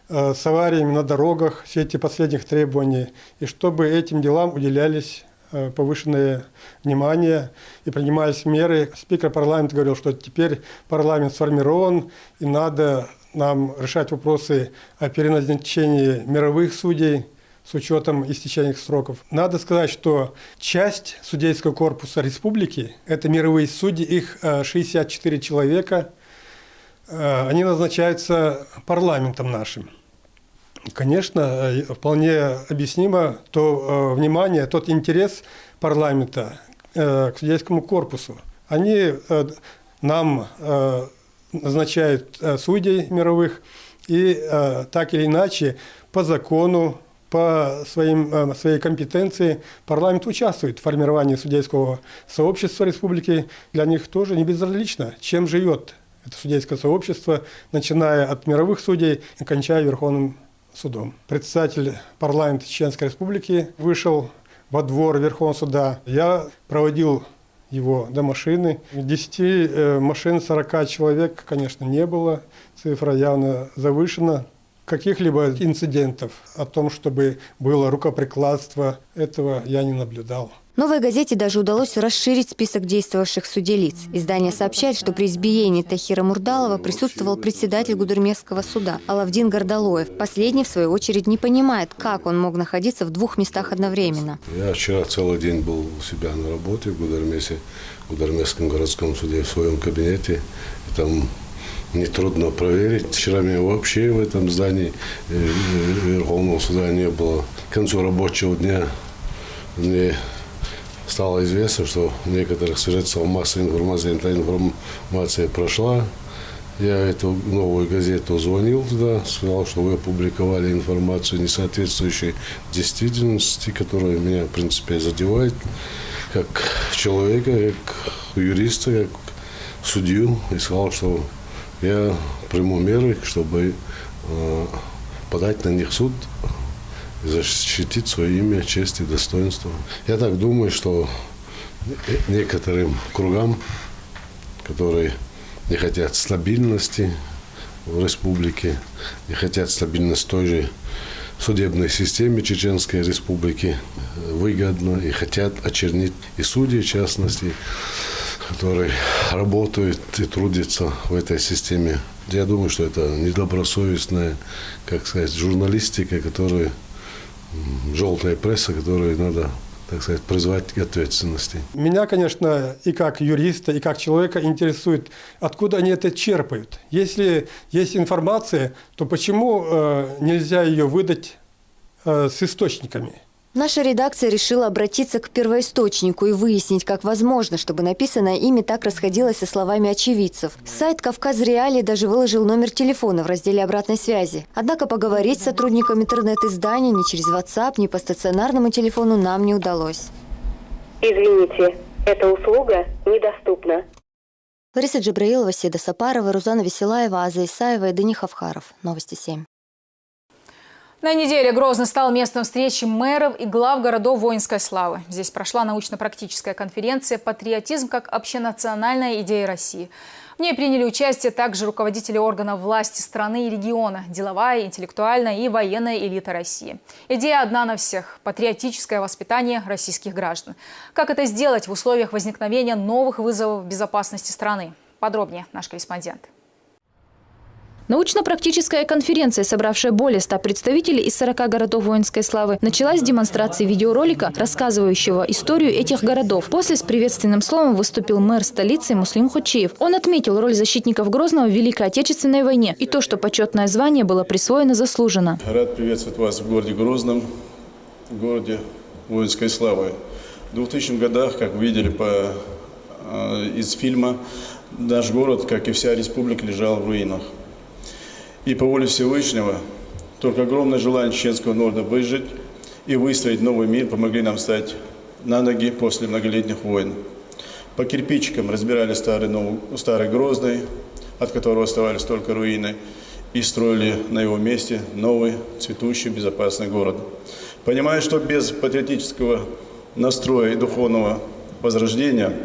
с авариями на дорогах, в свете последних требований, и чтобы этим делам уделялись повышенное внимание и принимались меры. Спикер парламента говорил, что теперь парламент сформирован, и надо нам решать вопросы о переназначении мировых судей с учетом истечения их сроков. Надо сказать, что часть судейского корпуса республики, это мировые судьи, их 64 человека, они назначаются парламентом нашим. Конечно, вполне объяснимо то внимание, тот интерес парламента к судейскому корпусу. Они нам назначают судей мировых, и так или иначе по закону, по своей компетенции парламент участвует в формировании судейского сообщества республики. Для них тоже не безразлично, чем живет это судейское сообщество, начиная от мировых судей и кончая Верховным судом. Председатель парламента Чеченской Республики вышел во двор Верховного суда. Я проводил его до машины. 10 машин, 40 человек, конечно, не было. Цифра явно завышена. Каких-либо инцидентов о том, чтобы было рукоприкладство, этого я не наблюдал. «Новой газете» даже удалось расширить список действовавших в суде лиц. Издание сообщает, что при избиении Тахира Мурдалова присутствовал председатель Гудермесского суда Алавдин Гордалоев. Последний, в свою очередь, не понимает, как он мог находиться в двух местах одновременно. Я вчера целый день был у себя на работе в Гудермесе, в Гудермесском городском суде, в своем кабинете. И там нетрудно проверить. Вчера меня вообще в этом здании Верховного суда не было. К концу рабочего дня мне стало известно, что в некоторых средствах массовой информации эта информация прошла, Я эту новую газету звонил туда, сказал, что вы опубликовали информацию, не соответствующей действительности, которая меня, в принципе, задевает как человека, как юриста, как судью. И сказал, что я приму меры, чтобы подать на них в суд и защитить свое имя, честь и достоинство. Я так думаю, что некоторым кругам, которые не хотят стабильности в республике, не хотят стабильности той же судебной системе Чеченской Республики, выгодно и хотят очернить и судей, в частности, которые работают и трудятся в этой системе. Я думаю, что это недобросовестная, как сказать, журналистика, которая, желтая пресса, которую надо, так сказать, призвать к ответственности. Меня, конечно, и как юриста, и как человека интересует, откуда они это черпают. Если есть информация, то почему нельзя ее выдать с источниками? Наша редакция решила обратиться к первоисточнику и выяснить, как возможно, чтобы написанное ими так расходилось со словами очевидцев. Сайт «Кавказ Реалии» даже выложил номер телефона в разделе обратной связи. Однако поговорить с сотрудником интернет-издания ни через WhatsApp, ни по стационарному телефону нам не удалось. Извините, эта услуга недоступна. Лариса Джабраилова, Седа Сапарова, Рузана Веселаева, Аза Исаева и Дани Хавхаров. Новости 7. На неделе Грозный стал местом встречи мэров и глав городов воинской славы. Здесь прошла научно-практическая конференция «Патриотизм как общенациональная идея России». В ней приняли участие также руководители органов власти страны и региона, деловая, интеллектуальная и военная элита России. Идея одна на всех – патриотическое воспитание российских граждан. Как это сделать в условиях возникновения новых вызовов безопасности страны? Подробнее наш корреспондент. Научно-практическая конференция, собравшая более 100 представителей из 40 городов воинской славы, началась с демонстрации видеоролика, рассказывающего историю этих городов. После с приветственным словом выступил мэр столицы Муслим Хочиев. Он отметил роль защитников Грозного в Великой Отечественной войне и то, что почетное звание было присвоено заслуженно. Рад приветствовать вас в городе Грозном, в городе воинской славы. В 2000-х годах, как вы видели из фильма, наш город, как и вся республика, лежал в руинах. И по воле Всевышнего, только огромное желание чеченского народа выжить и выстроить новый мир помогли нам встать на ноги после многолетних войн. По кирпичикам разбирали старый Грозный, от которого оставались только руины, и строили на его месте новый, цветущий, безопасный город. Понимая, что без патриотического настроя и духовного возрождения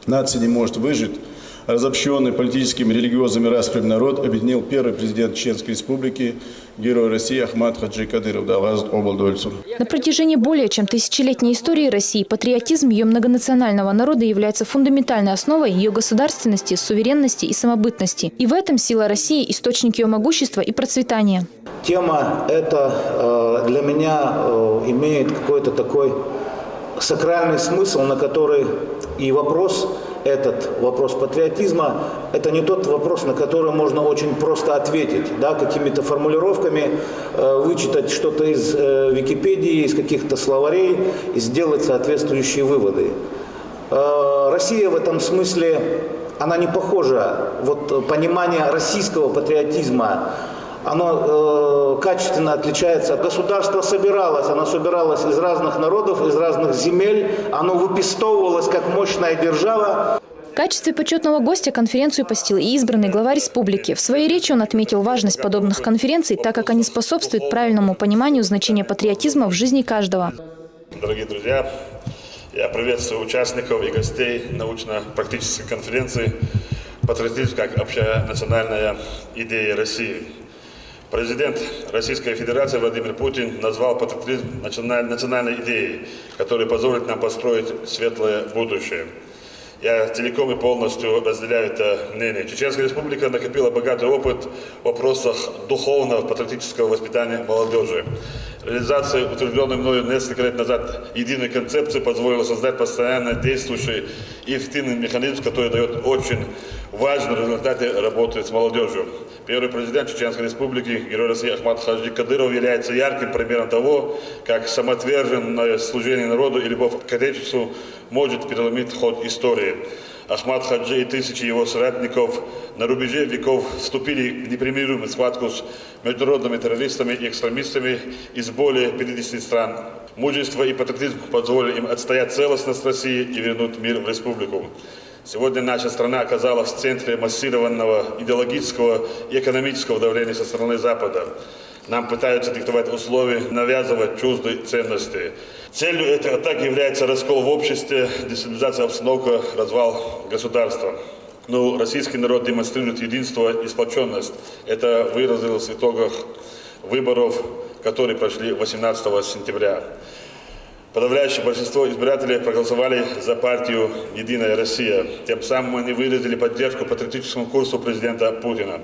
нация не может выжить, разобщенный политическими и религиозными распрями народ объединил первый президент Чеченской Республики, герой России Ахмат Хаджи Кадыров. На протяжении более чем тысячелетней истории России патриотизм ее многонационального народа является фундаментальной основой ее государственности, суверенности и самобытности. И в этом сила России – источник ее могущества и процветания. Тема эта для меня имеет какой-то такой сакральный смысл, на который и вопрос патриотизма, это не тот вопрос, на который можно очень просто ответить, да, какими-то формулировками, вычитать что-то из Википедии, из каких-то словарей и сделать соответствующие выводы. Россия в этом смысле, она не похожа. Вот понимание российского патриотизма, оно качественно отличается. Государство оно собиралось из разных народов, из разных земель, оно выпестовывалось как мощная держава. В качестве почетного гостя конференцию посетил и избранный глава республики. В своей речи он отметил важность подобных конференций, так как они способствуют правильному пониманию значения патриотизма в жизни каждого. Дорогие друзья, я приветствую участников и гостей научно-практической конференции «Патриотизм как общенациональная идея России». Президент Российской Федерации Владимир Путин назвал патриотизм национальной идеей, которая позволит нам построить светлое будущее. Я целиком и полностью разделяю это мнение. Чеченская Республика накопила богатый опыт в вопросах духовного патриотического воспитания молодежи. Реализация утвержденной мною несколько лет назад единой концепции позволила создать постоянно действующий и эффективный механизм, который дает очень важный результат работы с молодежью. Первый президент Чеченской Республики, герой России Ахмат Хаджи Кадыров, является ярким примером того, как самоотверженное служение народу и любовь к Отечеству может переломить ход истории. Ахмад Хаджи и тысячи его соратников на рубеже веков вступили в непримиримую схватку с международными террористами и экстремистами из более 50 стран. Мужество и патриотизм позволили им отстоять целостность России и вернуть мир в республику. Сегодня наша страна оказалась в центре массированного идеологического и экономического давления со стороны Запада. Нам пытаются диктовать условия, навязывать чуждые ценности. Целью этой атаки является раскол в обществе, дестабилизация обстановки, развал государства. Но российский народ демонстрирует единство и сплоченность. Это выразилось в итогах выборов, которые прошли 18 сентября. Подавляющее большинство избирателей проголосовали за партию «Единая Россия». Тем самым они выразили поддержку патриотическому курсу президента Путина,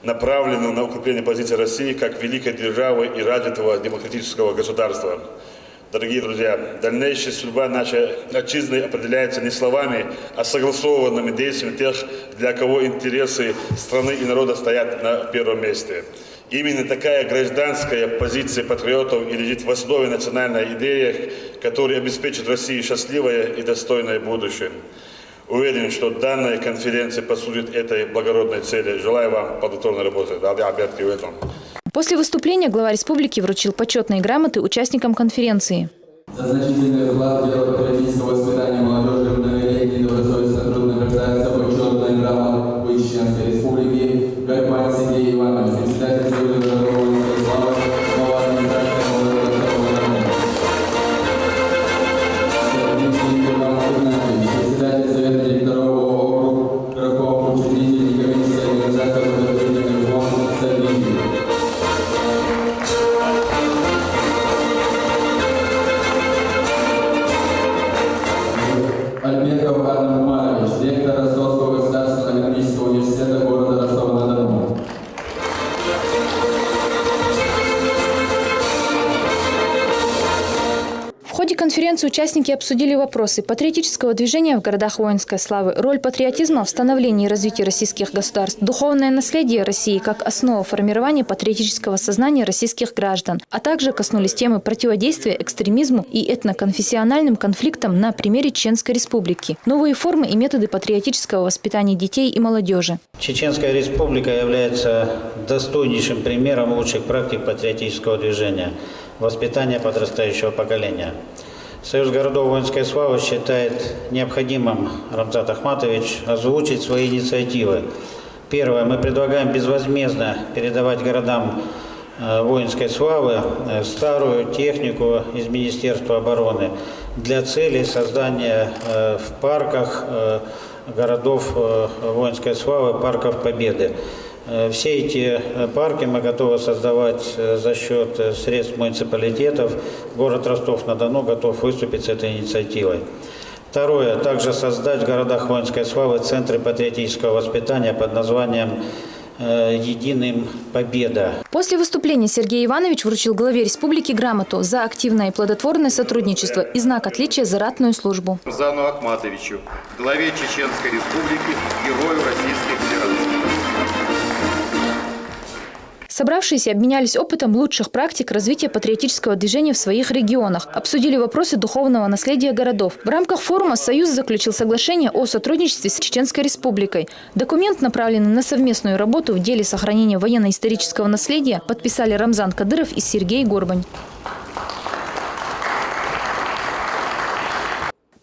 направленную на укрепление позиции России как великой державы и развитого демократического государства. Дорогие друзья, дальнейшая судьба нашей отчизны определяется не словами, а согласованными действиями тех, для кого интересы страны и народа стоят на первом месте. Именно такая гражданская позиция патриотов и лежит в основе национальной идеи, которая обеспечит России счастливое и достойное будущее. Уверен, что данная конференция послужит этой благородной цели. Желаю вам плодотворной работы. В этом. После выступления глава республики вручил почетные грамоты участникам конференции. За значительный вклад в дело патриотического воспитания молодежи и многолетний добросовестный сотрудник рождается почетная грамота Чеченской Республики Гайпан Сергей Иванович, председатель Союза городов воинской славы, глава администрации молодежи председатель Совета директоров ООО Краков, учредитель комиссии организации благотворительных фондов Сергей. Альбеков Анна Умарович, ректор Ростовского государственного экономического университета города Ростова-на-Дону. В ходе конференции участники обсудили вопросы патриотического движения в городах воинской славы, роль патриотизма в становлении и развитии российских государств, духовное наследие России как основа формирования патриотического сознания российских граждан, а также коснулись темы противодействия экстремизму и этноконфессиональным конфликтам на примере Чеченской Республики, новые формы и методы патриотического воспитания детей и молодежи. Чеченская Республика является достойнейшим примером лучших практик патриотического движения, воспитания подрастающего поколения. Союз городов воинской славы считает необходимым, Рамзат Ахматович, озвучить свои инициативы. Первое. Мы предлагаем безвозмездно передавать городам воинской славы старую технику из Министерства обороны для целей создания в парках городов воинской славы, парков Победы. Все эти парки мы готовы создавать за счет средств муниципалитетов. Город Ростов-на-Дону готов выступить с этой инициативой. Второе. Также создать в городах воинской славы центры патриотического воспитания под названием «Единым Победа». После выступления Сергей Иванович вручил главе республики грамоту за активное и плодотворное сотрудничество и знак отличия за ратную службу. Рамзану Ахматовичу, главе Чеченской Республики, герою Российской Федерации. Собравшиеся обменялись опытом лучших практик развития патриотического движения в своих регионах, обсудили вопросы духовного наследия городов. В рамках форума Союз заключил соглашение о сотрудничестве с Чеченской Республикой. Документ, направленный на совместную работу в деле сохранения военно-исторического наследия, подписали Рамзан Кадыров и Сергей Горбань.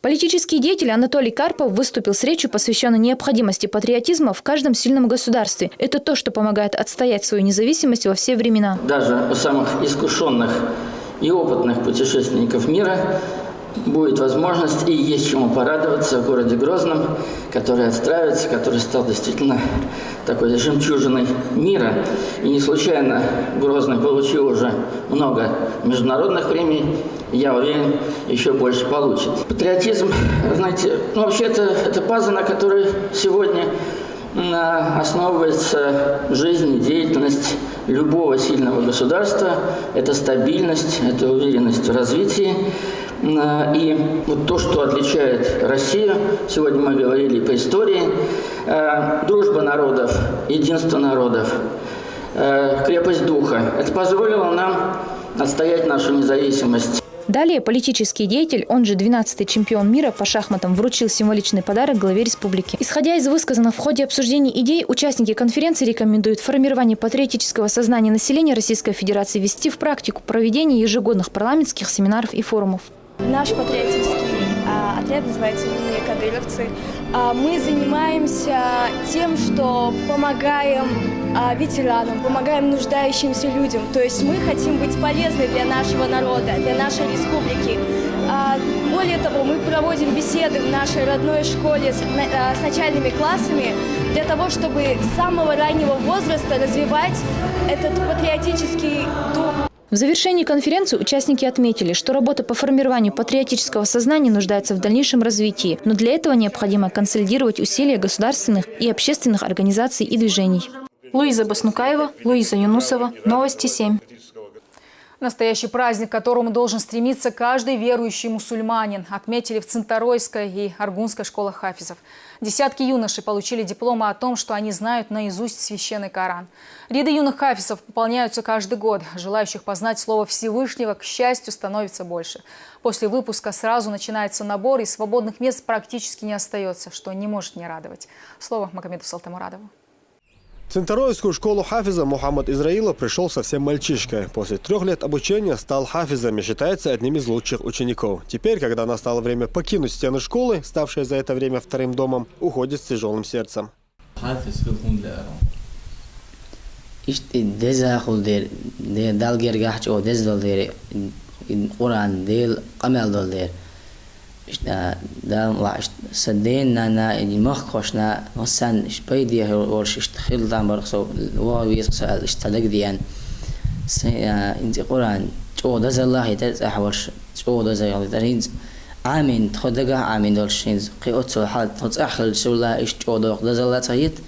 Политический деятель Анатолий Карпов выступил с речью, посвященной необходимости патриотизма в каждом сильном государстве. Это то, что помогает отстоять свою независимость во все времена. Даже у самых искушенных и опытных путешественников мира будет возможность и есть чему порадоваться в городе Грозном, который отстраивается, который стал действительно такой жемчужиной мира. И не случайно Грозный получил уже много международных премий. Я уверен, еще больше получит. Патриотизм, знаете, вообще это база, на которой сегодня основывается жизнь и деятельность любого сильного государства. Это стабильность, это уверенность в развитии. И вот то, что отличает Россию, сегодня мы говорили по истории, дружба народов, единство народов, крепость духа. Это позволило нам отстоять нашу независимость. Далее политический деятель, он же 12-й чемпион мира по шахматам, вручил символичный подарок главе республики. Исходя из высказанных в ходе обсуждений идей, участники конференции рекомендуют формирование патриотического сознания населения Российской Федерации ввести в практику проведение ежегодных парламентских семинаров и форумов. Наш патриотический отряд называется «Юные кадыровцы». Мы занимаемся тем, что помогаем ветеранам, помогаем нуждающимся людям. То есть мы хотим быть полезны для нашего народа, для нашей республики. Более того, мы проводим беседы в нашей родной школе с начальными классами для того, чтобы с самого раннего возраста развивать этот патриотический дух. В завершении конференции участники отметили, что работа по формированию патриотического сознания нуждается в дальнейшем развитии, но для этого необходимо консолидировать усилия государственных и общественных организаций и движений. Луиза Баснукаева, Луиза Юнусова, Новости 7. Настоящий праздник, к которому должен стремиться каждый верующий мусульманин, отметили в Цинторойской и Аргунской школах хафизов. Десятки юношей получили дипломы о том, что они знают наизусть священный Коран. Ряды юных хафизов пополняются каждый год. Желающих познать слово Всевышнего, к счастью, становится больше. После выпуска сразу начинается набор, и свободных мест практически не остается, что не может не радовать. Слово Магомеду Салтамурадову. В Цинторойскую школу хафиза Мухаммад Израилов пришел совсем мальчишкой. После 3 лет обучения стал хафизом и считается одним из лучших учеников. Теперь, когда настало время покинуть стены школы, ставшей за это время вторым домом, уходит с тяжелым сердцем. سدين أنا المخشنا وسن إشبيديه ورش اشتخيل دام برخصو ويسقس اشتلق ديان إنت قرآن جو دز الله يتز أحورش جو دز الله ترينز عامين تخدقه عامين دولشينز قيوتسو حال تخدأخل شولا إش جو دوق دز الله تغيت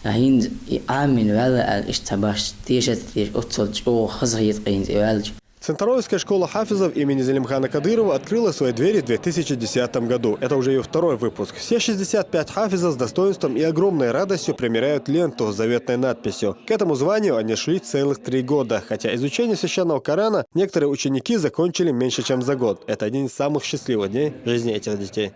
هينز عامين ولا اشتباش تيشت تيش أتسو جو خزغيت قينز والج. Цинторойская школа хафизов имени Зелимхана Кадырова открыла свои двери в 2010 году. Это уже ее второй выпуск. Все 65 хафизов с достоинством и огромной радостью примеряют ленту с заветной надписью. К этому званию они шли целых 3 года. Хотя изучение священного Корана некоторые ученики закончили меньше, чем за год. Это один из самых счастливых дней в жизни этих детей.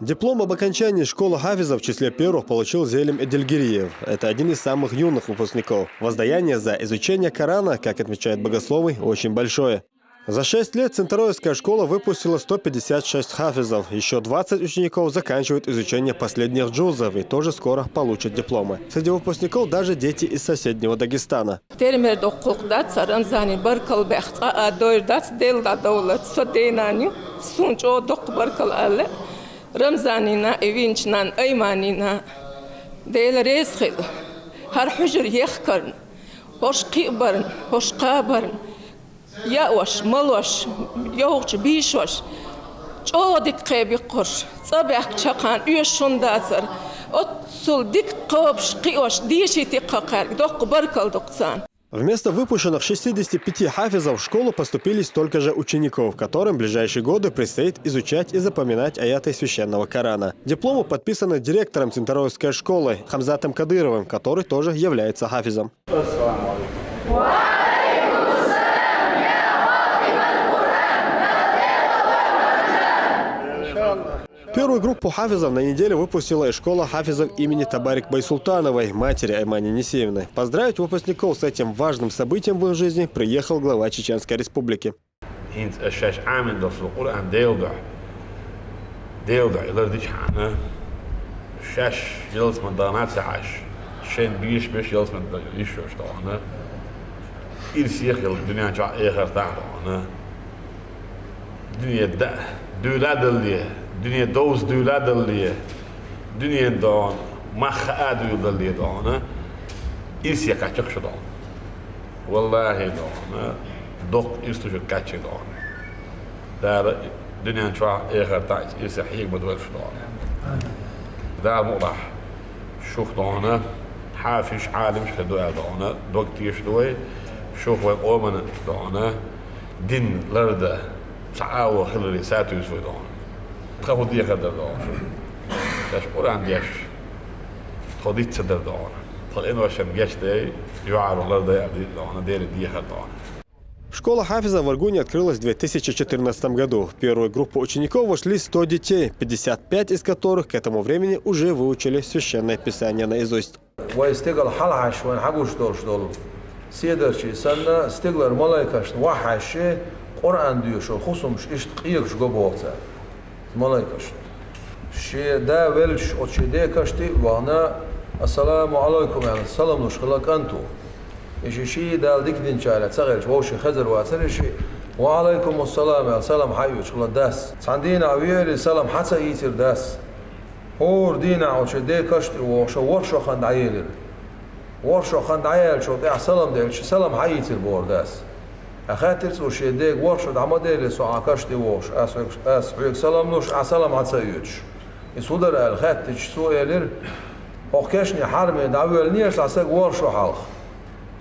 Диплом об окончании школы хафизов в числе первых получил Зелим Эдельгириев. Это один из самых юных выпускников. Воздаяние за изучение Корана, как отмечают богословы, очень большое. За 6 лет Цинторойская школа выпустила 156 хафизов. Еще 20 учеников заканчивают изучение последних джузов и тоже скоро получат дипломы. Среди выпускников даже дети из соседнего Дагестана. ياوش ملوش يوغش بيشوش جو ديك قيبي قرش صباح شقان يشون دازر отсул дик قوبش قيوش ديشي تقاقر دوق بركل دوقسان. Вместо выпущенных 65 хафизов в школу поступили столько же учеников, которым в ближайшие годы предстоит изучать и запоминать аяты священного Корана. Дипломы подписаны директором Цинторойской школы Хамзатом Кадыровым, который тоже является хафизом. Первую группу хафизов на неделе выпустила и школа хафизов имени Табарик Байсултановой, матери Аймани Несиевны. Поздравить выпускников с этим важным событием в их жизни приехал глава Чеченской Республики. Dünya doz düladıllıya, dünya doğan, mahğa düladıllıya doğana, İrsiye kaçak şu doğan. Vallahi doğana, dok irstuşu kaçak doğana. Dar dünya çoğu ehir taç, irsiye hiyik badwal şu doğana. ده مقطع شوف دعونا حافش عالم شخدوا دعونا دوكتيش دوي شوف وقومنا دعونا دين لرده تعاو خلري ساتو يسوي دعونا تخافوا دي خدر دعونا داش قرآن ديش خديت صدر دعونا طلعنا عشان جاش ده يعرف لرده يعدي دعونا دير دي خد دعونا. Школа Хафиза в Аргуне открылась в 2014 году. В первую группу учеников вошли 100 детей, 55 из которых к этому времени уже выучили священное писание наизусть. إشي دال ديك دين شايلة صغير ووشي خزر واسر إشي وعليكم السلام يا سلام حيو شغل داس صندينا عويري سلام حتى يصير داس هور دينا عوش دي كشت وشو ورشو خند عيل ورشو خند عيل شو دي سلام دي شو سلام حي يصير بور داس أخاتر وشي دي ورشو دعما دي سو عكشتي وش أس حيك سلام نوش سلام حتى يوش يسودر الخاتج سو يلير هوكشني حرمي دعويل نيرس عساق ورشو حالخ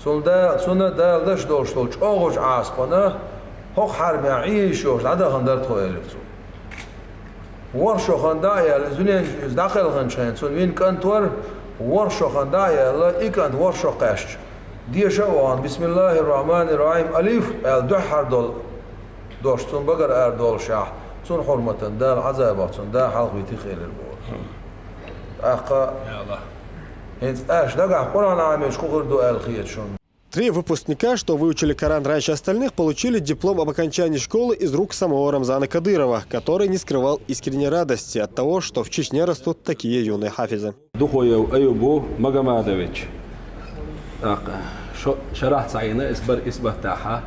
سنة دال دش دوشتول چاغوش عاسپانه هوخ حرمي عيشوش عدا خندر تخويلتو ورشو خندايا لزونين داخل خنشين سن وين كنتور ورشو خندايا لا إكانت ورشو قاش دي شوان بسم الله الرحمن الرحيم ألف الدحر دول دوشتون بقر أردول شاح سن حرمة دال عذابات سن دا حلقي تخيل البور أخا Три выпускника, что выучили Коран раньше остальных, получили диплом об окончании школы из рук самого Рамзана Кадырова, который не скрывал искренней радости от того, что в Чечне растут такие юные хафизы. شرحت سعينا إسبر إسبتاحة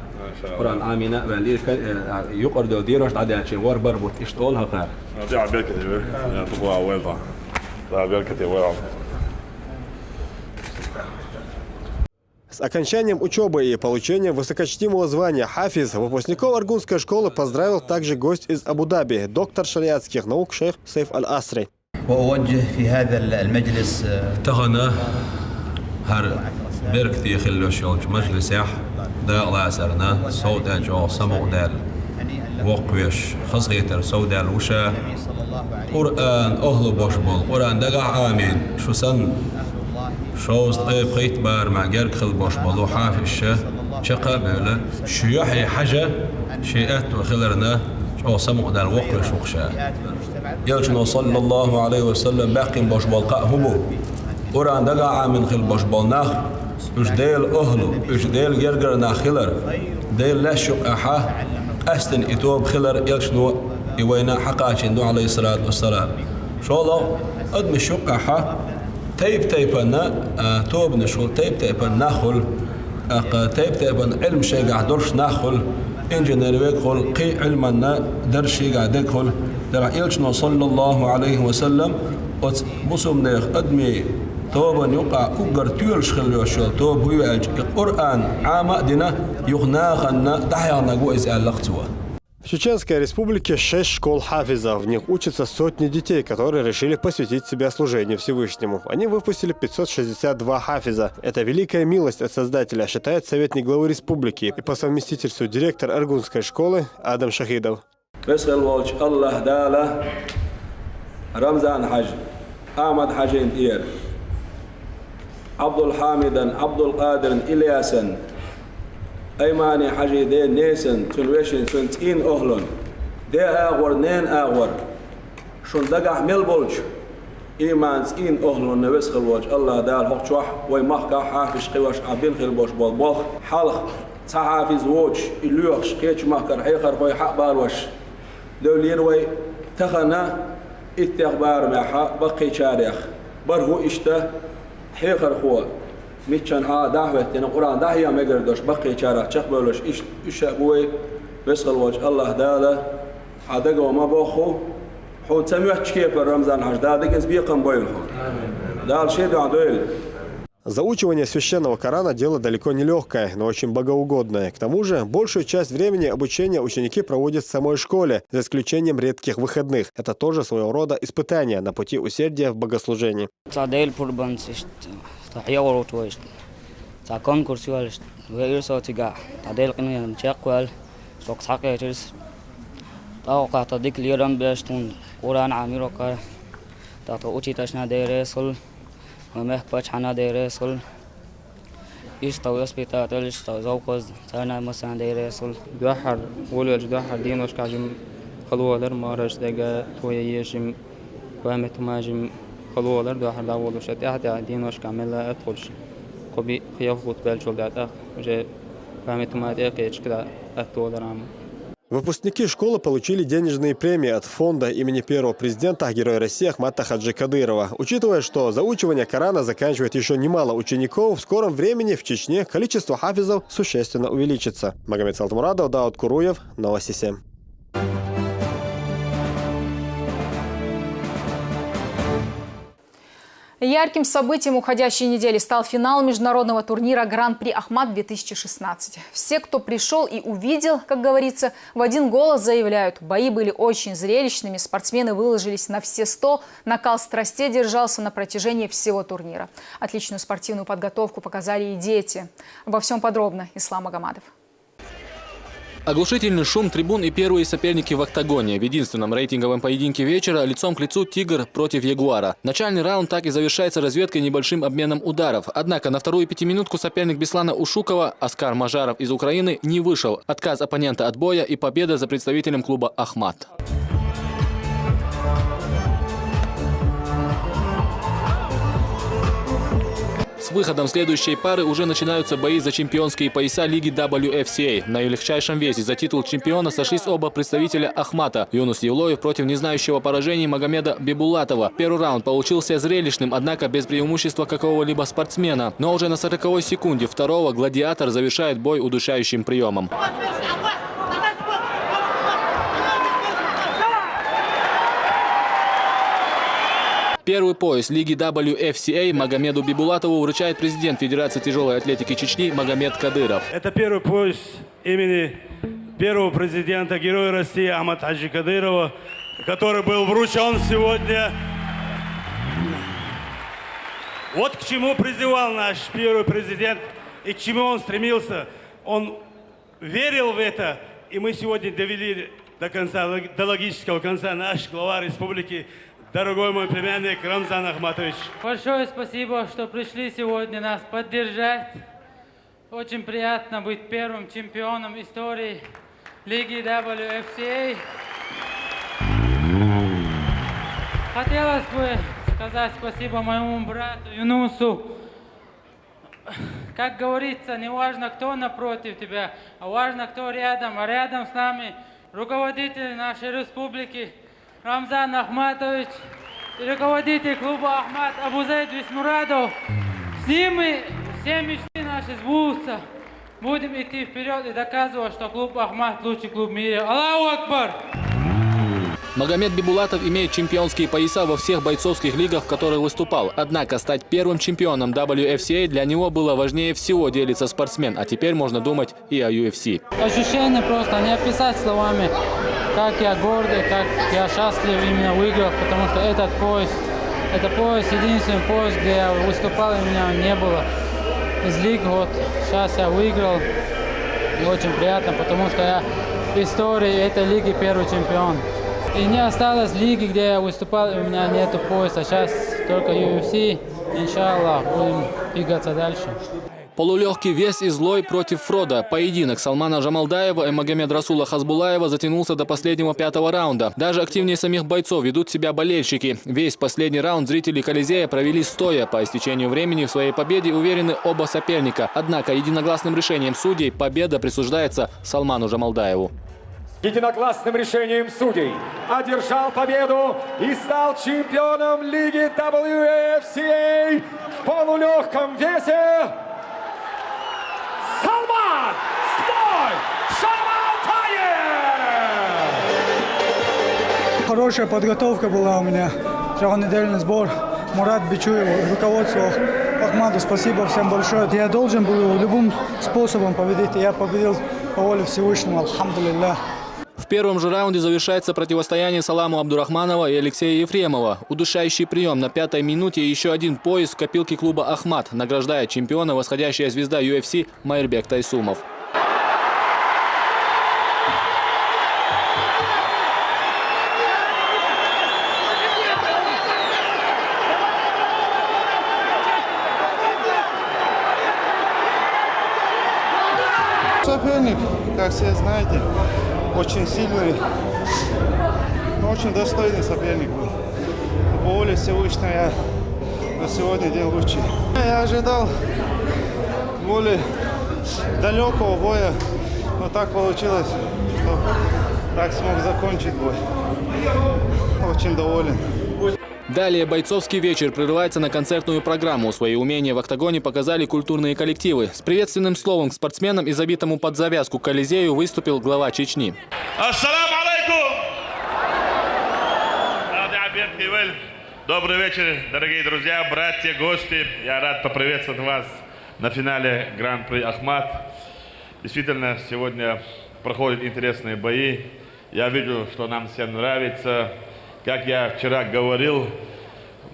قرآن آمنة بالي يقرد وديرش عادي شيء ور بربط إشتغلها قار. دي عبير كتير يا طبعا ويلها. عبير كتير ويلها. С окончанием учебы и получением высокочтимого звания хафиз выпускников Аргунской школы поздравил также гость из Абу-Даби, доктор шариатских наук шейх Сейф Аль-Асри. بركتي خلوش مجلس يح دا الله سرنا سودا جو سمو دال وقويش خصيتر سودا وشا قرآن أهل بوشبول قرآن دقع آمين شو سن شوز طيب خيت بار مع جرك خل بوشبول وحافش شقا بيلا شيوحي حاجة شيئات وخلرنا شو سمو دال وقويش وخشا يلجنو صلى الله عليه وسلم باقي بوشبول قاهبو قرآن دقع آمين خل بوشبول ناخ اش ديل اهلو اش ديل جرجر ناخلر ديل لا شق احا استن اتوب خلر يلشنو يوينا حقاشين دو عليه الصلاه والسلام شولو ادم شق احا تيبنا توب نشول تيبنا ناخل تيبنا علم شيء قاعد درش ناخل انجنير ويدخل قي علمنا درشي قاعد يدخل در يلشنو صلى الله عليه وسلم بصم نيخ ادمي توبا يقع أجر تيولش خلوا الشغل توب هو القرآن عام دينا يغناغنا دحيانا جوز اللقطوة. В Чеченской Республике 6 школ хафизов. В них учатся сотни детей, которые решили посвятить себя служению Всевышнему. Они выпустили 562 хафиза. Это великая милость от Создателя, считает советник главы республики и по совместительству директор Аргунской школы Адам Шахидов. Рамзан Хадж, Ахмад Хаджин Ир, عبد الحامدن عبد القادر إلياسن أيماني حاجي دي نيسن تنويشن تنتين أهلن دي أغور نين أغور شون دقع ملبولج إيمان تين أهلن نوسخ الوجه الله دال حق شوح ويمحكا حافش قواش عبين خير بوش بالبوخ حالخ تحافظ ووج إليوخ شكيش محكر حيخر خوي حق باروش دولين وي تخنا اتخبار محا بقي شاريخ برهو اشته حيخر خوا ميتشان ها دعوة تنا قرآن داهية ما يقدرش بقي شارع شخبولش إيش أبوي بس الوجه الله داله عدق وما بأخو حون سميح كيف رمضان حج دادق إز بيقم بيلهم دال شيء دعويل Заучивание священного Корана – дело далеко не легкое, но очень богоугодное. К тому же, большую часть времени обучения ученики проводят в самой школе, за исключением редких выходных. Это тоже своего рода испытание на пути усердия в богослужении. دوحر ولج دوحر دينوش كاجم خلوالر مارش دقة توي يشم قامت ماجم خلوالر دوحر داولوش تحت دينوش كاملة أدخلش قبي خياف قطبال شول داتا وجه قامت ما دقيقة كده أدخل رام. Выпускники школы получили денежные премии от фонда имени первого президента Героя России Ахмата Хаджи Кадырова. Учитывая, что заучивание Корана заканчивает еще немало учеников, в скором времени в Чечне количество хафизов существенно увеличится. Магомед Салтмурадов, Дауд Куруев, Новости 7. Ярким событием уходящей недели стал финал международного турнира Гран-при Ахмат-2016. Все, кто пришел и увидел, как говорится, в один голос заявляют, бои были очень зрелищными, спортсмены выложились на все 100, накал страстей держался на протяжении всего турнира. Отличную спортивную подготовку показали и дети. Обо всем подробно Ислам Магомадов. Оглушительный шум трибун и первые соперники в октагоне. В единственном рейтинговом поединке вечера лицом к лицу «Тигр» против «Ягуара». Начальный раунд так и завершается разведкой небольшим обменом ударов. Однако на вторую пятиминутку соперник Беслана Ушукова, Оскар Мажаров из Украины, не вышел. Отказ оппонента от боя и победа за представителем клуба «Ахмат». С выходом следующей пары уже начинаются бои за чемпионские пояса лиги WFCA. На легчайшем весе за титул чемпиона сошлись оба представителя Ахмата. Юнус Евлоев против незнающего поражений Магомеда Бибулатова. Первый раунд получился зрелищным, однако без преимущества какого-либо спортсмена. Но уже на 40-й секунде второго гладиатор завершает бой удушающим приемом. Первый пояс лиги WFCA Магомеду Бибулатову вручает президент Федерации тяжелой атлетики Чечни Магомед Кадыров. Это первый пояс имени первого президента Героя России Ахмата Хаджи Кадырова, который был вручен сегодня. Вот к чему призывал наш первый президент и к чему он стремился. Он верил в это, и мы сегодня довели до конца, до логического конца наш глава республики, дорогой мой племянник Рамзан Ахматович. Большое спасибо, что пришли сегодня нас поддержать. Очень приятно быть первым чемпионом истории лиги WFCA. Хотелось бы сказать спасибо моему брату Юнусу. Как говорится, не важно, кто напротив тебя, а важно, кто рядом. А рядом с нами руководитель нашей республики Рамзан Ахматович и руководитель клуба Ахмат Абузайд Висмурадов. С ними все мечты наши сбудутся. Будем идти вперед и доказывать, что клуб Ахмат лучший клуб в мире. Аллаху Акбар! Магомед Бибулатов имеет чемпионские пояса во всех бойцовских лигах, в которых выступал. Однако стать первым чемпионом WFCA для него было важнее всего, делится спортсмен. А теперь можно думать и о UFC. Ощущение просто не описать словами, как я гордый, как я счастлив именно выиграл, потому что этот пояс, это пояс, единственный пояс, где я выступал, и меня не было из лиг. Вот сейчас я выиграл, и очень приятно, потому что я в истории этой лиги первый чемпион. И не осталось лиги, где я выступал, и у меня нету пояса. Сейчас только UFC, иншаллах, будем двигаться дальше. Полулегкий вес и злой против Фрода. Поединок Салмана Жамалдаева и Магомед Расула Хазбулаева затянулся до последнего 5-го раунда. Даже активнее самих бойцов ведут себя болельщики. Весь последний раунд зрители Колизея провели стоя. По истечению времени в своей победе уверены оба соперника. Однако единогласным решением судей победа присуждается Салману Жамалдаеву. Единогласным решением судей одержал победу и стал чемпионом лиги WFCA в полулегком весе Салман Жамалдаев! Хорошая подготовка была у меня, трехнедельный сбор. Мурат Бичуеву, руководству Ахмаду спасибо всем большое. Я должен был любым способом победить, и я победил по воле Всевышнего, альхамдулиллах. В первом же раунде завершается противостояние Саламу Абдурахманова и Алексея Ефремова. Удушающий прием на 5-й минуте и еще один пояс в копилке клуба «Ахмат» награждает чемпиона восходящая звезда UFC Майрбек Тайсумов. Соперник, как все знаете, очень сильный, но очень достойный соперник был. По воле Всевышнего я на сегодня день лучший. Я ожидал более далекого боя, но так получилось, что так смог закончить бой. Очень доволен. Далее бойцовский вечер прерывается на концертную программу. Свои умения в октагоне показали культурные коллективы. С приветственным словом к спортсменам и забитому под завязку Колизею выступил глава Чечни. Ассаламу алейкум! Добрый вечер, дорогие друзья, братья, гости. Я рад поприветствовать вас на финале Гран-при Ахмат. Действительно, сегодня проходят интересные бои. Я вижу, что нам всем нравится. Как я вчера говорил,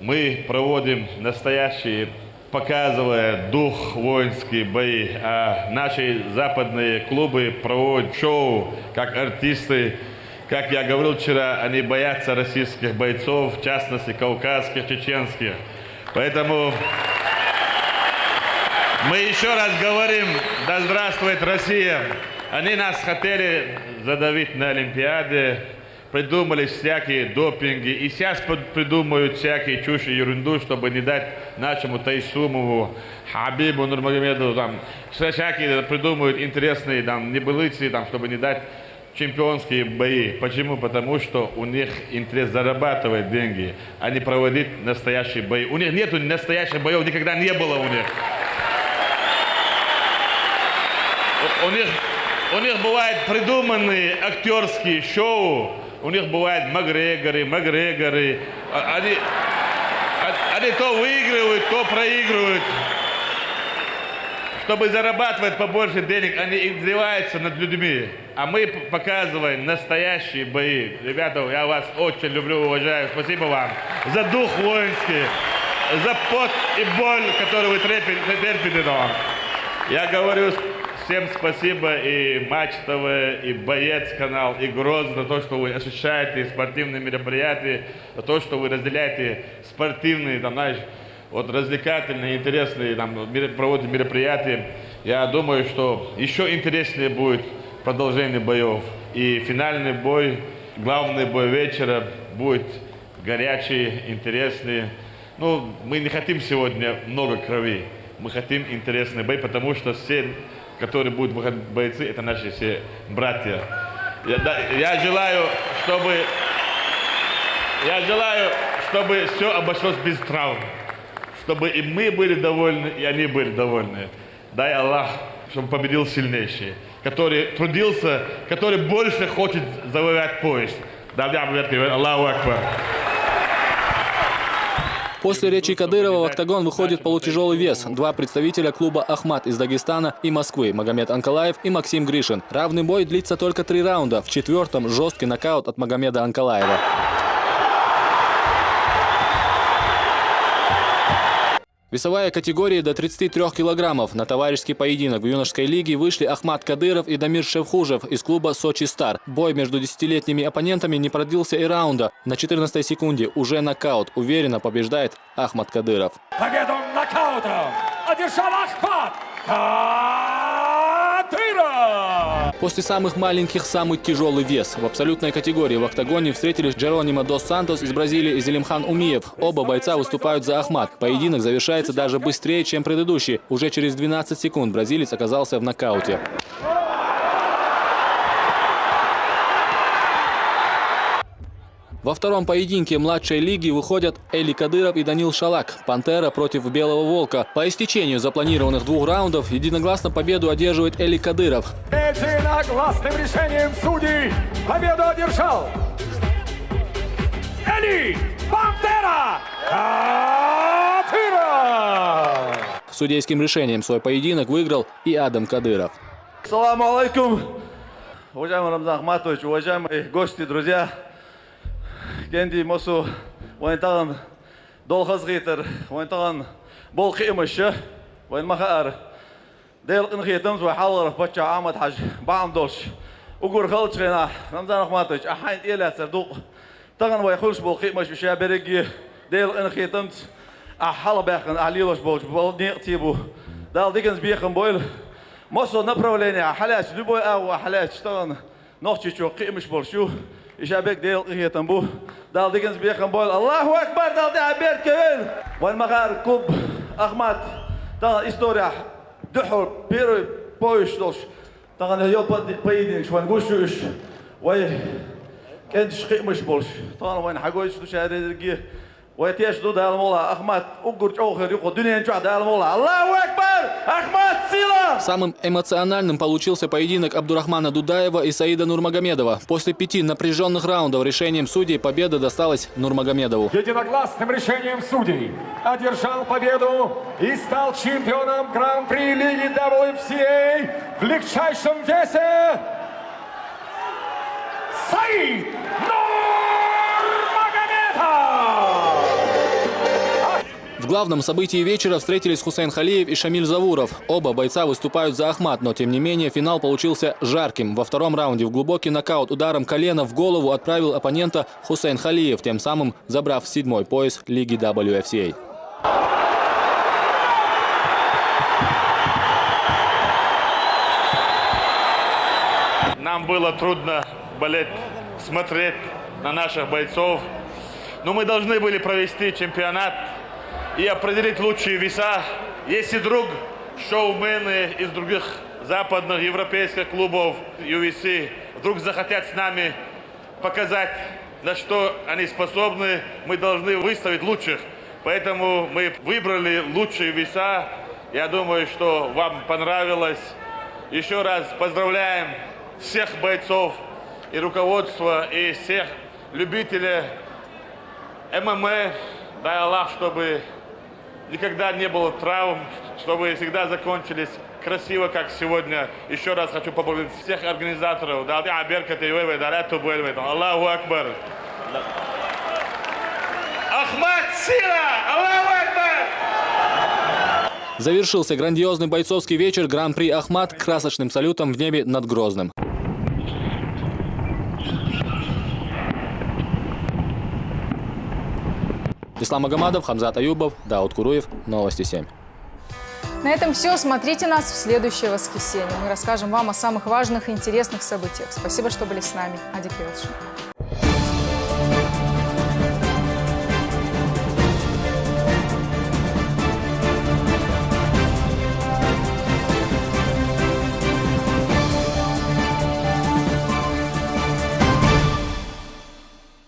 мы проводим настоящие, показывая дух воинские бои, а наши западные клубы проводят шоу, как артисты. Как я говорил вчера, они боятся российских бойцов, в частности, кавказских, чеченских. Поэтому мы еще раз говорим, да здравствует Россия. Они нас хотели задавить на Олимпиаде. Придумали всякие допинги и сейчас придумают всякие чушь и ерунду, чтобы не дать нашему Тайсумову, Хабибу Нурмагомедову, там, всякие придумают интересные там, небылицы, там, чтобы не дать чемпионские бои. Почему? Потому что у них интерес зарабатывать деньги, а не проводить настоящие бои. У них нету настоящих боев, никогда не было у них. У них бывают придуманные актерские шоу. У них бывают Макгрегоры. Они то выигрывают, то проигрывают. Чтобы зарабатывать побольше денег, они издеваются над людьми. А мы показываем настоящие бои. Ребята, я вас очень люблю, уважаю. Спасибо вам за дух воинский, за пот и боль, которую вы терпите. Я говорю всем спасибо, и Матч ТВ, и Боец канал, и Грозный, за то, что вы освещаете спортивные мероприятия, за то, что вы разделяете спортивные, там, знаешь, вот развлекательные, интересные, там, проводите мероприятия. Я думаю, что еще интереснее будет продолжение боев. И финальный бой, главный бой вечера будет горячий, интересный. Ну, мы не хотим сегодня много крови, мы хотим интересный бой, потому что все, которые будут выходить бойцы, это наши все братья. Я желаю, чтобы все обошлось без травм, чтобы и мы были довольны, и они были довольны. Дай Аллах, чтобы победил сильнейший, который трудился, который больше хочет завоевать пояс. Аллаху Акбар. После речи Кадырова в октагон выходит полутяжелый вес. Два представителя клуба «Ахмат» из Дагестана и Москвы – Магомед Анкалаев и Максим Гришин. Равный бой длится только 3 раунда. В 4-м жесткий нокаут от Магомеда Анкалаева. Весовая категория до 33 килограммов. На товарищеский поединок в юношеской лиге вышли Ахмат Кадыров и Дамир Шевхужев из клуба «Сочи Стар». Бой между 10-летними оппонентами не продлился и раунда. На 14-й секунде уже нокаут. Уверенно побеждает Ахмат Кадыров. Победу нокаутом одержал Ахмат Кадыров! После самых маленьких самый тяжелый вес. В абсолютной категории в октагоне встретились Джеронимо Дос Сантос из Бразилии и Зелимхан Умиев. Оба бойца выступают за Ахмат. Поединок завершается даже быстрее, чем предыдущий. Уже через 12 секунд бразилец оказался в нокауте. Во втором поединке младшей лиги выходят Эли Кадыров и Данил Шалак. «Пантера» против «Белого волка». По истечению запланированных 2 раундов единогласно победу одерживает Эли Кадыров. Единогласным решением судей победу одержал Эли «Пантера» Судейским решением свой поединок выиграл и Адам Кадыров. Саламу алейкум, уважаемый Рамзан Ахматович, уважаемые гости, друзья. Кенди Мосу, Вайнтаган, Долхазгитер, Вайнтаган, Болхимыша, Вайнмахар. Дейл Инхитамс, Вахалар, Пача Ахмад Хаж, Бамдолш. Угур Халчина, Рамзан Ахматович, Ахайн Иля Сардук. Таган Вайхулш Болхимыш, Шабереги, Дейл Инхитамс, Ахала Бехан, Алилош Болш, Болниртибу. Дал Дикенс Бехан Бойл. Мосо направление, Халяч, любой ау, Халяч, Таган, Нохчичу, Кимыш Болшу. Ишабек Дейл Инхитамбу. Дал Дикенс Бехан Бойл. Аллаху Акбар, дал Даберт Кевин. Вайнмахар Куб, Ахмад. Таган история. Духор, первый поезд долж. Таган я поединок, шван гушуш. Вай, кенш Кимыш Болш. Таган вайн Хагойш Душаредерги. ويتيش دود المولا أحمد أقول أوخر يقول دنيا نجح المولا الله أكبر أحمد سيلا. Самым эмоциональным получился поединок Абдурахмана Дудаева и Саида Нурмагомедова. После 5 напряженных раундов решением судей победа досталась Нурмагомедову. Единогласным решением судей одержал победу и стал чемпионом Гран-при Лиги WFCA в легчайшем весе Саид Нурмагомедов. В главном событии вечера встретились Хусейн Халиев и Шамиль Завуров. Оба бойца выступают за Ахмат, но тем не менее финал получился жарким. Во втором раунде в глубокий нокаут ударом колена в голову отправил оппонента Хусейн Халиев, тем самым забрав 7-й пояс Лиги WFCA. Нам было трудно болеть, смотреть на наших бойцов, но мы должны были провести чемпионат и определить лучшие веса. Если вдруг шоумены из других западных европейских клубов UFC вдруг захотят с нами показать, на что они способны, мы должны выставить лучших. Поэтому мы выбрали лучшие веса. Я думаю, что вам понравилось. Еще раз поздравляем всех бойцов и руководство, и всех любителей ММА. Дай Аллах, чтобы никогда не было травм, чтобы всегда закончились красиво, как сегодня. Еще раз хочу поблагодарить всех организаторов. Аллаху Акбар. Ахмад сила! Аллаху Акбар! Завершился грандиозный бойцовский вечер Гран-при Ахмат красочным салютом в небе над Грозным. Ислам Магомадов, Хамзат Аюбов, Дауд Куруев. Новости 7. На этом все. Смотрите нас в следующее воскресенье. Мы расскажем вам о самых важных и интересных событиях. Спасибо, что были с нами. Адик Велшин.